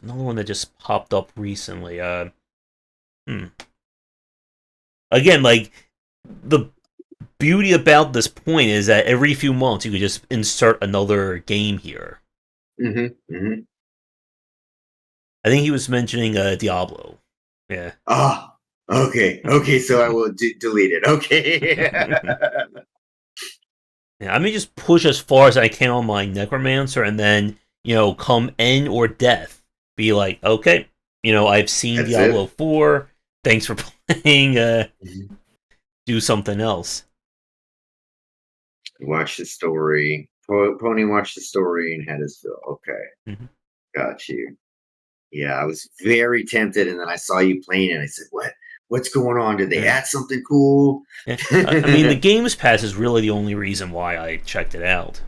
another one that just popped up recently. Again, like the beauty about this point is that every few months you could just insert another game here. I think he was mentioning Diablo. Yeah. Okay, so I will delete it. Okay. Yeah, I may just push as far as I can on my Necromancer, and then, come end or death, be like, okay, I've seen That's Diablo 4, thanks for playing, do something else. Watch the story. Pony watched the story and had his fill. Okay. Got you. Yeah, I was very tempted, and then I saw you playing it, and I said, What's going on? Did they add something cool? Yeah. I mean, the Games Pass is really the only reason why I checked it out.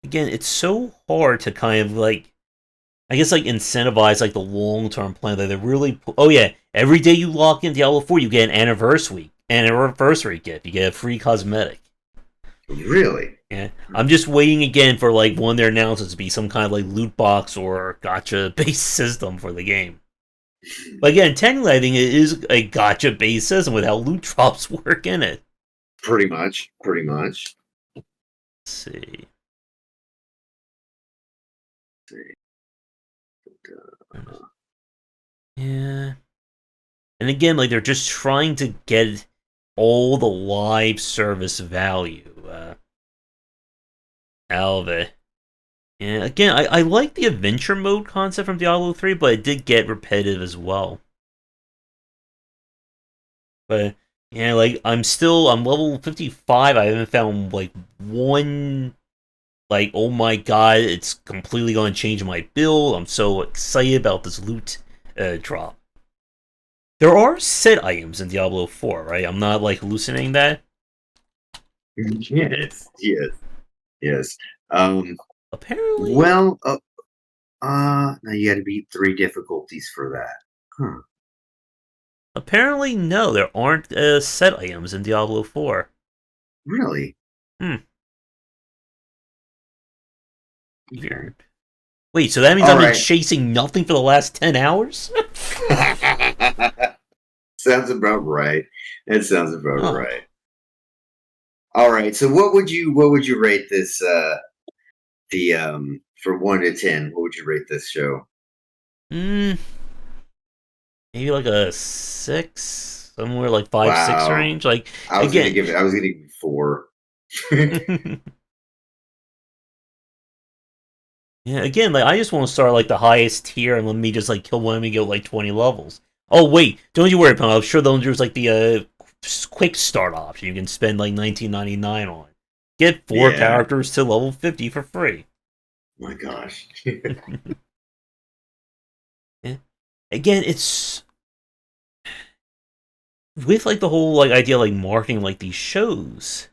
Again, it's so hard to kind of like, I guess like incentivize like the long-term plan that they really. Every day you lock in Diablo 4, you get an anniversary gift. You get a free cosmetic. Really? Yeah. I'm just waiting again for like one of their announcements to be some kind of like loot box or gacha-based system for the game. But again, technically, I think it is a gacha-based system with how loot drops work in it. Pretty much. Let's see. Yeah. And again, like they're just trying to get all the live service value out of it. And again, I like the adventure mode concept from Diablo 3, but it did get repetitive as well. But yeah, like I'm level 55. I haven't found like one like, oh my god, it's completely going to change my build. I'm so excited about this loot drop. There are set items in Diablo 4, right? I'm not like hallucinating that. Yes. Apparently. Well, now you got to beat 3 difficulties for that. Apparently, no, there aren't set items in Diablo 4. Really? Weird. Wait, so that means I've been chasing nothing for the last 10 hours? Sounds about right. It sounds about right. All right. So what would you rate this from 1 to 10, what would you rate this show? Maybe like a 6, somewhere like 5, 6 range. Like I was gonna give it 4. Yeah, again, like I just want to start like the highest tier and let me just like kill one and get like 20 levels. Oh wait, don't you worry, pal. I'm sure there's like the quick start option you can spend like 19.99 on. Get 4 characters to level 50 for free. My gosh. Yeah. Again, it's with like the whole like idea like marketing like these shows.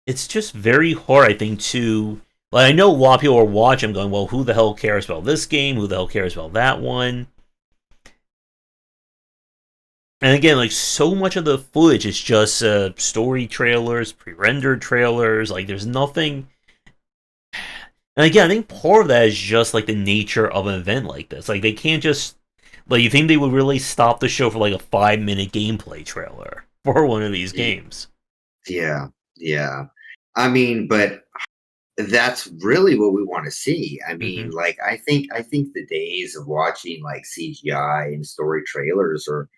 It's just very hard, I think, to like I know a lot of people are watching going, well, who the hell cares about this game? Who the hell cares about that one? And again, like so much of the footage is just story trailers, pre-rendered trailers. Like there's nothing. And again, I think part of that is just like the nature of an event like this. Like they can't just like you think they would really stop the show for like a 5-minute gameplay trailer for one of these games. Yeah. I mean, but that's really what we want to see. I mean, like I think the days of watching like CGI and story trailers are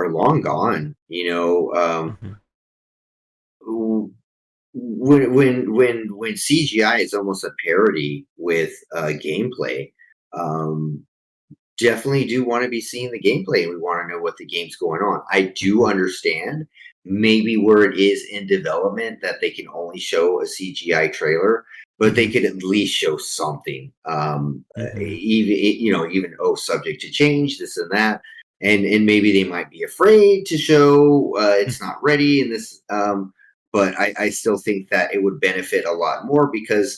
long gone. You know, when CGI is almost a parody with gameplay, definitely do want to be seeing the gameplay, and we want to know what the game's going on. I do understand maybe where it is in development that they can only show a CGI trailer, but they could at least show something. Even subject to change, this and that. And maybe they might be afraid to show it's not ready in this. But I still think that it would benefit a lot more, because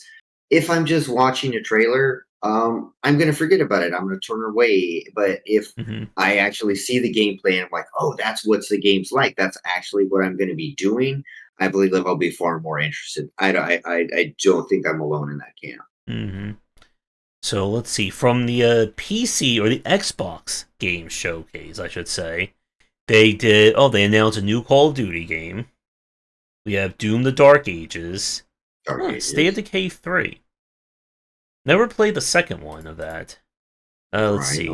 if I'm just watching a trailer, I'm going to forget about it. I'm going to turn away. But if I actually see the gameplay and I'm like, oh, that's what the game's like, that's actually what I'm going to be doing, I believe that I'll be far more interested. I don't think I'm alone in that camp. So let's see. From the PC or the Xbox game showcase, I should say, they announced a new Call of Duty game. We have Doom: The Dark Ages. State of Decay 3. Never played the second one of that. Let's see.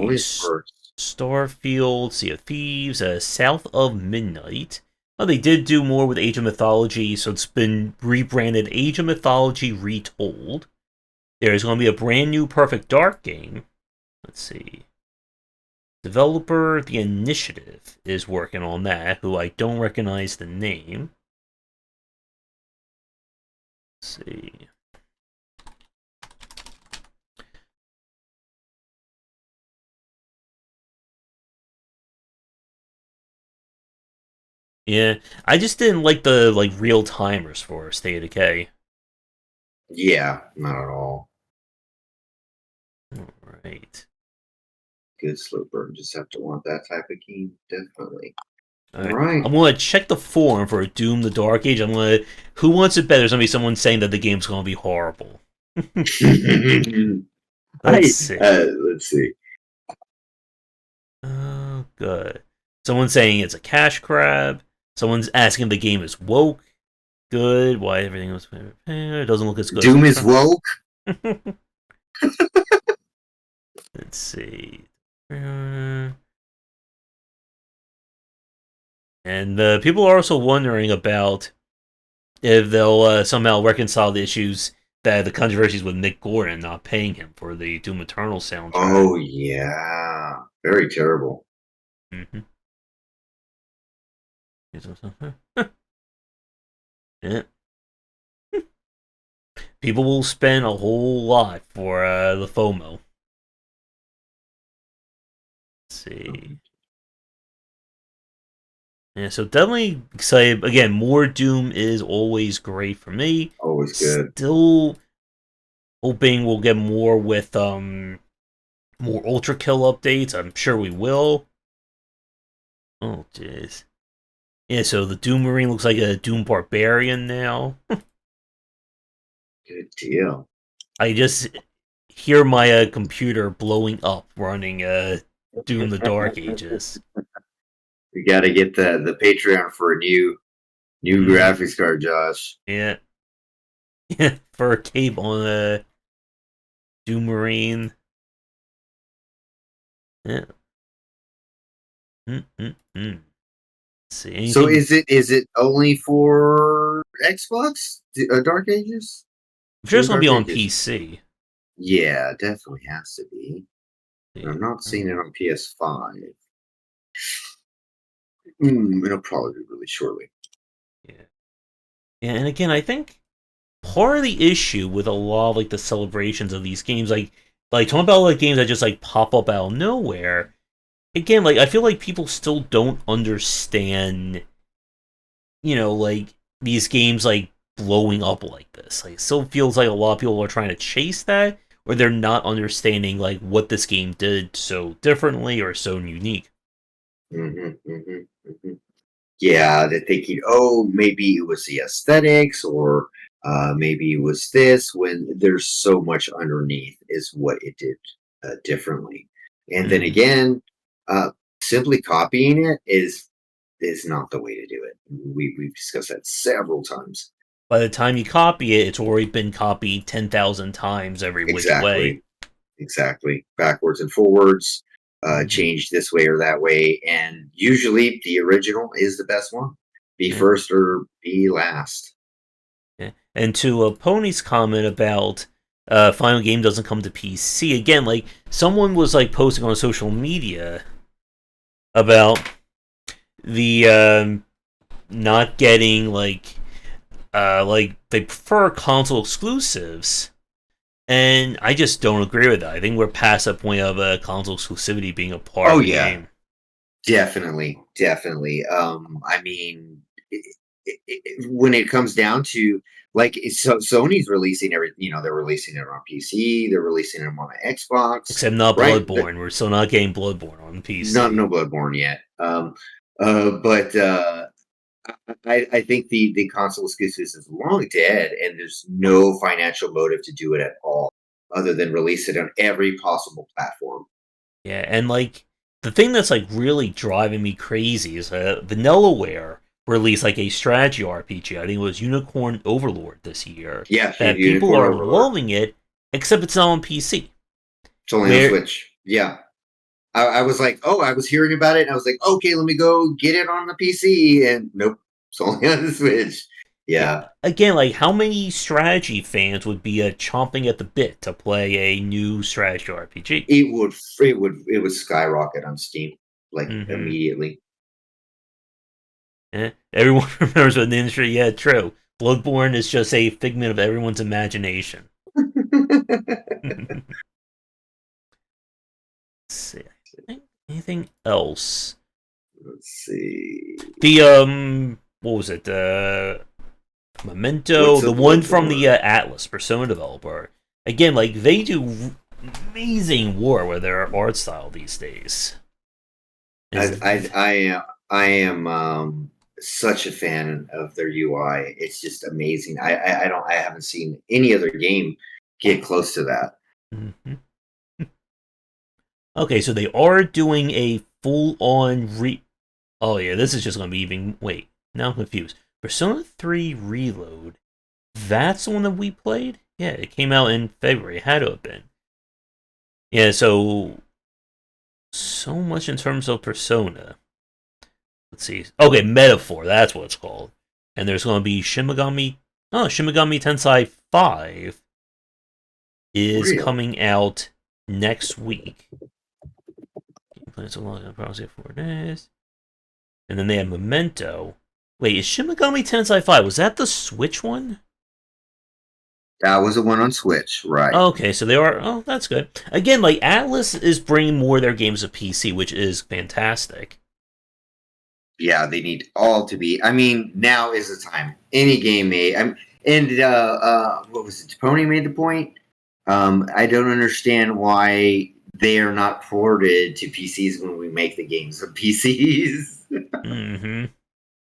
Starfield, Sea of Thieves, South of Midnight. Oh, they did do more with Age of Mythology, so it's been rebranded Age of Mythology Retold. There's going to be a brand new Perfect Dark game. Let's see. Developer The Initiative is working on that, who I don't recognize the name. Let's see. Yeah, I just didn't like the real timers for State of Decay. Yeah, not at all. Alright. Good slow burn. Just have to want that type of game, definitely. Alright. I'm gonna check the forum for Doom: The Dark Age. Who wants it better? There's gonna be someone saying that the game's gonna be horrible. Let's see. Let's see. Oh, good. Someone's saying it's a cash grab. Someone's asking if the game is woke. Good. Why everything was... It doesn't look as good. Doom is woke? Let's see. And people are also wondering about if they'll somehow reconcile the issues that the controversies with Nick Gordon not paying him for the Doom Eternal soundtrack. Oh, yeah. Very terrible. Yeah. People will spend a whole lot for the FOMO. Let's see. Yeah, so definitely excited. Again, more Doom is always great for me. Always good. Still hoping we'll get more with more Ultra Kill updates. I'm sure we will. Oh, jeez. Yeah, so the Doom Marine looks like a Doom Barbarian now. Good deal. I just hear my computer blowing up running Doom: The Dark Ages. We got to get the Patreon for a new graphics card, Josh. Yeah. Yeah, for a cape on Doom Marine. Yeah. See, anything... So is it only for Xbox? Dark Ages? I'm sure it's gonna be on PC. Yeah, definitely has to be. I'm not seeing it on PS5. It'll probably be really shortly. Yeah, and again, I think part of the issue with a lot of like the celebrations of these games, like talking about like games that just like pop up out of nowhere. Again, like I feel like people still don't understand, like these games like blowing up like this. Like, it still feels like a lot of people are trying to chase that, or they're not understanding like what this game did so differently or so unique. Yeah, they're thinking, oh, maybe it was the aesthetics, or maybe it was this. When there's so much underneath, is what it did differently. And then again, simply copying it is not the way to do it. We've discussed that several times. By the time you copy it, it's already been copied 10,000 times every which way. Exactly. Backwards and forwards, change this way or that way. And usually the original is the best one. Be first or be last. Yeah. And to Pony's comment about final game doesn't come to PC, again, like someone was like posting on social media about the not getting like they prefer console exclusives, and I just don't agree with that. I think we're past that point of console exclusivity being a part of the game. Definitely. I mean, when it comes down to like, so Sony's releasing everything. They're releasing it on PC. They're releasing them on Xbox. Except not Bloodborne. We're still not getting Bloodborne on PC. No Bloodborne yet. But I think the console exclusives is long dead, and there's no financial motive to do it at all, other than release it on every possible platform. Yeah, and like the thing that's like really driving me crazy is Vanillaware released like a strategy RPG. I think it was Unicorn Overlord this year. Yeah, that people Unicorn are Overlord. loving it, except it's not on PC. It's only on Switch. Yeah. I was like, I was hearing about it, and I was like, okay, let me go get it on the PC, and nope, it's only on the Switch. Yeah. Again, like how many strategy fans would be chomping at the bit to play a new strategy RPG? It would skyrocket on Steam like immediately. Everyone remembers in the industry. Yeah, true. Bloodborne is just a figment of everyone's imagination. Let's see. Anything else? Let's see. The what was it? Memento, the one from the Atlas Persona developer. Again, like they do amazing work with their art style these days. I am such a fan of their UI. It's just amazing. I haven't seen any other game get close to that. Okay, so they are doing a full-on Oh yeah, this is just gonna be even. Wait, now I'm confused. Persona 3 Reload. That's the one that we played? Yeah, it came out in February. It had to have been. Yeah, so much in terms of Persona. Let's see. Okay, Metaphor, that's what it's called. And there's going to be Shimigami Tensei 5 is coming out next week. Plans to log in browser 4 days. And then they have Memento. Wait, is Shimigami Tensei 5, was that the Switch one? That was the one on Switch, right. Okay, so they are... Oh, that's good. Again, like, Atlas is bringing more of their games to PC, which is fantastic. Yeah, they need all to be... I mean, now is the time. Any game made... what was it? Pony made the point? I don't understand why they are not ported to PCs when we make the games on PCs.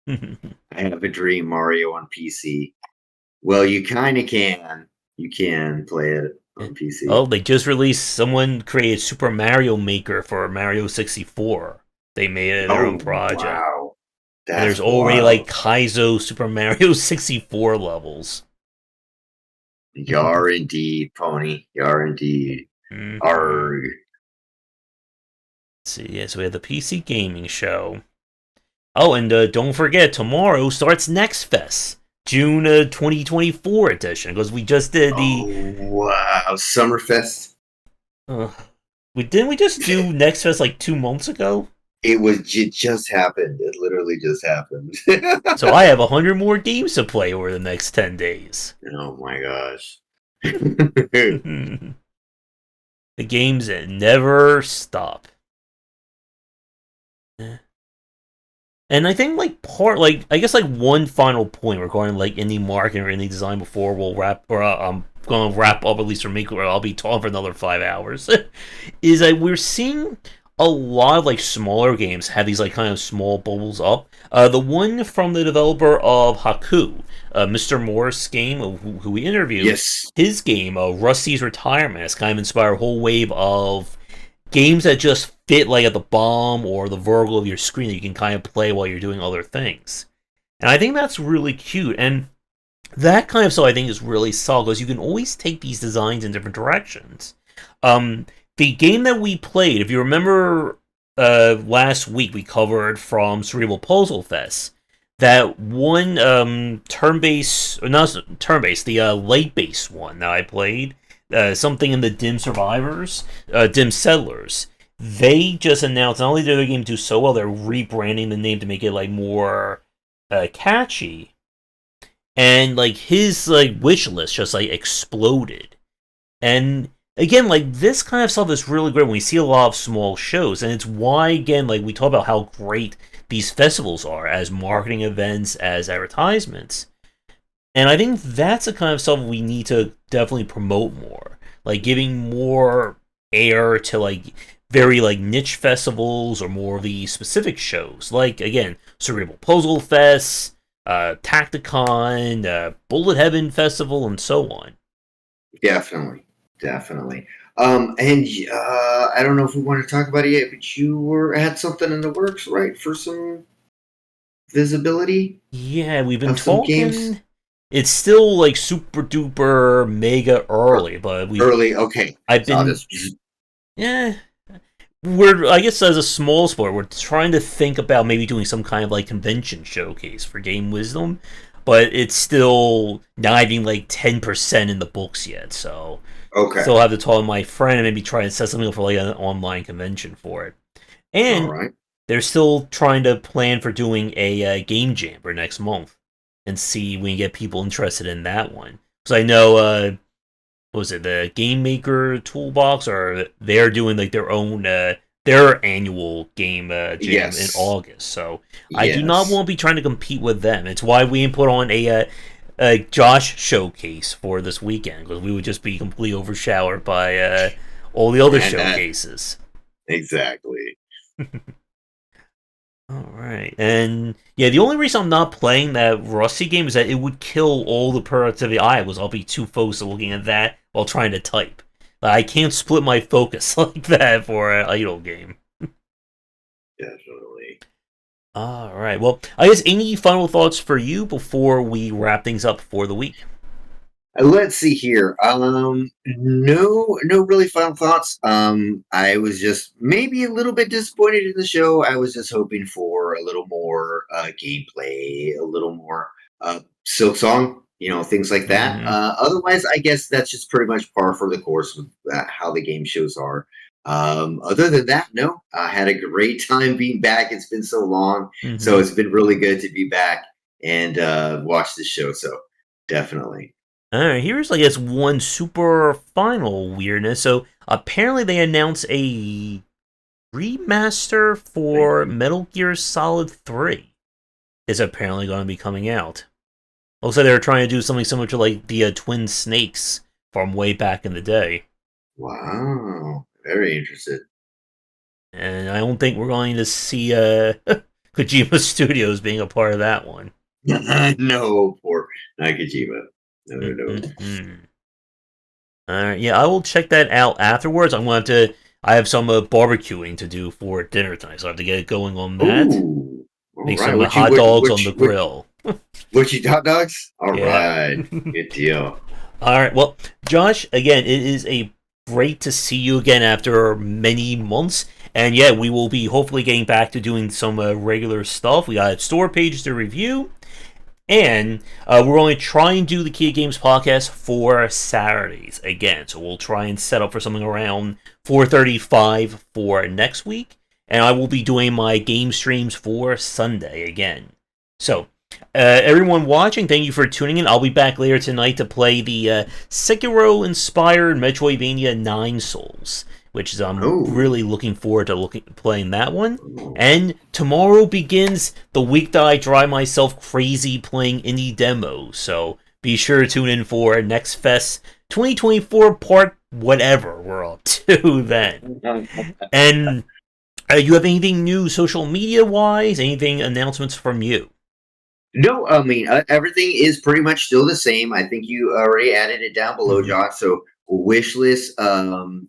I have a dream Mario on PC. Well, you kind of can. You can play it on PC. Oh, they just released... Someone created Super Mario Maker for Mario 64. They made it their own project. Wow. And there's already like Kaizo Super Mario 64 levels. Yar indeed, Pony. Yar indeed. Arg. Let's see, yeah, so we have the PC Gaming Show. Oh, and don't forget, tomorrow starts Next Fest. June 2024 edition, because we just did the... Oh, wow, Summerfest. Didn't we just do Next Fest like 2 months ago? It just happened. It literally just happened. So I have 100 more games to play over the next 10 days. Oh my gosh. The games that never stop. And I think I guess one final point regarding like indie marketing or indie design before we'll wrap, or I'm going to wrap up, at least for me, or I'll be talking for another 5 hours, is that we're seeing a lot of like smaller games have these like kind of small bubbles up. The one from the developer of Haku, Mr. Morris game, who we interviewed, yes, his game, Rusty's Retirement, has kind of inspired a whole wave of games that just fit like at the bottom or the vertical of your screen that you can kind of play while you're doing other things. And I think that's really cute. And that kind of stuff I think is really solid, because you can always take these designs in different directions. The game that we played, if you remember last week, we covered from Cerebral Puzzle Fest, that one turn-based, not turn-based, the light-based one that I played, something in the Dim Survivors, Dim Settlers. They just announced not only did their game do so well, they're rebranding the name to make it like more catchy. And like his like wish list just like exploded. And again, like this kind of stuff is really great when we see a lot of small shows, and it's why, again, like we talk about how great these festivals are as marketing events, as advertisements. And I think that's the kind of stuff we need to definitely promote more, like giving more air to like very like niche festivals or more of the specific shows, like again, Cerebral Puzzle Fest, Tacticon, Bullet Heaven Festival, and so on. Definitely. And I don't know if we want to talk about it yet, but you had something in the works, right, for some visibility? Yeah, we've been talking. Games? It's still like super duper mega early, but okay. I've been, yeah. I guess as a small sport, we're trying to think about maybe doing some kind of like convention showcase for Game Wisdom, but it's still not even like 10% in the books yet, so still have to talk to my friend and maybe try and set something up for like an online convention for it. And they're still trying to plan for doing a game jam for next month and see if we can get people interested in that one. Because I know, what was it, the Game Maker Toolbox, or they're doing like their own their annual game jam in August. So I do not want to be trying to compete with them. It's why we put on a Josh showcase for this weekend, because we would just be completely overshadowed by all the other showcases. Exactly. All right, and yeah, the only reason I'm not playing that Rusty game is that it would kill all the productivity I was. I'll be too focused on looking at that while trying to type. I can't split my focus like that for an idle game. Definitely. All right, well, I guess any final thoughts for you before we wrap things up for the week? Let's see here. No really final thoughts. I was just maybe a little bit disappointed in the show. I was just hoping for a little more gameplay, a little more Silk Song, things like that. Otherwise, I guess that's just pretty much par for the course with how the game shows are. Other than that, no. I had a great time being back. It's been so long, so it's been really good to be back and watch this show. So definitely. Alright, here's, I guess, one super final weirdness. So, apparently they announced a remaster for Metal Gear Solid 3 is apparently going to be coming out. Looks like they're trying to do something similar to, like, the Twin Snakes from way back in the day. Wow. Very interested. And I don't think we're going to see Kojima Studios being a part of that one. No, poor Kojima. No. Alright, yeah, I will check that out afterwards. I have some barbecuing to do for dinner tonight, so I have to get it going on that. Ooh, make some hot dogs on the grill. What you hot dogs? Alright, good deal. Alright, well, Josh, again, it is great to see you again after many months. And yeah, we will be hopefully getting back to doing some regular stuff. We got store pages to review. And we're going to try and do the Kia Games podcast for Saturdays again. So we'll try and set up for something around 4:35 for next week. And I will be doing my game streams for Sunday again. So, everyone watching, thank you for tuning in. I'll be back later tonight to play the Sekiro-inspired Metroidvania 9 Souls, which is I'm really looking forward to playing that one. And tomorrow begins the week that I drive myself crazy playing indie demos. So be sure to tune in for Next Fest 2024 part whatever we're up to then. And you have anything new social media-wise? Anything announcements from you? No, I mean, everything is pretty much still the same. I think you already added it down below, Josh. So Wishlist,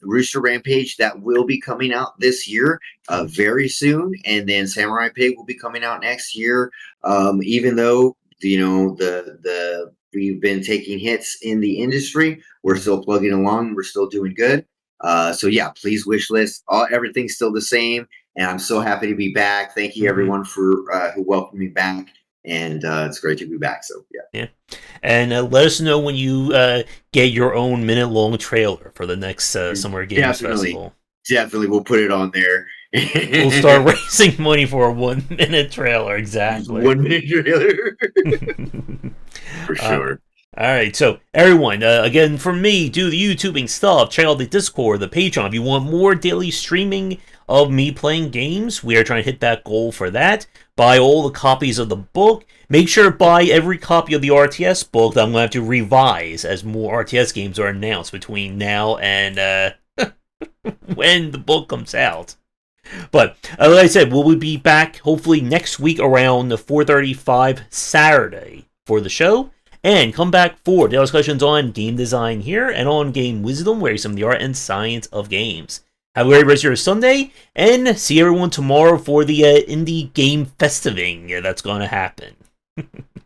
Rooster Rampage, that will be coming out this year very soon. And then Samurai Pig will be coming out next year. Even though, we've been taking hits in the industry, we're still plugging along. We're still doing good. So yeah, please wishlist. Everything's still the same, and I'm so happy to be back. Thank you everyone for who welcomed me back, and it's great to be back. So yeah. And let us know when you get your own minute-long trailer for the next Summer Games Festival. Definitely, we'll put it on there. We'll start raising money for a 1-minute trailer. Exactly. 1-minute trailer. For sure. All right, so everyone, again, from me, do the YouTubing stuff. Check out the Discord, the Patreon. If you want more daily streaming of me playing games, we are trying to hit that goal for that. Buy all the copies of the book. Make sure to buy every copy of the RTS book that I'm going to have to revise as more RTS games are announced between now and when the book comes out. But, like I said, we'll be back hopefully next week around 4:35 Saturday for the show. And come back for daily discussions on game design here and on Game Wisdom, where you some of the art and science of games. Have a great rest of your Sunday, and see everyone tomorrow for the Indie Game Festiving that's going to happen.